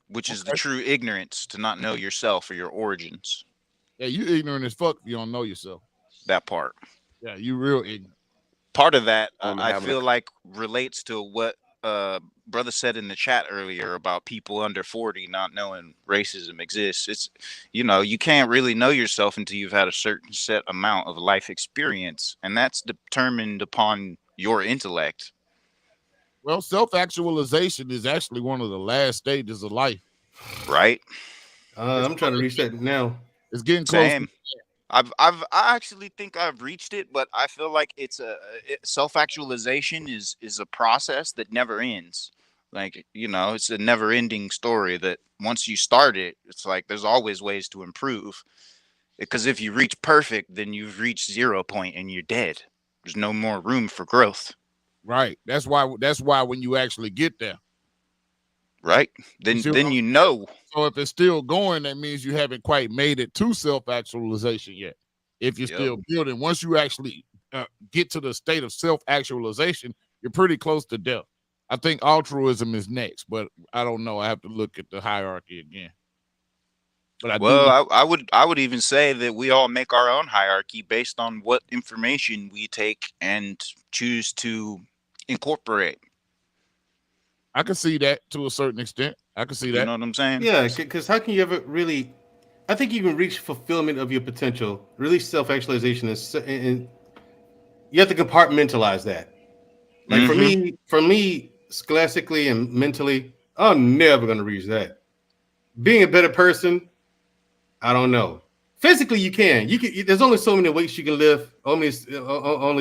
which is the true ignorance, to not know yourself or your origins. Yeah, you ignorant as fuck if you don't know yourself. That part. Yeah, you real ignorant. Part of that, I feel like, relates to what brother said in the chat earlier about people under 40 not knowing racism exists. It's, you can't really know yourself until you've had a certain set amount of life experience, and that's determined upon your intellect. Well, self-actualization is actually one of the last stages of life. Right. I'm trying to reach that now. It's getting close. Same. I actually think I've reached it, but I feel like self-actualization is a process that never ends. Like, it's a never-ending story that once you start it, it's like there's always ways to improve. Because if you reach perfect, then you've reached 0 point and you're dead. There's no more room for growth. Right. That's why when you actually get there. Right. Then you know. So if it's still going, that means you haven't quite made it to self-actualization yet. If you're still building, once you actually get to the state of self-actualization, you're pretty close to death. I think altruism is next, but I don't know. I have to look at the hierarchy again. But I would even say that we all make our own hierarchy based on what information we take and choose to incorporate. I can see that to a certain extent. I can see that. You know what I'm saying? Yeah, because how can you ever really? I think you can reach fulfillment of your potential, really self-actualization, and you have to compartmentalize that. Like for me, scholastically and mentally, I'm never going to reach that. Being a better person, I don't know. Physically, you can. There's only so many weights you can lift. Only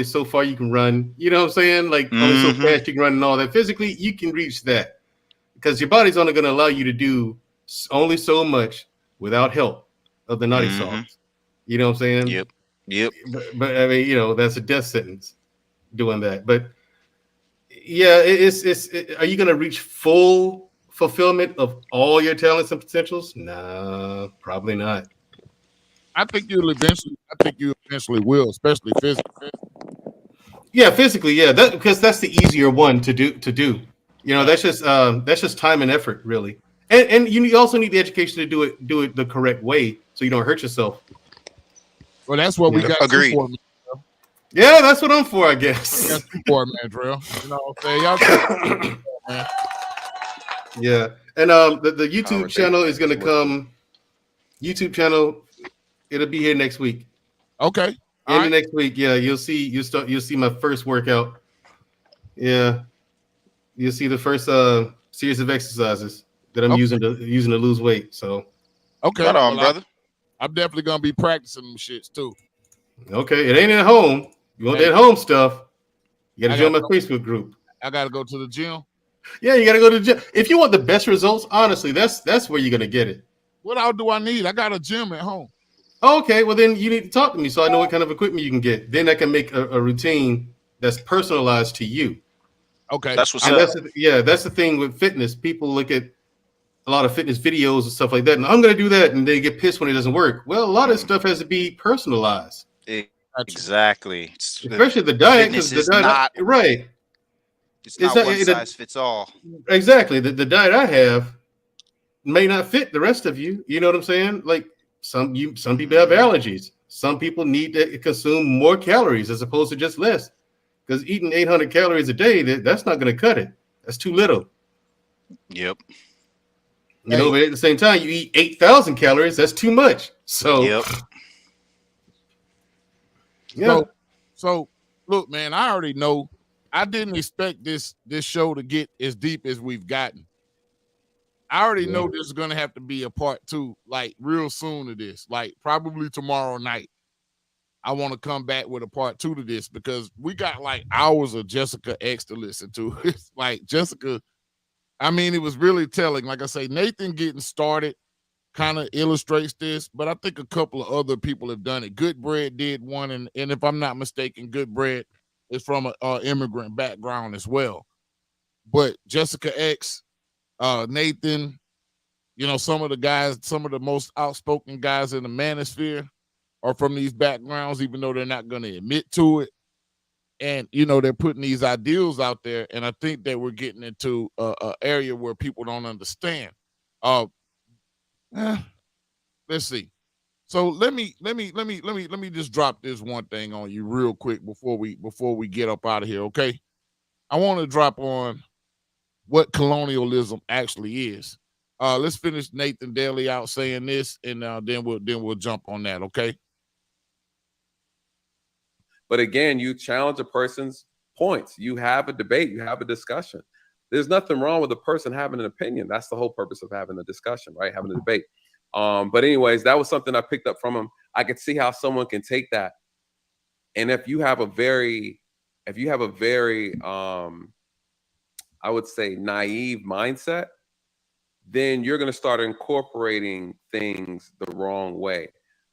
so far you can run. You know what I'm saying? Like only so fast you can run and all that. Physically, you can reach that because your body's only going to allow you to do only so much without help of the naughty sauce. You know what I'm saying? Yep. But I mean, that's a death sentence doing that. But yeah, are you going to reach full fulfillment of all your talents and potentials? Nah, probably not. I think you eventually will, especially physically. Yeah, physically, yeah. Because that's the easier one to do. That's just time and effort, really. And you also need the education to do it the correct way, so you don't hurt yourself. Well, that's what we got. Agreed. Yeah, that's what I'm for, I guess. That's for man, Drill. You know what I'm saying? Y'all man. Yeah, and the YouTube channel is going to come. YouTube channel. It'll be here next week. Okay. The next week, yeah, you'll see my first workout. Yeah, you'll see the first series of exercises that I'm using to lose weight. So, okay, right on, brother. I'm definitely gonna be practicing them shits too. Okay, it ain't at home. You want that home stuff? You got to join my Facebook group. I got to go to the gym. Yeah, you got to go to the gym. If you want the best results, honestly, that's where you're gonna get it. What all do I need? I got a gym at home. Okay, well then you need to talk to me so I know what kind of equipment you can get. Then I can make a routine that's personalized to you. Okay, that's what's up. That's the thing with fitness. People look at a lot of fitness videos and stuff like that, and I'm going to do that, and they get pissed when it doesn't work. Well, a lot of stuff has to be personalized. Exactly, especially the diet, because the diet, right? It's not one size fits all. Exactly, the diet I have may not fit the rest of you. You know what I'm saying? Like. Some people have allergies. Some people need to consume more calories as opposed to just less. Because eating 800 calories a day, that's not going to cut it. That's too little. Yep. But at the same time, you eat 8,000 calories. That's too much. So. Yep. Yeah. So look, man, I already know. I didn't expect this show to get as deep as we've gotten. I already know there's going to have to be a part 2, like real soon to this, like probably tomorrow night. I want to come back with a part 2 to this because we got like hours of Jessica X to listen to. It's like Jessica, I mean, it was really telling. Like I say, Nathan getting started kind of illustrates this, but I think a couple of other people have done it. Good Bread did one, and if I'm not mistaken, Good Bread is from an immigrant background as well. But Jessica X, Nathan, some of the most outspoken guys in the manosphere are from these backgrounds, even though they're not going to admit to it. And, they're putting these ideals out there. And I think that we're getting into an area where people don't understand. Let's see. So let me just drop this one thing on you real quick before we get up out of here. Okay. I want to drop on what colonialism actually is. Let's finish Nathan Daly out saying this, and then we'll jump on that. Okay. But again, you challenge a person's points. You have a debate. You have a discussion. There's nothing wrong with a person having an opinion. That's the whole purpose of having a discussion, right? Having a debate. But anyways, that was something I picked up from him. I could see how someone can take that, and if you have a very, I would say, naive mindset, then you're going to start incorporating things the wrong way.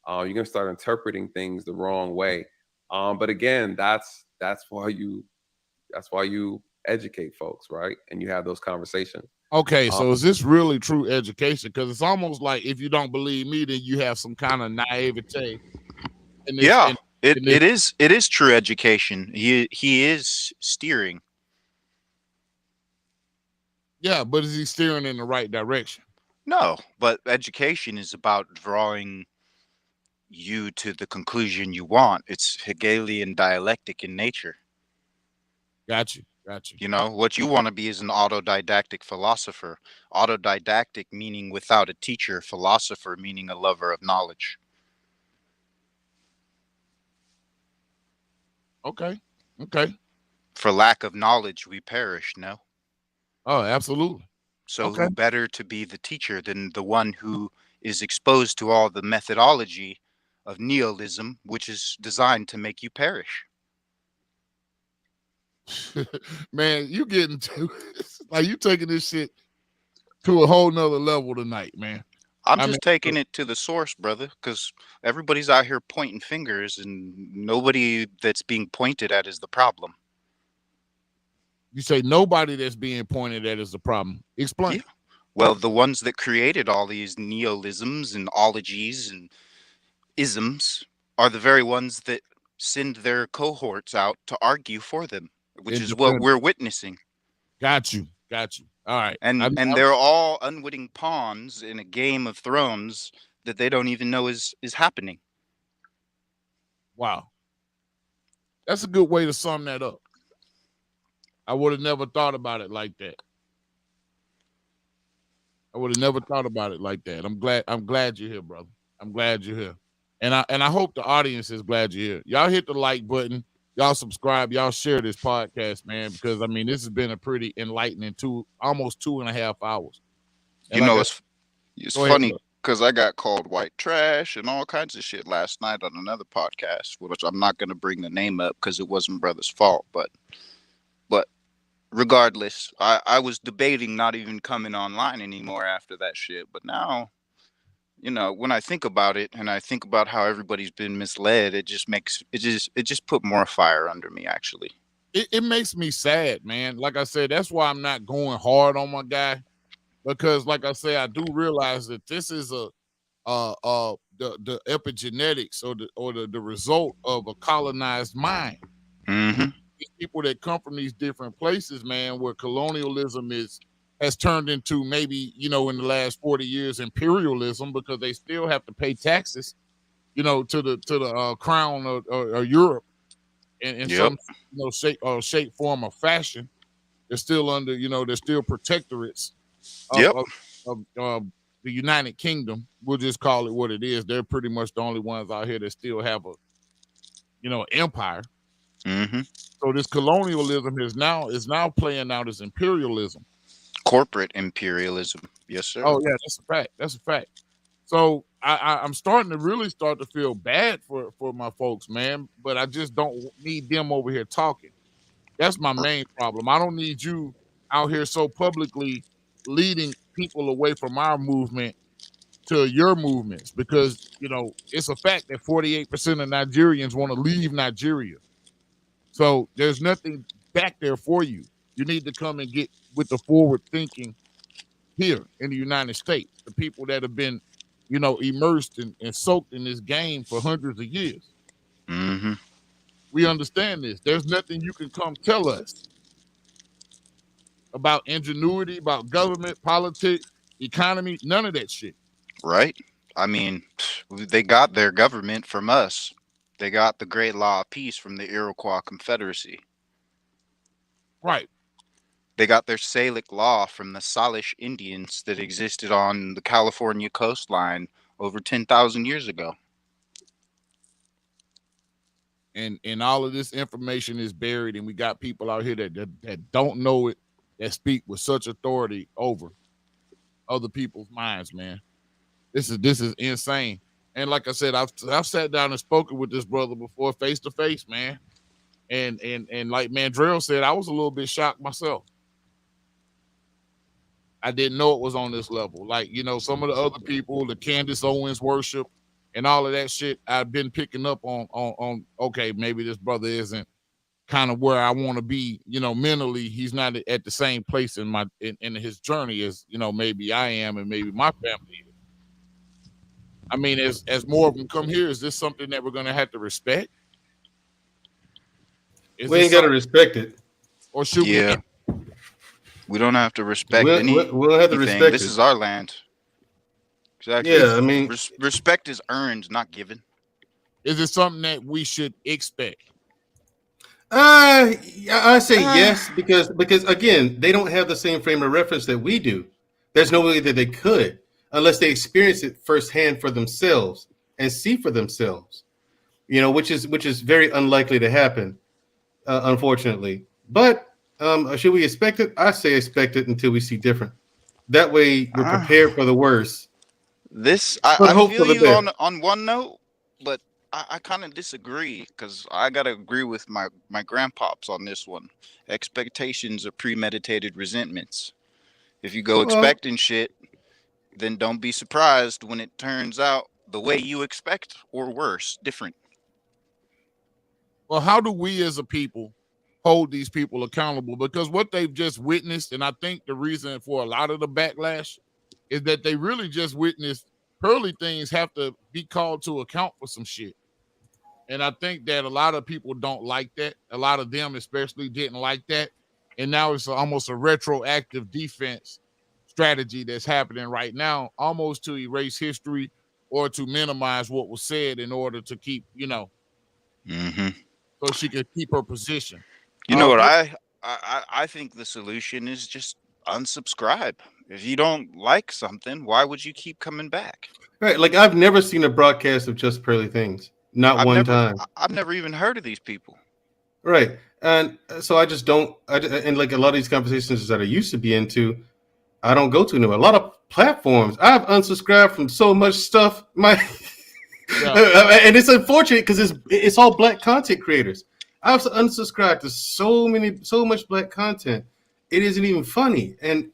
You're going to start interpreting things the wrong way. But again, that's why you educate folks, right? And you have those conversations. Okay, so is this really true education? Because it's almost like if you don't believe me, then you have some kind of naivete. It is true education. He is steering. Yeah, but is he steering in the right direction? No, but education is about drawing you to the conclusion you want. It's Hegelian dialectic in nature. Got you. You know, what you want to be is an autodidactic philosopher. Autodidactic meaning without a teacher, philosopher meaning a lover of knowledge. Okay. For lack of knowledge, we perish, no? Oh, absolutely. So who better to be the teacher than the one who is exposed to all the methodology of nihilism, which is designed to make you perish? Man, you getting to like you taking this shit to a whole nother level tonight, man. I'm just taking it to the source, brother, because everybody's out here pointing fingers and nobody that's being pointed at is the problem. You say nobody that's being pointed at is the problem. Explain. Yeah. Well, the ones that created all these neologisms and ologies and isms are the very ones that send their cohorts out to argue for them, which is what we're witnessing. Got you. All right. And they're all unwitting pawns in a game of thrones that they don't even know is happening. Wow. That's a good way to sum that up. I would have never thought about it like that. I'm glad you're here, brother. I'm glad you're here. And I hope the audience is glad you're here. Y'all hit the like button. Y'all subscribe. Y'all share this podcast, man, because, I mean, this has been a pretty enlightening almost 2.5 hours. And you know, it's funny because I got called white trash and all kinds of shit last night on another podcast, which I'm not going to bring the name up because it wasn't brother's fault. But regardless, I was debating not even coming online anymore after that shit. But now, you know, when I think about it and I think about how everybody's been misled, it just put more fire under me, actually. It makes me sad, man. Like I said, that's why I'm not going hard on my guy, because, like I say, I do realize that this is the epigenetics or the result of a colonized mind. Mm-hmm. These people that come from these different places, man, where colonialism has turned into, maybe, you know, in the last 40 years, imperialism, because they still have to pay taxes, you know, to the crown of Europe in some, you know, shape, form, or fashion. They're still under, you know, they're still protectorates of the United Kingdom. We'll just call it what it is. They're pretty much the only ones out here that still have a, you know, empire. Mm-hmm. So this colonialism is now playing out as imperialism. Corporate imperialism. Yes, sir. Oh, yeah, that's a fact. So I'm starting to really feel bad for my folks, man, but I just don't need them over here talking. That's my main problem. I don't need you out here so publicly leading people away from our movement to your movements, because, you know, it's a fact that 48% of Nigerians want to leave Nigeria. So there's nothing back there for you. You need to come and get with the forward thinking here in the United States, the people that have been, you know, immersed and soaked in this game for hundreds of years. Mm-hmm. We understand this. There's nothing you can come tell us about ingenuity, about government, politics, economy, none of that shit. Right? I mean, they got their government from us. They got the Great Law of Peace from the Iroquois Confederacy. Right. They got their Salic law from the Salish Indians that existed on the California coastline over 10,000 years ago. And all of this information is buried, and we got people out here that don't know it, that speak with such authority over other people's minds, man. This is insane. And like I said, I've sat down and spoken with this brother before, face to face, man. And like Mandrell said, I was a little bit shocked myself. I didn't know it was on this level. Like, you know, some of the other people, the Candace Owens worship and all of that shit, I've been picking up on okay, maybe this brother isn't kind of where I want to be, you know, mentally. He's not at the same place in his journey as, you know, maybe I am and maybe my family is. I mean, as more of them come here, is this something that we're gonna have to respect? We ain't gotta respect it. Or should we? We don't have to respect We'll have to respect This it. is our land. Exactly. Yeah, I mean, respect is earned, not given. Is it something that we should expect? I say yes, because again, they don't have the same frame of reference that we do. There's no way that they could, unless they experience it firsthand for themselves and see for themselves. You know, which is very unlikely to happen, unfortunately. But should we expect it? I say expect it until we see different. That way, we're prepared for the worst. I feel you on one note, but I kind of disagree, because I gotta agree with my grandpops on this one. Expectations are premeditated resentments. If you go expecting shit, then don't be surprised when it turns out the way you expect, or worse, different. Well, how do we as a people hold these people accountable? Because what they've just witnessed, and I think the reason for a lot of the backlash is that they really just witnessed Pearly Things have to be called to account for some shit. And I think that a lot of people don't like that. A lot of them especially didn't like that. And now it's almost a retroactive defense strategy that's happening right now, almost to erase history or to minimize what was said in order to keep, you know, so she could keep her position. You know what I think the solution is just unsubscribe. If you don't like something, why would you keep coming back? Right, like I've never seen a broadcast of just Pearly Things, not one time. I've never even heard of these people. Right, and so I just don't. And like a lot of these conversations that I used to be into, I don't go to anymore. A lot of platforms, I've unsubscribed from so much stuff. And it's unfortunate because it's all black content creators. I've unsubscribed to so much black content. It isn't even funny, and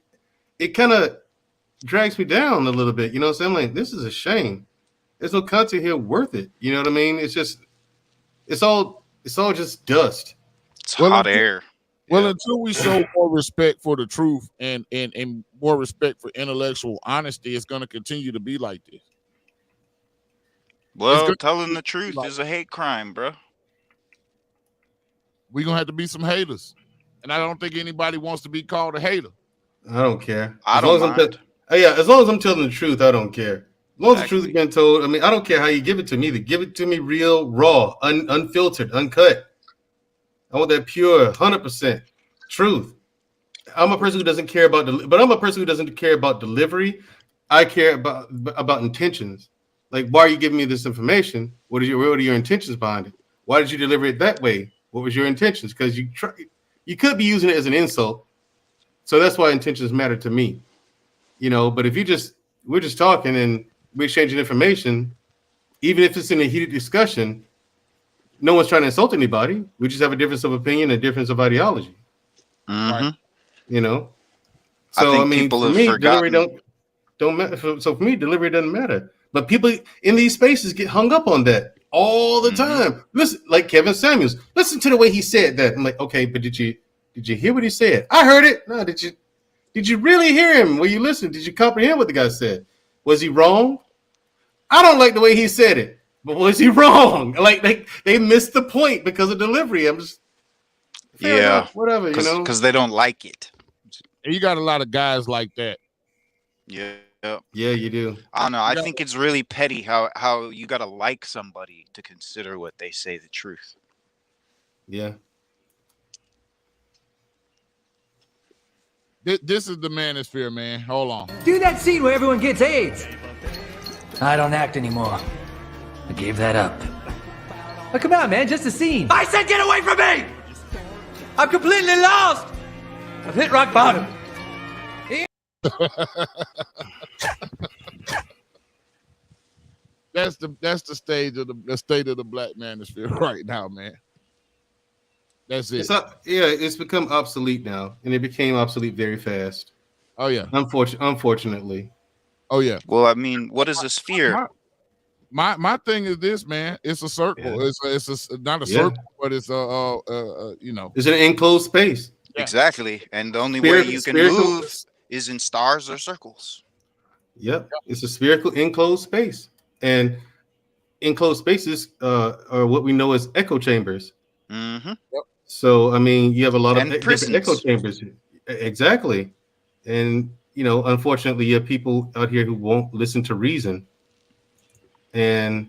it kind of drags me down a little bit. You know what I'm saying? Like, this is a shame. There's no content here worth it. You know what I mean? It's all just dust. It's hot air. Well, until we show more respect for the truth and more respect for intellectual honesty, it's going to continue to be like this. Well, telling the truth is a hate crime, bro. We're going to have to be some haters. And I don't think anybody wants to be called a hater. I don't care. I don't mind. As long as I'm telling the truth, I don't care. As long as the truth is being told, I mean, I don't care how you give it to me. Give it to me real, raw, unfiltered, uncut. I want that pure, 100% truth. I'm a person who doesn't care about delivery. I care about intentions. Like, why are you giving me this information? What are your intentions behind it? Why did you deliver it that way? What was your intentions? Because you could be using it as an insult. So that's why intentions matter to me. You know, but if we're just talking and we're exchanging information, even if it's in a heated discussion, no one's trying to insult anybody. We just have a difference of opinion, a difference of ideology. Right. You know? So I mean, for me, delivery don't matter. So for me, delivery doesn't matter. But people in these spaces get hung up on that all the time. Listen, like Kevin Samuels, listen to the way he said that. I'm like, okay, but did you hear what he said? I heard it. No, did you really hear him? Were you listening? Did you comprehend what the guy said? Was he wrong? I don't like the way he said it, but was he wrong? Like they missed the point because of delivery. I'm just whatever, you know, because they don't like it. And you got a lot of guys like that. Yeah, you do. I don't know. I think it's really petty how you gotta like somebody to consider what they say the truth. Yeah. This is the manosphere, man. Hold on. Do that scene where everyone gets AIDS. I don't act anymore. I gave that up. Oh, come on, man, just a scene. I said get away from me! I'm completely lost! I've hit rock bottom. That's the stage of the state of the Black manosphere right now, man. That's it. It's become obsolete now, and it became obsolete very fast. Oh yeah. Unfortunately. Oh yeah. Well, I mean, what is a sphere? My thing is this, man. It's a circle. Yeah. It's not a circle, but it's it's an enclosed space. Yeah. Exactly, and the only way you can move is in stars or circles. Yep, it's a spherical enclosed space, and enclosed spaces are what we know as echo chambers. Mm-hmm. Yep. So I mean, you have a lot of prisons. different echo chambers. Exactly, and unfortunately, you have people out here who won't listen to reason, and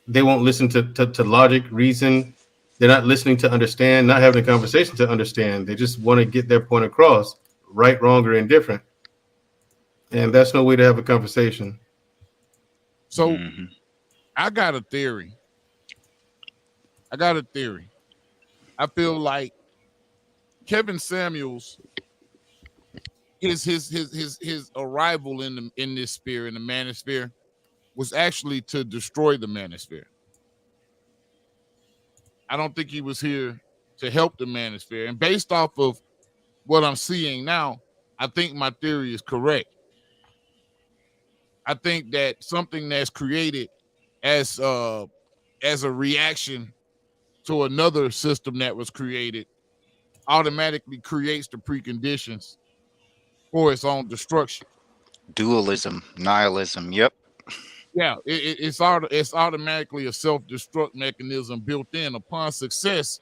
they won't listen to logic, reason. They're not listening to understand, not having a conversation to understand. They just want to get their point across, right, wrong, or indifferent. And that's no way to have a conversation. So I got a theory. I feel like Kevin Samuels, his arrival in this sphere, in the manosphere, was actually to destroy the manosphere. I don't think he was here to help the manosphere. And based off of what I'm seeing now, I think my theory is correct. I think that something that's created as a reaction to another system that was created automatically creates the preconditions for its own destruction. Dualism, nihilism. Yep. Yeah, it's automatically a self-destruct mechanism built in. Upon success,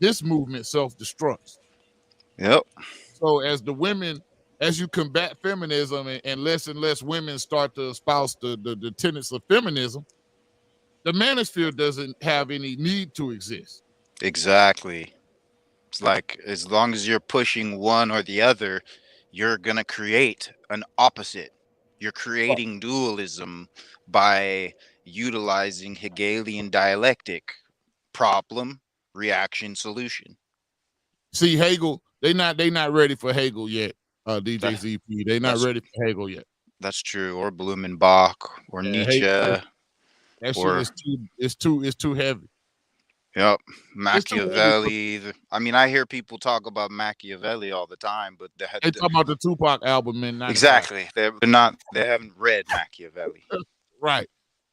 this movement self-destructs. Yep. So as you combat feminism and less women start to espouse the tenets of feminism, the manosphere doesn't have any need to exist. Exactly. It's like as long as you're pushing one or the other, you're gonna create an opposite. You're creating dualism by utilizing Hegelian dialectic: problem, reaction, solution. See, Hegel, they not ready for Hegel yet. DJ ZP, they not ready for Hegel yet. That's true. Or Blumenbach, or Nietzsche. That shit is too heavy. Yep, Machiavelli. I mean, I hear people talk about Machiavelli all the time, but they talk about the Tupac album in 95. Exactly. They haven't read Machiavelli. Right.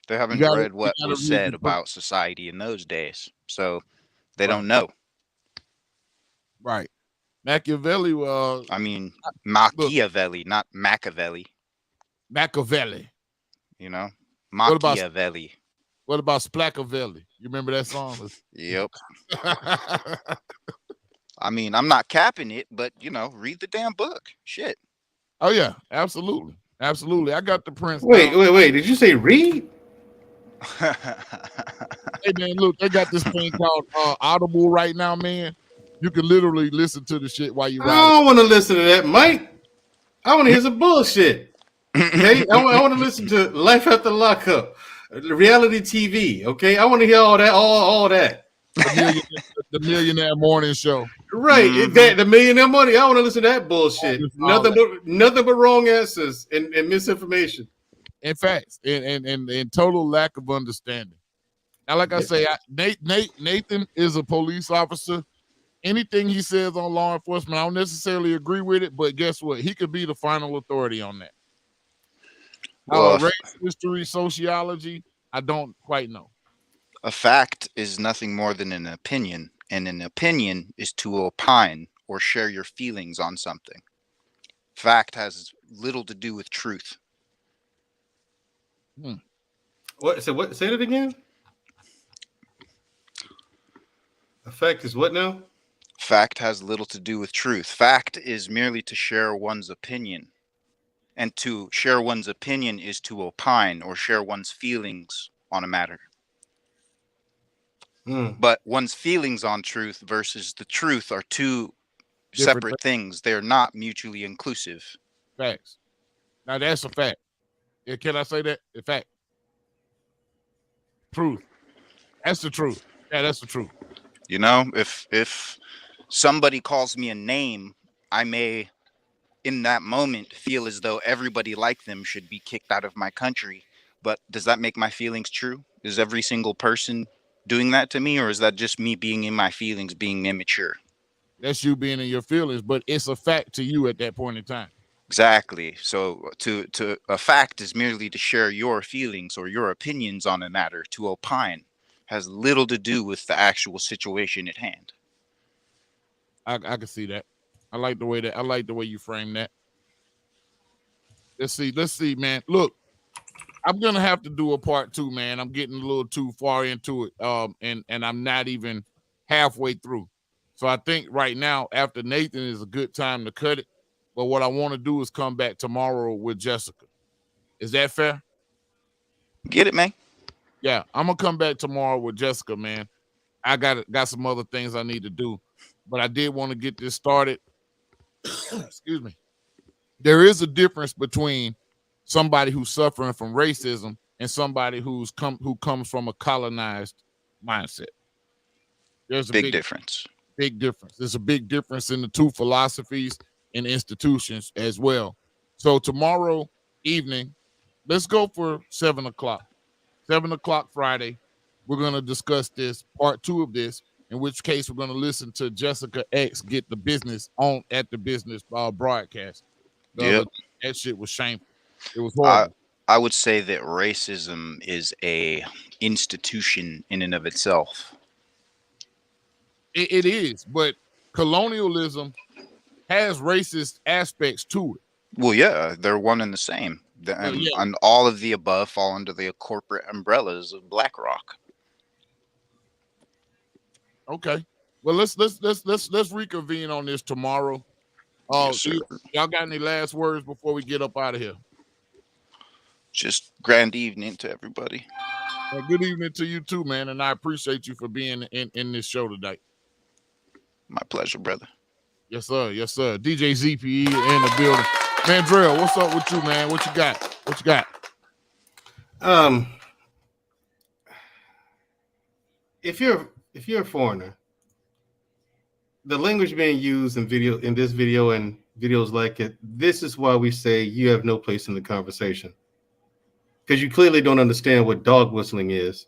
They haven't read what was said about society in those days, so they don't know. Right. Machiavelli. I mean, Machiavelli, not Machiavelli. Machiavelli. Machiavelli. What about Splackavelli? You remember that song? Yep. I mean, I'm not capping it, but read the damn book. Shit. Oh yeah, absolutely. I got the Prince. Wait. Did you say read? Hey man, look, they got this thing called Audible right now, man. You can literally listen to the shit while you ride. I don't want to listen to that, Mike. I want to hear some bullshit. Okay, I want to listen to Life After Lockup, reality TV. Okay, I want to hear all that. The Millionaire Morning Show. Right, the Millionaire Money. I want to listen to that bullshit. Nothing but wrong answers and misinformation. In fact, and total lack of understanding. Now, like I say, Nathan is a police officer. Anything he says on law enforcement, I don't necessarily agree with it, but guess what? He could be the final authority on that. Race, history, sociology, I don't quite know. A fact is nothing more than an opinion, and an opinion is to opine or share your feelings on something. Fact has little to do with truth. What? Say it again. A fact is what now? Fact has little to do with truth. Fact is merely to share one's opinion. And to share one's opinion is to opine or share one's feelings on a matter. But one's feelings on truth versus the truth are two separate things. They're not mutually inclusive. Facts. Now that's a fact. Yeah, can I say that? In fact. Truth. That's the truth. Yeah, that's the truth. You know, if somebody calls me a name, I may in that moment feel as though everybody like them should be kicked out of my country. But does that make my feelings true? Is every single person doing that to me, or is that just me being in my feelings, being immature? That's you being in your feelings, but it's a fact to you at that point in time. Exactly. So to a fact is merely to share your feelings or your opinions on a matter. To opine has little to do with the actual situation at hand. I can see that. I like the way you frame that. Let's see, man. Look, I'm gonna have to do a part 2, man. I'm getting a little too far into it. And I'm not even halfway through. So I think right now, after Nathan, is a good time to cut it. But what I want to do is come back tomorrow with Jessica. Is that fair? Get it, man. Yeah, I'm gonna come back tomorrow with Jessica, man. I got some other things I need to do, but I did want to get this started. Excuse me. There is a difference between somebody who's suffering from racism and somebody who comes from a colonized mindset. There's a big difference. Big difference. There's a big difference in the two philosophies and institutions as well. So tomorrow evening, let's go for 7 o'clock. 7 o'clock Friday, we're going to discuss this, part 2 of this, in which case we're going to listen to Jessica X get the business on at the business broadcast. Yep. That shit was shameful. It was horrible. I would say that racism is a institution in and of itself. It is, but colonialism has racist aspects to it. Well, yeah, they're one and the same. And all of the above fall under the corporate umbrellas of BlackRock. Okay. Well, let's reconvene on this tomorrow. Yes, y'all got any last words before we get up out of here? Just grand evening to everybody. Well, good evening to you too, man, and I appreciate you for being in this show today. My pleasure, brother. Yes, sir. Yes, sir. DJ ZPE in the building. Mandrell, what's up with you, man? What you got? What you got? If you're a foreigner, the language being used in this video and videos like it, this is why we say you have no place in the conversation. Because you clearly don't understand what dog whistling is.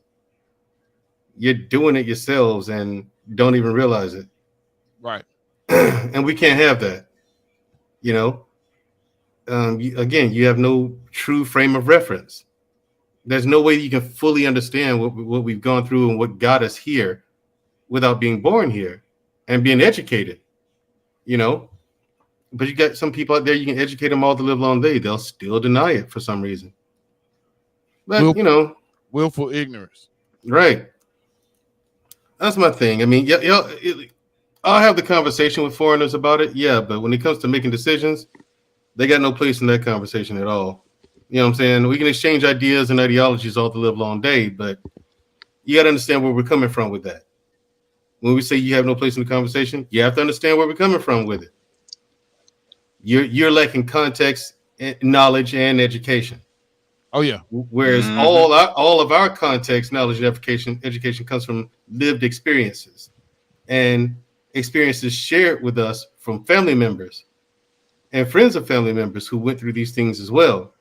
You're doing it yourselves and don't even realize it. Right. And we can't have that. You know, again, you have no true frame of reference. There's no way you can fully understand what we've gone through and what got us here without being born here and being educated, you know. But you got some people out there, you can educate them all the live long day. They'll still deny it for some reason. But, you know. Willful ignorance. Right. That's my thing. I mean, I'll have the conversation with foreigners about it. Yeah, but when it comes to making decisions, they got no place in that conversation at all. You know what I'm saying? We can exchange ideas and ideologies all the live long day, but you got to understand where we're coming from with that. When we say you have no place in the conversation, you have to understand where we're coming from with it. You're lacking context, knowledge, and education. Oh yeah. Whereas all of our context, knowledge, and education comes from lived experiences and experiences shared with us from family members and friends of family members who went through these things as well.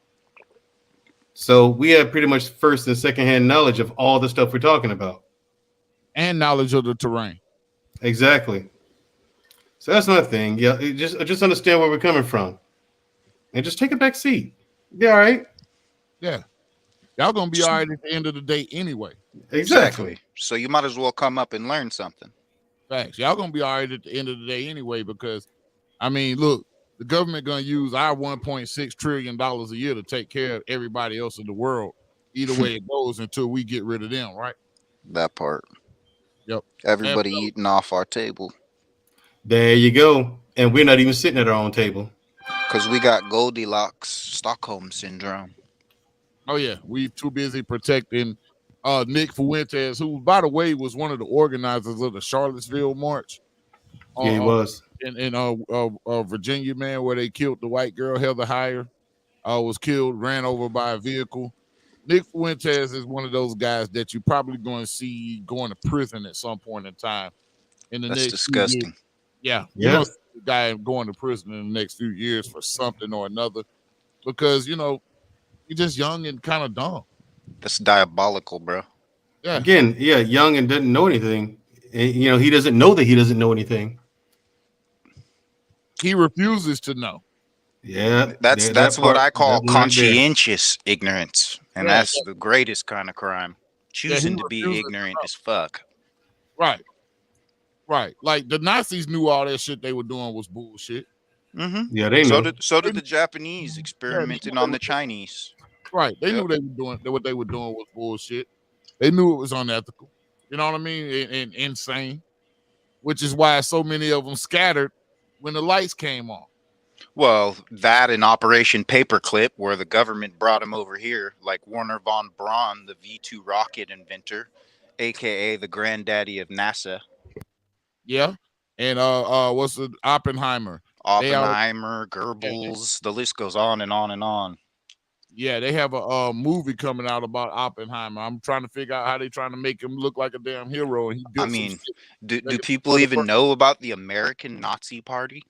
So we have pretty much first and secondhand knowledge of all the stuff we're talking about. And knowledge of the terrain. Exactly. So that's my thing. Yeah, just understand where we're coming from. And just take a back seat. Yeah, all right. Yeah. Y'all gonna be all right at the end of the day anyway. Exactly. So you might as well come up and learn something. Facts. Y'all gonna be all right at the end of the day anyway, because I mean, look, the government gonna use our $1.6 trillion a year to take care of everybody else in the world. Either way it goes until we get rid of them, right? That part. Yep. Everybody eating off our table. There you go. And we're not even sitting at our own table. Because we got Goldilocks Stockholm syndrome. Oh yeah, we too busy protecting Nick Fuentes, who, by the way, was one of the organizers of the Charlottesville March. Yeah, he was. In Virginia, man, where they killed the white girl, Heather Heyer, was killed, ran over by a vehicle. Nick Fuentes is one of those guys that you're probably going to see going to prison at some point in time in the That's next few years. disgusting. Yeah, you're going to see the guy going to prison in the next few years for something or another because, you know, you're just young and kind of dumb. That's diabolical, bro. Yeah. Again, yeah, young and doesn't know anything. You know, he doesn't know that he doesn't know anything. He refuses to know. Yeah, that's what I call conscientious ignorance, and Yeah, that's the greatest kind of crime. Choosing to be ignorant as fuck. Right. Right. Like the Nazis knew all that shit they were doing was bullshit. Mm-hmm. Yeah, they knew. So did the Japanese experimenting on the Chinese. Right. They knew they were doing what they were doing was bullshit. They knew it was unethical. You know what I mean? And insane. Which is why so many of them scattered when the lights came on. Well, that and Operation Paperclip, where the government brought him over here, like Werner von Braun, the V2 rocket inventor, aka the granddaddy of NASA. Yeah. And what's the Oppenheimer? Goebbels, the list goes on and on and on. Yeah, they have a movie coming out about Oppenheimer. I'm trying to figure out how they're trying to make him look like a damn hero. And he built do people even know about the American Nazi Party?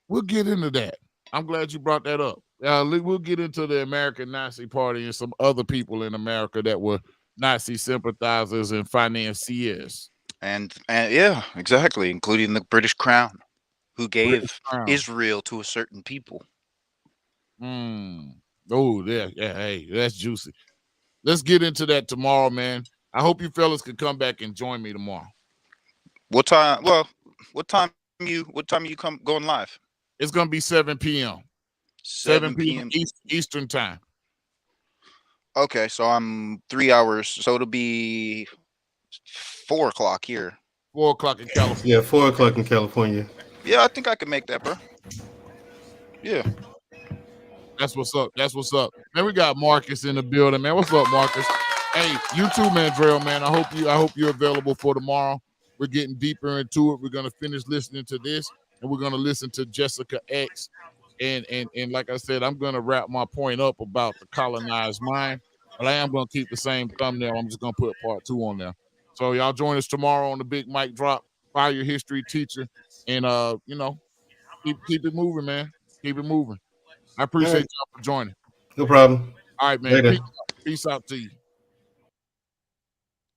We'll get into that. I'm glad you brought that up. We'll get into the American Nazi Party and some other people in America that were Nazi sympathizers and financiers. And yeah, exactly, including the British Crown, who gave Israel to a certain people. Oh, yeah. Hey, that's juicy. Let's get into that tomorrow, man. I hope you fellas can come back and join me tomorrow. What time? Well, what time you going live? It's gonna be 7 p.m. 7 p.m. Eastern time. Okay, so I'm 3 hours, so it'll be 4 o'clock here. 4 o'clock in California. Yeah, 4 o'clock in California. Yeah, I think I can make that, bro. Yeah. That's what's up. That's what's up. Man, we got Marcus in the building, man. What's up, Marcus? Hey, you too, man, Drell, man. I hope you're available for tomorrow. We're getting deeper into it. We're gonna finish listening to this, and we're gonna listen to Jessica X. And like I said, I'm gonna wrap my point up about the colonized mind, but I am gonna keep the same thumbnail. I'm just gonna put part 2 on there. So y'all join us tomorrow on the Big Mic Drop. Fire history teacher, and you know, keep it moving, man. Keep it moving. I appreciate y'all for joining. No problem. All right, man. Peace out to you.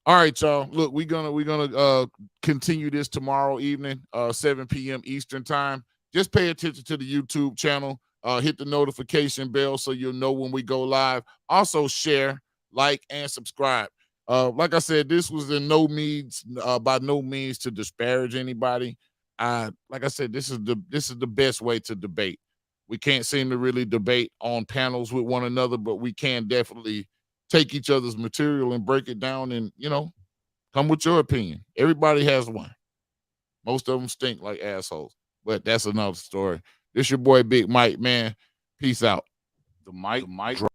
All right, y'all. Look, we're gonna continue this tomorrow evening, 7 p.m. Eastern time. Just pay attention to the YouTube channel. Hit the notification bell so you'll know when we go live. Also share, like, and subscribe. Like I said, this was by no means to disparage anybody. Like I said, this is the best way to debate. We can't seem to really debate on panels with one another, but we can definitely take each other's material and break it down and, you know, come with your opinion. Everybody has one. Most of them stink like assholes, but that's another story. This your boy, Big Mike, man. Peace out. The mic drop.